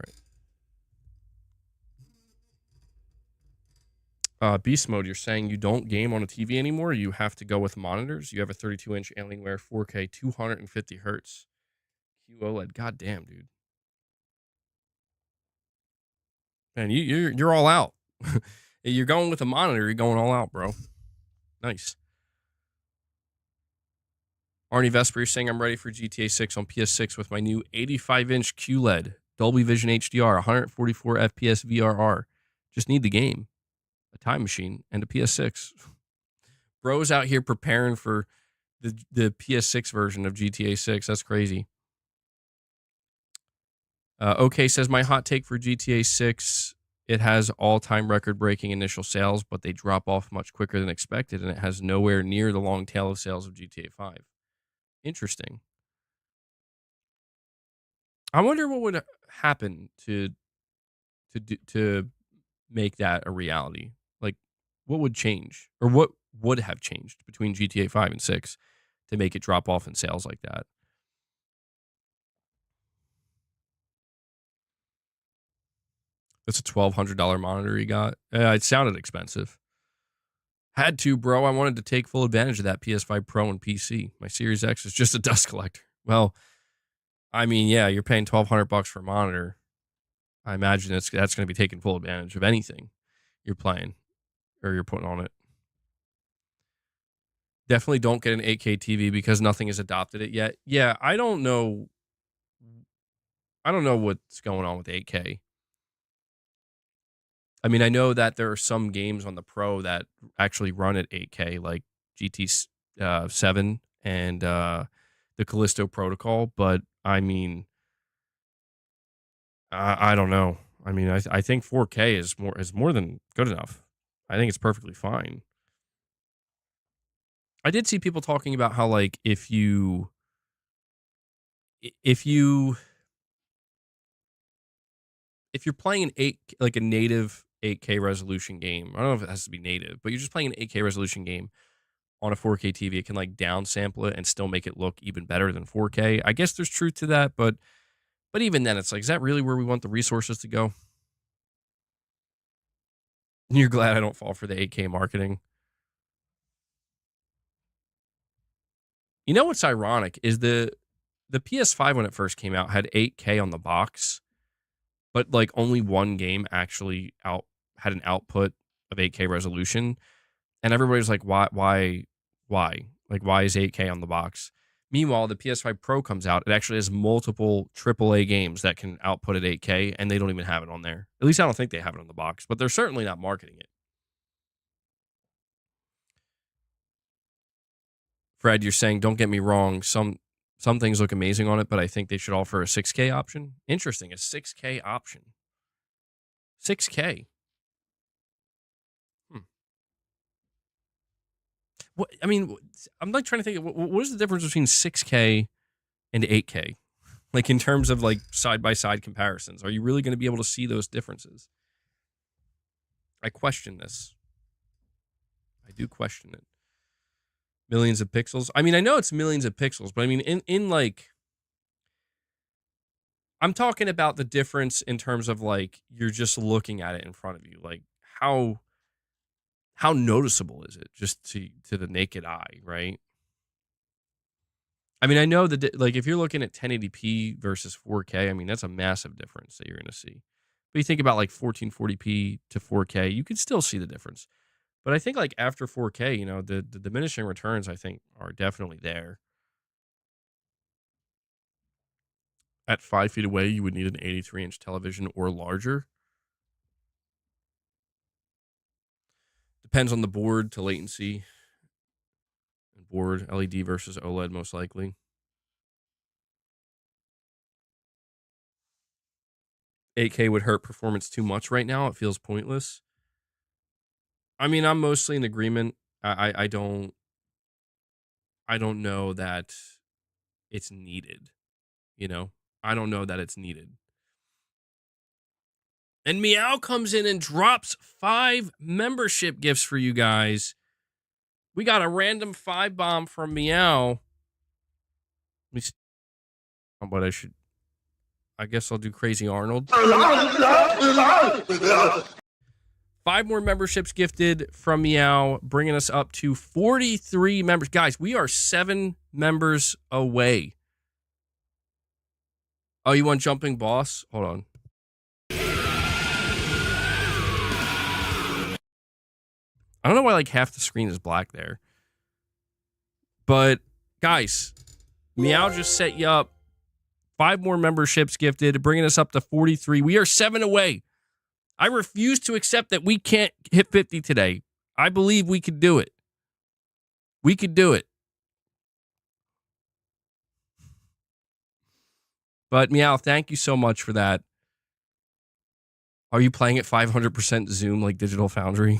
right. Beast Mode, you're saying you don't game on a TV anymore? You have to go with monitors? You have a 32-inch Alienware 4K 250 hertz QOLED. God damn, dude. Man, you're all out. You're going with a monitor. You're going all out, bro. Nice. Arnie Vesper, you're saying I'm ready for GTA 6 on PS6 with my new 85-inch QLED, Dolby Vision HDR, 144 FPS VRR. Just need the game, a time machine, and a PS6. Bro's out here preparing for the PS6 version of GTA 6. That's crazy. OK says, my hot take for GTA 6, it has all-time record-breaking initial sales, but they drop off much quicker than expected, and it has nowhere near the long tail of sales of GTA 5. Interesting. I wonder what would happen to make that a reality. Like, what would change, or what would have changed between GTA 5 and 6 to make it drop off in sales like that? That's a $1,200 monitor you got. It sounded expensive. Had to, bro. I wanted to take full advantage of that PS5 Pro and PC. My Series X is just a dust collector. Well, I mean, yeah, you're paying $1,200 for a monitor. I imagine that's going to be taking full advantage of anything you're playing or you're putting on it. Definitely don't get an 8K TV because nothing has adopted it yet. Yeah, I don't know. I don't know what's going on with 8K. I mean, I know that there are some games on the Pro that actually run at 8K, like GT 7 and the Callisto Protocol. But I mean, I don't know. I mean, I think 4K is more than good enough. I think it's perfectly fine. I did see people talking about how, like, if you if you if you're playing an 8 like a native 8K resolution game, I don't know if it has to be native, but you're just playing an 8K resolution game on a 4K TV, it can like downsample it and still make it look even better than 4K. I guess there's truth to that, but even then, it's like, is that really where we want the resources to go? You're glad I don't fall for the 8K marketing. You know what's ironic is the PS5 when it first came out had 8K on the box, but like only one game actually had an output of 8K resolution, and everybody's like, why? Like, why is 8K on the box? Meanwhile, the PS5 Pro comes out. It actually has multiple AAA games that can output at 8K, and they don't even have it on there. At least I don't think they have it on the box, but they're certainly not marketing it. Fred, you're saying, don't get me wrong, some things look amazing on it, but I think they should offer a 6K option. Interesting, a 6K option. 6K. What I mean, I'm like trying to think. What is the difference between 6K and 8K? Like in terms of like side by side comparisons, are you really going to be able to see those differences? I question this. I do question it. Millions of pixels. I mean, I know it's millions of pixels, but I mean, in like, I'm talking about the difference in terms of like you're just looking at it in front of you. Like how noticeable is it just to the naked eye, right? I mean, I know that like if you're looking at 1080p versus 4K, I mean that's a massive difference that you're going to see. But you think about like 1440p to 4K, you can still see the difference. But I think like after 4K, you know, the diminishing returns I think are definitely there. At 5 feet away, you would need an 83-inch television or larger. Depends on the board to latency and board LED versus OLED most likely. 8K would hurt performance too much right now. It feels pointless. I mean, I'm mostly in agreement. I don't know that it's needed, you know? I don't know that it's needed. And Meow comes in and drops 5 membership gifts for you guys. We got a random 5 bomb from Meow. But I guess I'll do Crazy Arnold. 5 more memberships gifted from Meow, bringing us up to 43 members. Guys, we are 7 members away. Oh, you want Jumping Boss? Hold on. I don't know why like half the screen is black there. But guys, Meow just set you up. 5 more memberships gifted, bringing us up to 43. We are 7 away. I refuse to accept that we can't hit 50 today. I believe we could do it. We could do it. But Meow, thank you so much for that. Are you playing at 500% Zoom like Digital Foundry?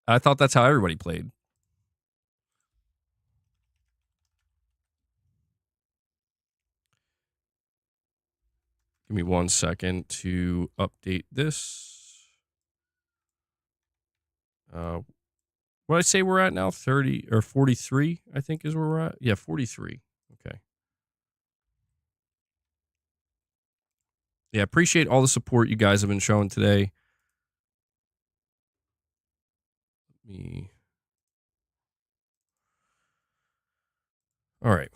I thought that's how everybody played. Give me 1 second to update this. What did I say we're at now? 30 or 43, I think is where we're at. Yeah, 43. Okay. Yeah, appreciate all the support you guys have been showing today. All right.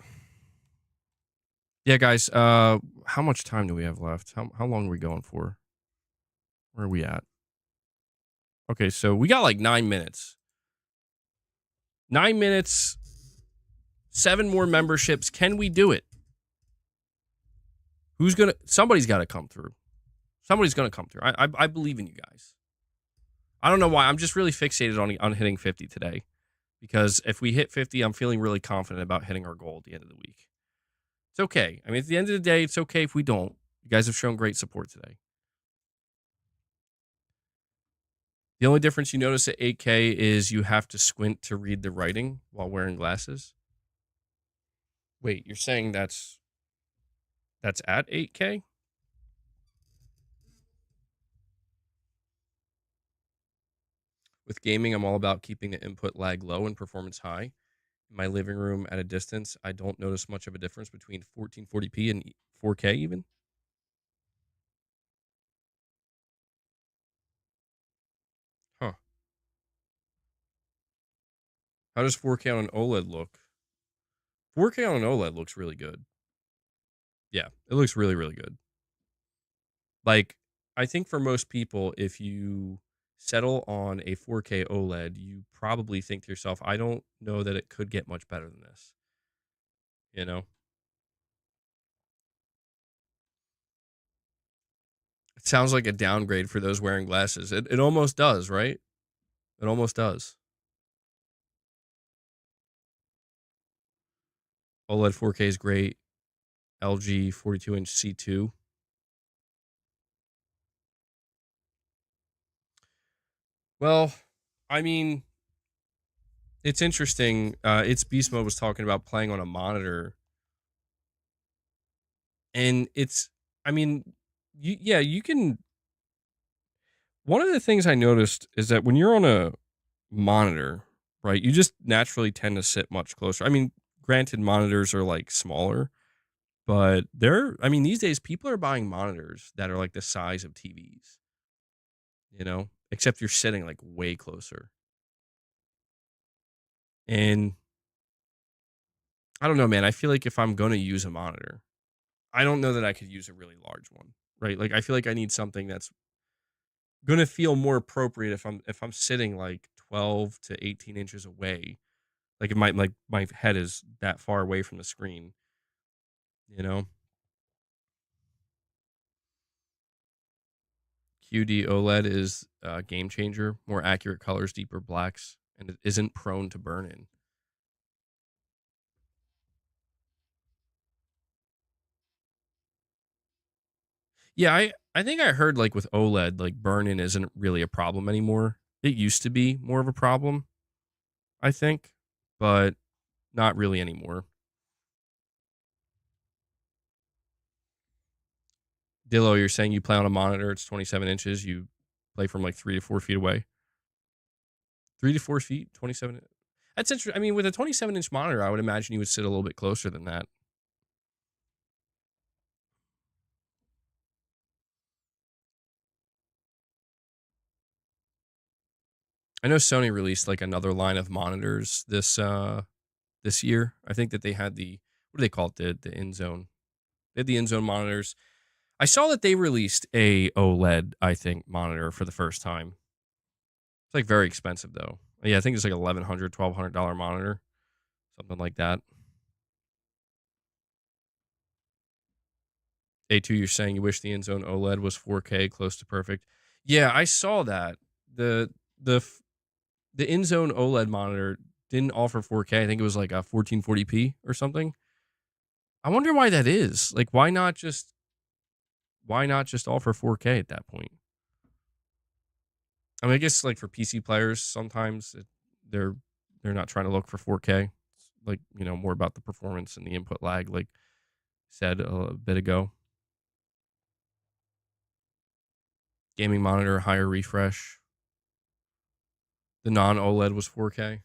Yeah, guys, how much time do we have left? How long are we going for? Where are we at? Okay, so we got like 9 minutes. 9 minutes, 7 more memberships. Can we do it? Somebody's got to come through. Somebody's going to come through. I believe in you guys. I don't know why. I'm just really fixated on hitting 50 today. Because if we hit 50, I'm feeling really confident about hitting our goal at the end of the week. It's okay. I mean, at the end of the day, it's okay if we don't. You guys have shown great support today. The only difference you notice at 8K is you have to squint to read the writing while wearing glasses. Wait, you're saying that's at 8K? With gaming, I'm all about keeping the input lag low and performance high. In my living room at a distance, I don't notice much of a difference between 1440p and 4K even. Huh. How does 4K on an OLED look? 4K on an OLED looks really good. Yeah, it looks really, really good. Like, I think for most people, if you settle on a 4K OLED, you probably think to yourself, I don't know that it could get much better than this. You know? It sounds like a downgrade for those wearing glasses. It almost does, right? It almost does. OLED 4K is great. LG 42-inch C2. Well, I mean, it's interesting. It's Beast Mode was talking about playing on a monitor. And I mean, you can. One of the things I noticed is that when you're on a monitor, right, you just naturally tend to sit much closer. I mean, granted, monitors are like smaller, but these days people are buying monitors that are like the size of TVs, except you're sitting like way closer. And I don't know, man. I feel like if I'm going to use a monitor, I don't know that I could use a really large one, right? Like I feel like I need something that's going to feel more appropriate if I'm sitting like 12 to 18 inches away. Like if my head is that far away from the screen, QD OLED is a game changer, more accurate colors, deeper blacks, and it isn't prone to burn-in. Yeah, I think I heard like with OLED, like burn-in isn't really a problem anymore. It used to be more of a problem, I think, but not really anymore. Dillo, you're saying you play on a monitor, it's 27 inches, you play from like 3 to 4 feet away. 3 to 4 feet, 27. That's interesting. I mean, with a 27-inch monitor, I would imagine you would sit a little bit closer than that. I know Sony released like another line of monitors this year. I think that they had the, what do they call it? The in zone. They had the in zone monitors. I saw that they released a OLED, I think, monitor for the first time. It's like very expensive though. Yeah, I think it's like $1,100, $1,200 monitor, something like that. A2, you're saying you wish the in zone OLED was 4K, close to perfect. Yeah, I saw that. The the in zone OLED monitor didn't offer 4K. I think it was like a 1440p or something. I wonder why that is. Like, why not just offer 4K at that point? I mean, I guess like for PC players, sometimes they're they're not trying to look for 4K. It's like, more about the performance and the input lag, like said a bit ago. Gaming monitor, higher refresh. The non OLED was 4K.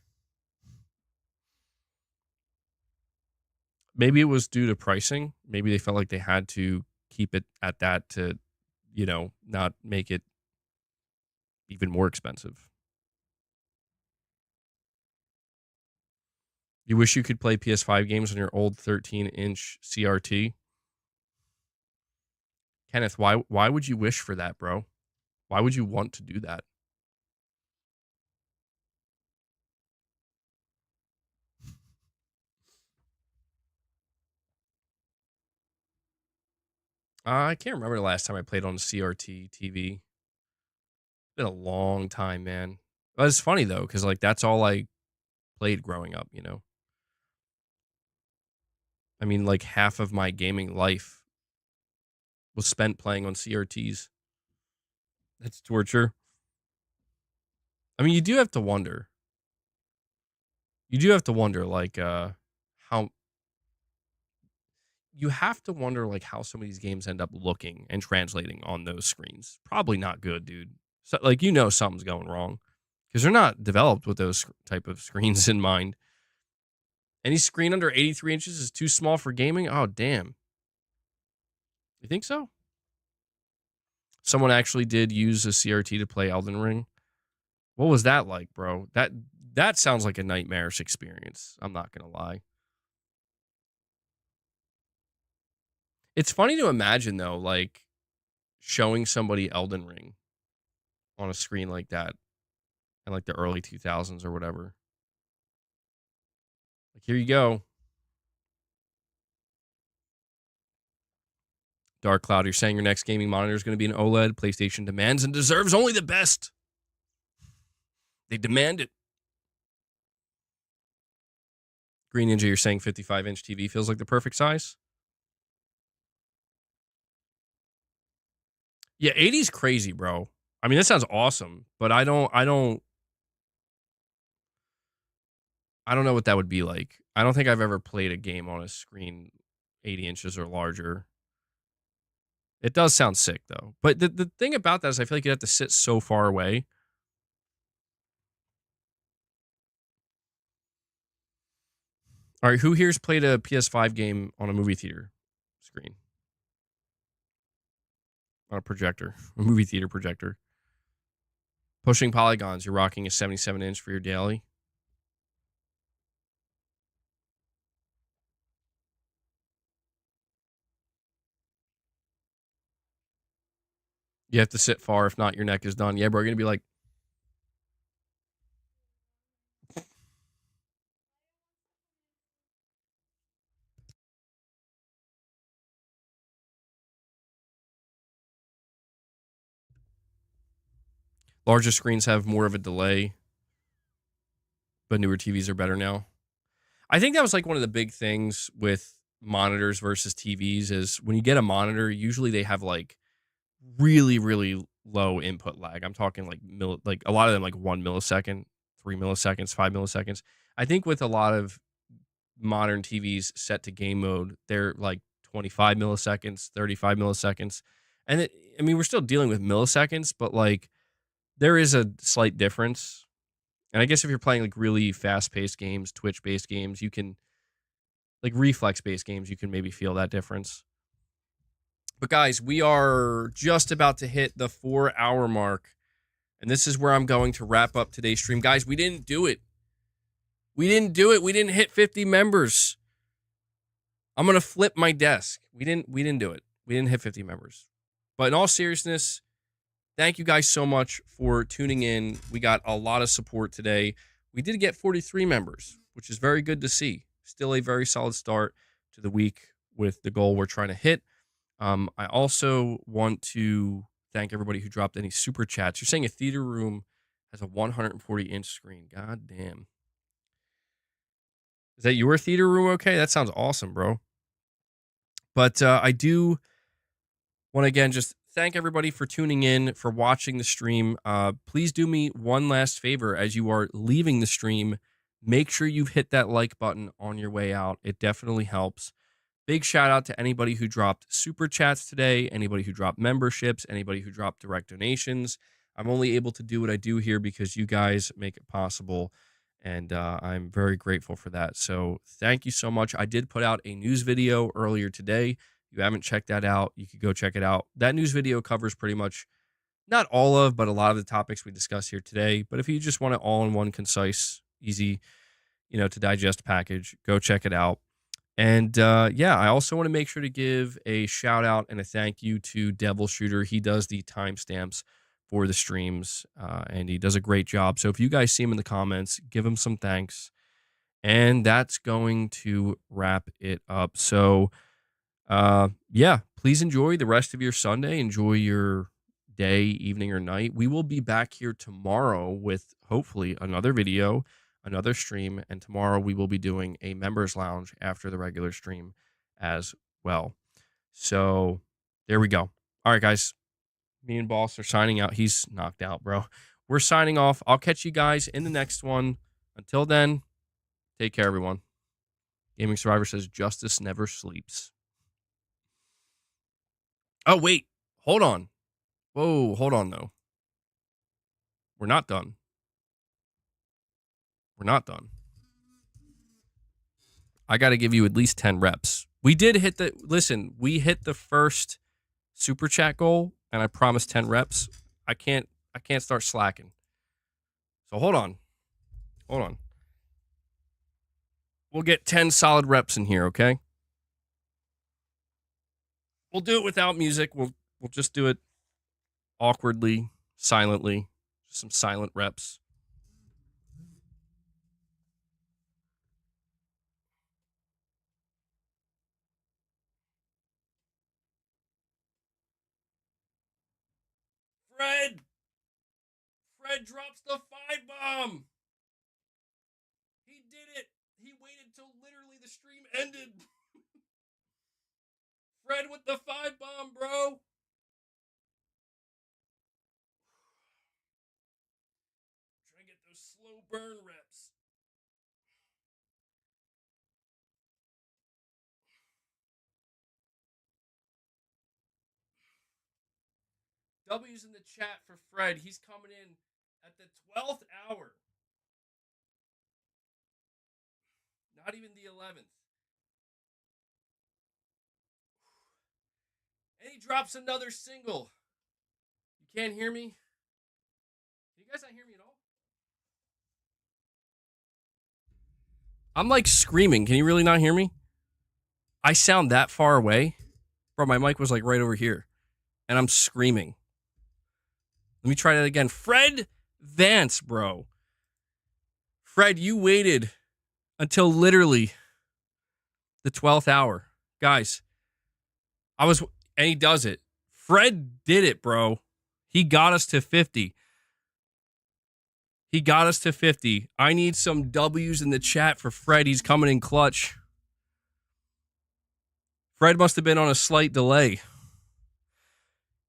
Maybe it was due to pricing. Maybe they felt like they had to keep it at that to, not make it even more expensive. You wish you could play PS5 games on your old 13-inch CRT? Kenneth, why would you wish for that, bro? Why would you want to do that? I can't remember the last time I played on a CRT TV. It's been a long time, man. But it's funny though, because like that's all I played growing up. I mean, like half of my gaming life was spent playing on CRTs. That's torture. I mean, you do have to wonder. You do have to wonder, like, how you have to wonder, like, how some of these games end up looking and translating on those screens. Probably not good, dude. So, like, something's going wrong because they're not developed with those type of screens in mind. Any screen under 83 inches is too small for gaming. Oh, damn. You think so? Someone actually did use a CRT to play Elden Ring. What was that like, bro? That sounds like a nightmarish experience. I'm not gonna lie. It's funny to imagine though, like showing somebody Elden Ring on a screen like that in like the early 2000s or whatever. Like, here you go. Dark Cloud, you're saying your next gaming monitor is going to be an OLED. PlayStation demands and deserves only the best. They demand it. Green Ninja, you're saying 55-inch TV feels like the perfect size? Yeah, 80's crazy, bro. I mean, that sounds awesome, but I don't know what that would be like. I don't think I've ever played a game on a screen 80 inches or larger. It does sound sick though. But the thing about that is I feel like you have to sit so far away. All right, who here's played a PS5 game on a movie theater screen? On a projector, a movie theater projector. Pushing polygons, you're rocking a 77-inch for your daily. You have to sit far, if not, your neck is done. Yeah, bro, you're gonna be like, larger screens have more of a delay, but newer TVs are better now. I think that was like one of the big things with monitors versus TVs is when you get a monitor, usually they have like really, really low input lag. I'm talking like a lot of them like 1 millisecond, 3 milliseconds, 5 milliseconds. I think with a lot of modern TVs set to game mode, they're like 25 milliseconds, 35 milliseconds. And I mean, we're still dealing with milliseconds, but like there is a slight difference. And I guess if you're playing like really fast paced games, Twitch based games, you can like reflex based games, you can maybe feel that difference. But guys, we are just about to hit the 4-hour mark. And this is where I'm going to wrap up today's stream. Guys, we didn't do it. We didn't do it. We didn't hit 50 members. I'm going to flip my desk. We didn't do it. We didn't hit 50 members. But in all seriousness, thank you guys so much for tuning in. We got a lot of support today. We did get 43 members, which is very good to see. Still a very solid start to the week with the goal we're trying to hit. I also want to thank everybody who dropped any super chats. You're saying a theater room has a 140-inch screen. God damn. Is that your theater room okay? That sounds awesome, bro. But I do want to, again, just thank everybody for tuning in, for watching the stream. Please do me one last favor as you are leaving the stream. Make sure you've hit that like button on your way out. It definitely helps. Big shout out to anybody who dropped super chats today, anybody who dropped memberships, anybody who dropped direct donations. I'm only able to do what I do here because you guys make it possible, and I'm very grateful for that. So thank you so much. I did put out a news video earlier today. If you haven't checked that out, you could go check it out. That news video covers pretty much, not all of, but a lot of the topics we discuss here today. But if you just want it all in one concise, easy, to digest package, go check it out. And yeah, I also want to make sure to give a shout out and a thank you to Devil Shooter. He does the timestamps for the streams, and he does a great job. So if you guys see him in the comments, give him some thanks. And that's going to wrap it up. So yeah, please enjoy the rest of your Sunday. Enjoy your day, evening, or night. We will be back here tomorrow with hopefully another video, another stream, and tomorrow we will be doing a members lounge after the regular stream as well. So there we go. All right, guys. Me and Boss are signing out. He's knocked out, bro. We're signing off. I'll catch you guys in the next one. Until then, take care, everyone. Gaming Survivor says justice never sleeps. Oh, wait. Hold on. Whoa, hold on, though. We're not done. We're not done. I got to give you at least 10 reps. We did hit the... Listen, we hit the first super chat goal, and I promised 10 reps. I can't start slacking. So hold on. Hold on. We'll get 10 solid reps in here, okay? We'll do it without music. We'll just do it awkwardly, silently. Just some silent reps. Fred! Fred drops the 5-bomb! He did it! He waited till literally the stream ended. Fred with the 5-bomb, bro! Trying to get those slow burn reps. W's in the chat for Fred. He's coming in at the 12th hour. Not even the 11th. And he drops another single. You can't hear me? Can you guys not hear me at all? I'm like screaming. Can you really not hear me? I sound that far away. Bro, my mic was like right over here. And I'm screaming. Let me try that again. Fred Vance, bro. Fred, you waited until literally the 12th hour. Guys, and he does it. Fred did it, bro. He got us to 50. He got us to 50. I need some W's in the chat for Fred. He's coming in clutch. Fred must have been on a slight delay.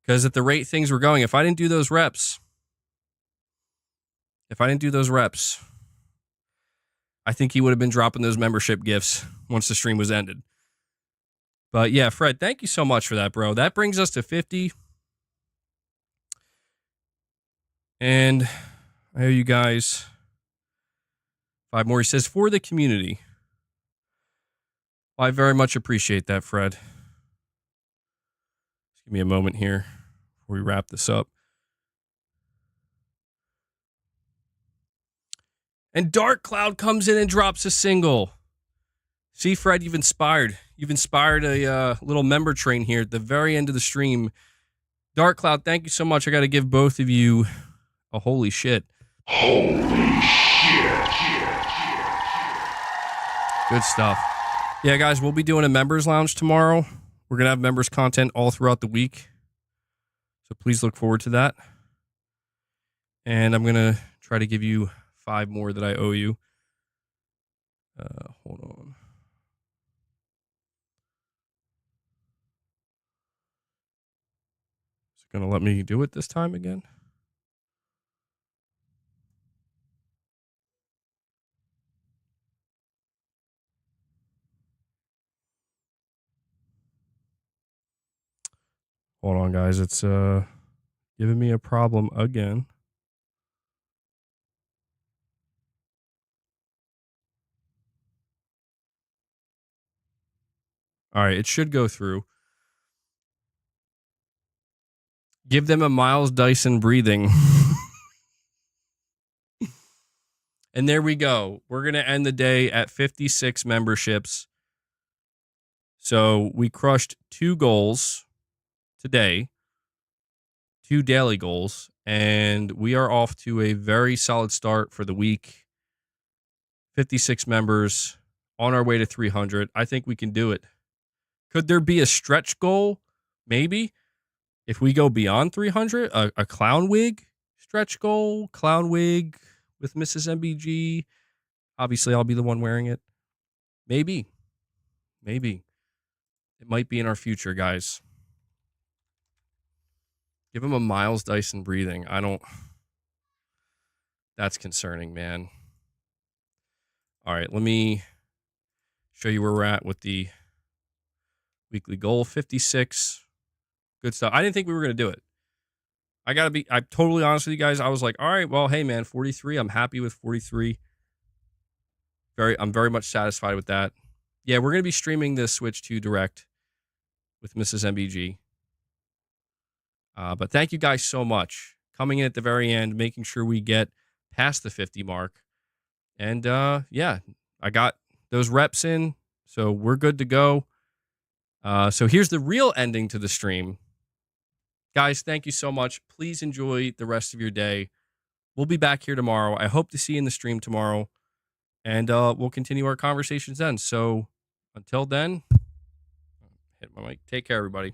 Because at the rate things were going, if I didn't do those reps, I think he would have been dropping those membership gifts once the stream was ended. But yeah, Fred, thank you so much for that, bro. That brings us to 50. And I owe you guys 5 more. He says, for the community. Well, I very much appreciate that, Fred. Just give me a moment here before we wrap this up. And Dark Cloud comes in and drops a single. See, Fred, you've inspired a little member train here at the very end of the stream. Dark Cloud, thank you so much. I got to give both of you a holy shit. Holy shit. Good stuff. Yeah, guys, we'll be doing a members lounge tomorrow. We're going to have members content all throughout the week. So please look forward to that. And I'm going to try to give you 5 more that I owe you. Hold on. Is it going to let me do it this time again? Hold on, guys. It's giving me a problem again. All right, it should go through. Give them a Miles Dyson breathing. And there we go. We're going to end the day at 56 memberships. So we crushed 2 goals today, 2 daily goals, and we are off to a very solid start for the week. 56 members on our way to 300. I think we can do it. Could there be a stretch goal? Maybe. If we go beyond 300, a clown wig stretch goal, clown wig with Mrs. MBG. Obviously, I'll be the one wearing it. Maybe. It might be in our future, guys. Give him a Miles Dyson breathing. That's concerning, man. All right, let me show you where we're at with the weekly goal. 56. Good stuff. I didn't think we were going to do it. I'm totally honest with you guys. I was like, all right, well, hey, man, 43. I'm happy with 43. I'm very much satisfied with that. Yeah, we're going to be streaming the Switch 2 Direct with Mrs. MBG. But thank you guys so much. Coming in at the very end, making sure we get past the 50 mark. And yeah, I got those reps in, so we're good to go. So here's the real ending to the stream. Guys, thank you so much. Please enjoy the rest of your day. We'll be back here tomorrow. I hope to see you in the stream tomorrow. And we'll continue our conversations then. So until then, hit my mic. Take care, everybody.